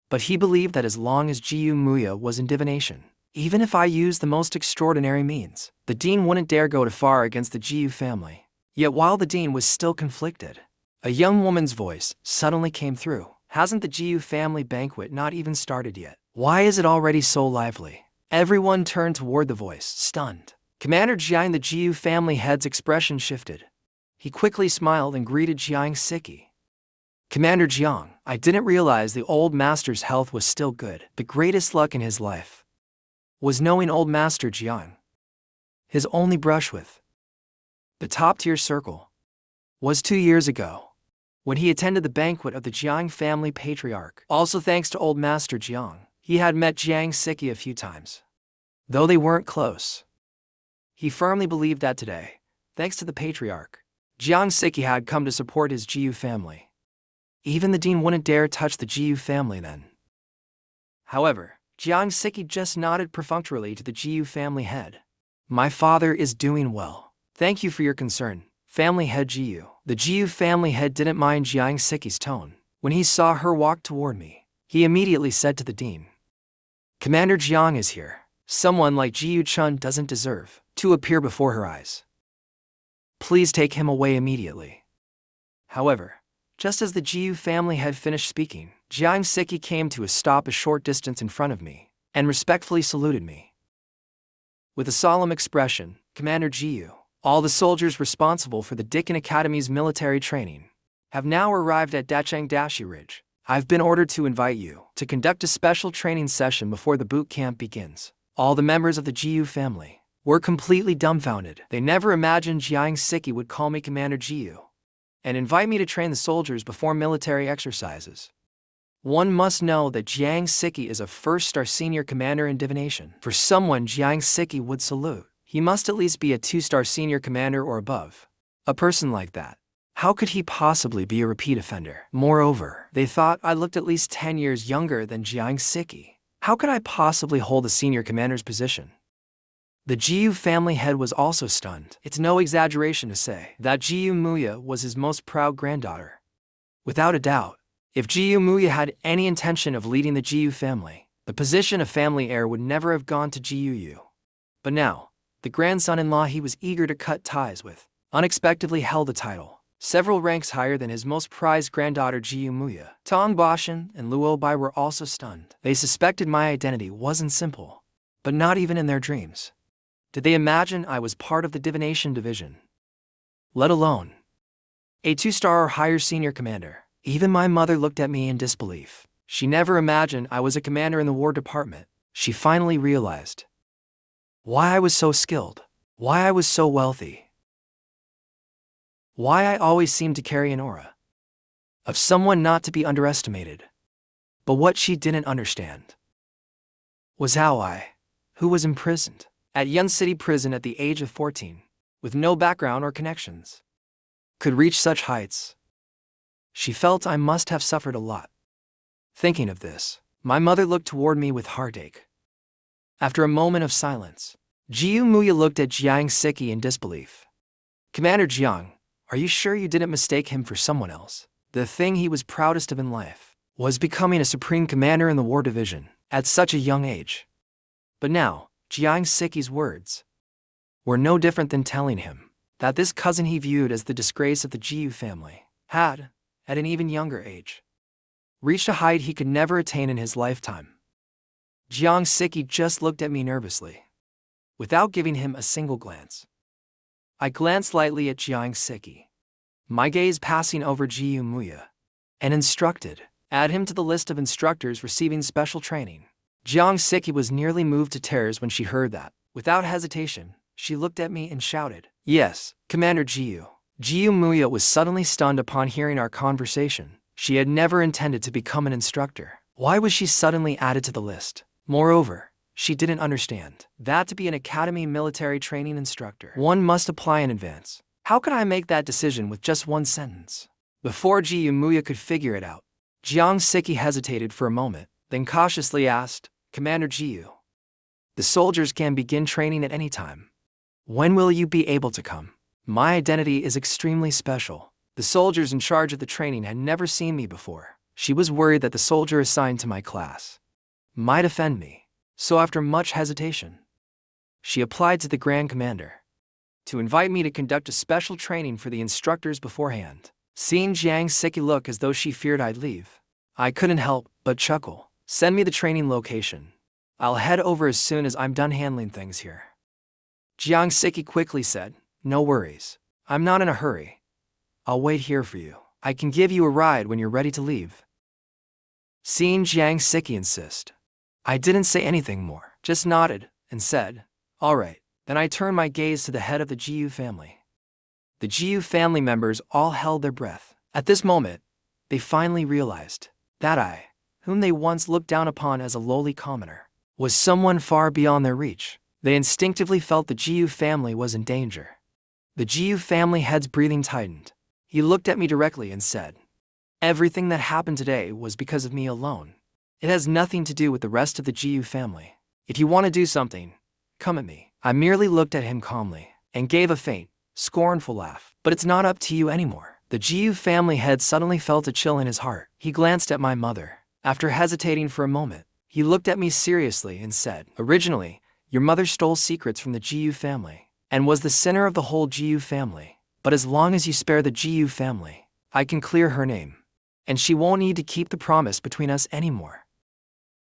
but he believed that as long as Jiu Muya was in divination, even if I used the most extraordinary means, the dean wouldn't dare go too far against the Jiu family. Yet while the dean was still conflicted, a young woman's voice suddenly came through. Hasn't the GU family banquet not even started yet? Why is it already so lively? Everyone turned toward the voice, stunned. Commander Jiang, the GU family head's expression shifted. He quickly smiled and greeted Jiang Siki. Commander Jiang, I didn't realize the old master's health was still good. The greatest luck in his life was knowing old master Jiang. His only brush with the top-tier circle was 2 years ago, when he attended the banquet of the Jiang family patriarch. Also thanks to old master Jiang, he had met Jiang Siki a few times. Though they weren't close, he firmly believed that today, thanks to the patriarch, Jiang Siki had come to support his GU family. Even the dean wouldn't dare touch the GU family then. However, Jiang Siki just nodded perfunctorily to the GU family head. My father is doing well. Thank you for your concern, family head GU. The GU family head didn't mind Jiang Siki's tone. When he saw her walk toward me, he immediately said to the dean, Commander Jiang is here. Someone like GU Chun doesn't deserve to appear before her eyes. Please take him away immediately. However, just as the GU family had finished speaking, Jiang Siki came to a stop a short distance in front of me and respectfully saluted me. With a solemn expression, Commander GU, all the soldiers responsible for the Dicken Academy's military training have now arrived at Dachang Dashi Ridge. I've been ordered to invite you to conduct a special training session before the boot camp begins. All the members of the GU family were completely dumbfounded. They never imagined Jiang Siki would call me Commander GU and invite me to train the soldiers before military exercises. One must know that Jiang Siki is a first-star senior commander in divination. For someone Jiang Siki would salute, he must at least be a 2-star senior commander or above. A person like that, how could he possibly be a repeat offender? Moreover, they thought I looked at least 10 years younger than Jiang Siki. How could I possibly hold a senior commander's position? The GU family head was also stunned. It's no exaggeration to say that GU Muya was his most proud granddaughter. Without a doubt, if GU Muya had any intention of leading the GU family, the position of family heir would never have gone to GUU. But now, the grandson-in-law he was eager to cut ties with unexpectedly held a title several ranks higher than his most prized granddaughter GU Muya. Tong Bashan and Luo Bai were also stunned. They suspected my identity wasn't simple, but not even in their dreams did they imagine I was part of the divination division, let alone a 2-star or higher senior commander. Even my mother looked at me in disbelief. She never imagined I was a commander in the war department. She finally realized why I was so skilled, why I was so wealthy, why I always seemed to carry an aura of someone not to be underestimated. But what she didn't understand was how I, who was imprisoned at Yun City Prison at the age of 14, with no background or connections, could reach such heights. She felt I must have suffered a lot. Thinking of this, my mother looked toward me with heartache. After a moment of silence, GU Muya looked at Jiang Siki in disbelief. Commander Jiang, are you sure you didn't mistake him for someone else? The thing he was proudest of in life was becoming a supreme commander in the war division at such a young age. But now, Jiang Siki's words were no different than telling him that this cousin he viewed as the disgrace of the GU family had, at an even younger age, reached a height he could never attain in his lifetime. Jiang Siki just looked at me nervously, without giving him a single glance. I glanced lightly at Jiang Siki, my gaze passing over GU Muya, and instructed, add him to the list of instructors receiving special training. Jiang Siki was nearly moved to tears when she heard that. Without hesitation, she looked at me and shouted, Yes, Commander GU. GU Muya was suddenly stunned upon hearing our conversation. She had never intended to become an instructor. Why was she suddenly added to the list? Moreover, she didn't understand that to be an academy military training instructor, one must apply in advance. How could I make that decision with just one sentence? Before GU Muya could figure it out, Jiang Siki hesitated for a moment, then cautiously asked, Commander GU, the soldiers can begin training at any time. When will you be able to come? My identity is extremely special. The soldiers in charge of the training had never seen me before. She was worried that the soldier assigned to my class might offend me. So after much hesitation, she applied to the Grand Commander to invite me to conduct a special training for the instructors beforehand. Seeing Jiang Siki look as though she feared I'd leave, I couldn't help but chuckle. Send me the training location. I'll head over as soon as I'm done handling things here. Jiang Siki quickly said, no worries. I'm not in a hurry. I'll wait here for you. I can give you a ride when you're ready to leave. Seeing Jiang Siki insist, I didn't say anything more, just nodded and said, all right. Then I turned my gaze to the head of the Jiu family. The Jiu family members all held their breath. At this moment, they finally realized that I, whom they once looked down upon as a lowly commoner, was someone far beyond their reach. They instinctively felt the Jiu family was in danger. The Jiu family head's breathing tightened. He looked at me directly and said, everything that happened today was because of me alone. It has nothing to do with the rest of the Jiu family. If you want to do something, come at me. I merely looked at him calmly and gave a faint, scornful laugh. But it's not up to you anymore. The Jiu family head suddenly felt a chill in his heart. He glanced at my mother. After hesitating for a moment, he looked at me seriously and said, originally, your mother stole secrets from the Jiu family and was the center of the whole Jiu family. But as long as you spare the Jiu family, I can clear her name, and she won't need to keep the promise between us anymore.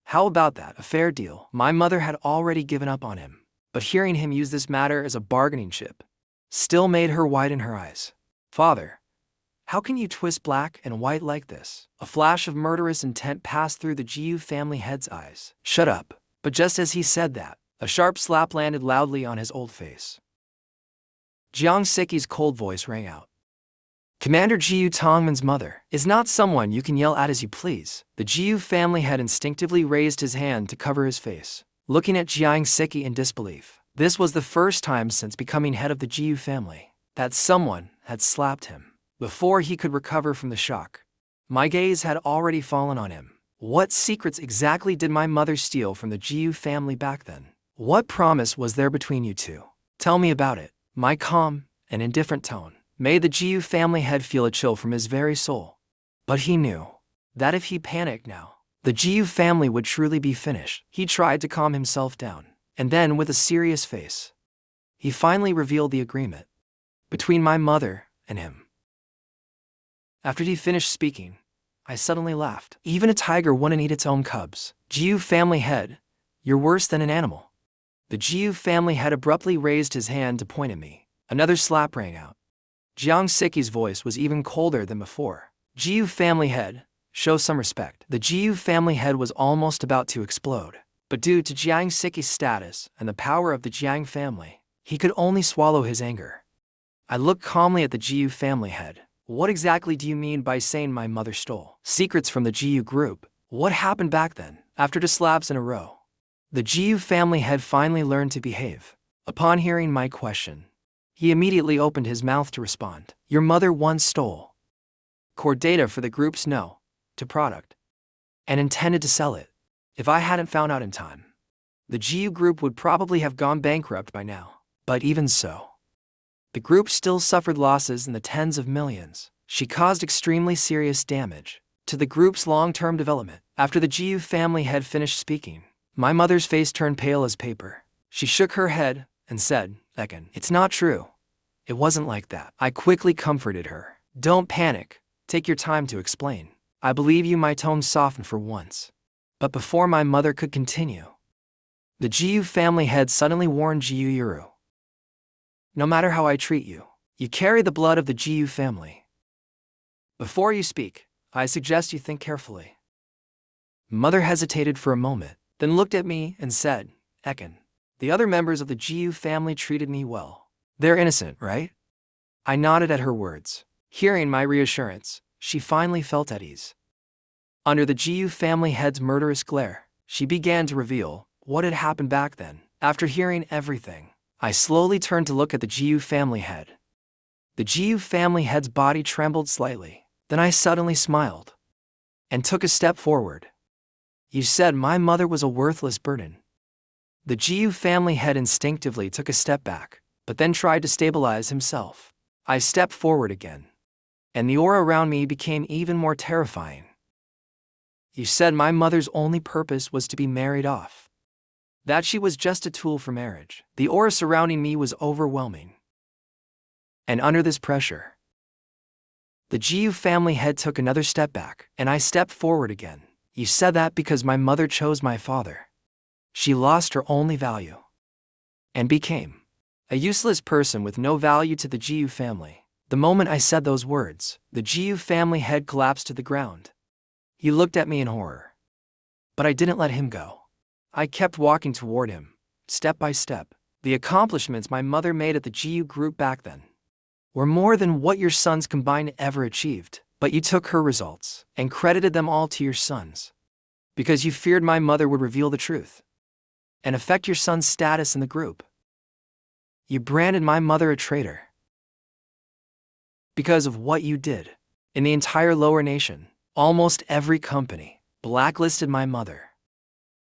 How about that? A fair deal. My mother had already given up on him, but hearing him use this matter as a bargaining chip still made her widen her eyes. Father, how can you twist black and white like this? A flash of murderous intent passed through the Jiu family head's eyes. Shut up. But just as he said that, a sharp slap landed loudly on his old face. Jiang Siki's cold voice rang out. Commander Jiu Tongman's mother is not someone you can yell at as you please. The Jiu family head instinctively raised his hand to cover his face, looking at Jiang Siki in disbelief. This was the first time since becoming head of the Jiu family that someone had slapped him. Before he could recover from the shock, my gaze had already fallen on him. What secrets exactly did my mother steal from the Jiu family back then? What promise was there between you two? Tell me about it. My calm and indifferent tone made the Jiu family head feel a chill from his very soul. But he knew that if he panicked now, the Jiu family would truly be finished. He tried to calm himself down, and then with a serious face, he finally revealed the agreement between my mother and him. After he finished speaking, I suddenly laughed. Even a tiger wouldn't eat its own cubs. Jiu family head, you're worse than an animal. The Jiu family head abruptly raised his hand to point at me. Another slap rang out. Jiang Siki's voice was even colder than before. Jiu family head, show some respect. The Jiu family head was almost about to explode, but due to Jiang Siki's status and the power of the Jiang family, he could only swallow his anger. I looked calmly at the Jiu family head. What exactly do you mean by saying my mother stole secrets from the Jiu group? What happened back then? After 2 slaps in a row, the Jiu family head finally learned to behave. Upon hearing my question, he immediately opened his mouth to respond. Your mother once stole core data for the group's to product and intended to sell it. If I hadn't found out in time, the Jiu group would probably have gone bankrupt by now. But even so, the group still suffered losses in the tens of millions. She caused extremely serious damage to the group's long-term development. After the Jiu family had finished speaking, my mother's face turned pale as paper. She shook her head and said, Ekin, it's not true. It wasn't like that. I quickly comforted her. Don't panic. Take your time to explain. I believe you. My tone softened for once. But before my mother could continue, the Jiu family head suddenly warned Jiu Yuru. No matter how I treat you, you carry the blood of the Jiu family. Before you speak, I suggest you think carefully. Mother hesitated for a moment, then looked at me and said, Ekin, the other members of the Jiu family treated me well. They're innocent, right? I nodded at her words. Hearing my reassurance, she finally felt at ease. Under the Jiu family head's murderous glare, she began to reveal what had happened back then. After hearing everything, I slowly turned to look at the Jiu family head. The Jiu family head's body trembled slightly. Then I suddenly smiled and took a step forward. You said my mother was a worthless burden. The Jiu family head instinctively took a step back, but then tried to stabilize himself. I stepped forward again, and the aura around me became even more terrifying. You said my mother's only purpose was to be married off. That she was just a tool for marriage. The aura surrounding me was overwhelming. And under this pressure, The GU family head took another step back, and I stepped forward again. You said that because my mother chose my father. She lost her only value and became a useless person with no value to the GU family. The moment I said those words, the GU family head collapsed to the ground. He looked at me in horror. But I didn't let him go. I kept walking toward him, step by step. The accomplishments my mother made at the GU group back then were more than what your sons combined ever achieved. But you took her results and credited them all to your sons because you feared my mother would reveal the truth and affect your son's status in the group. You branded my mother a traitor because of what you did. In the entire lower nation, almost every company blacklisted my mother.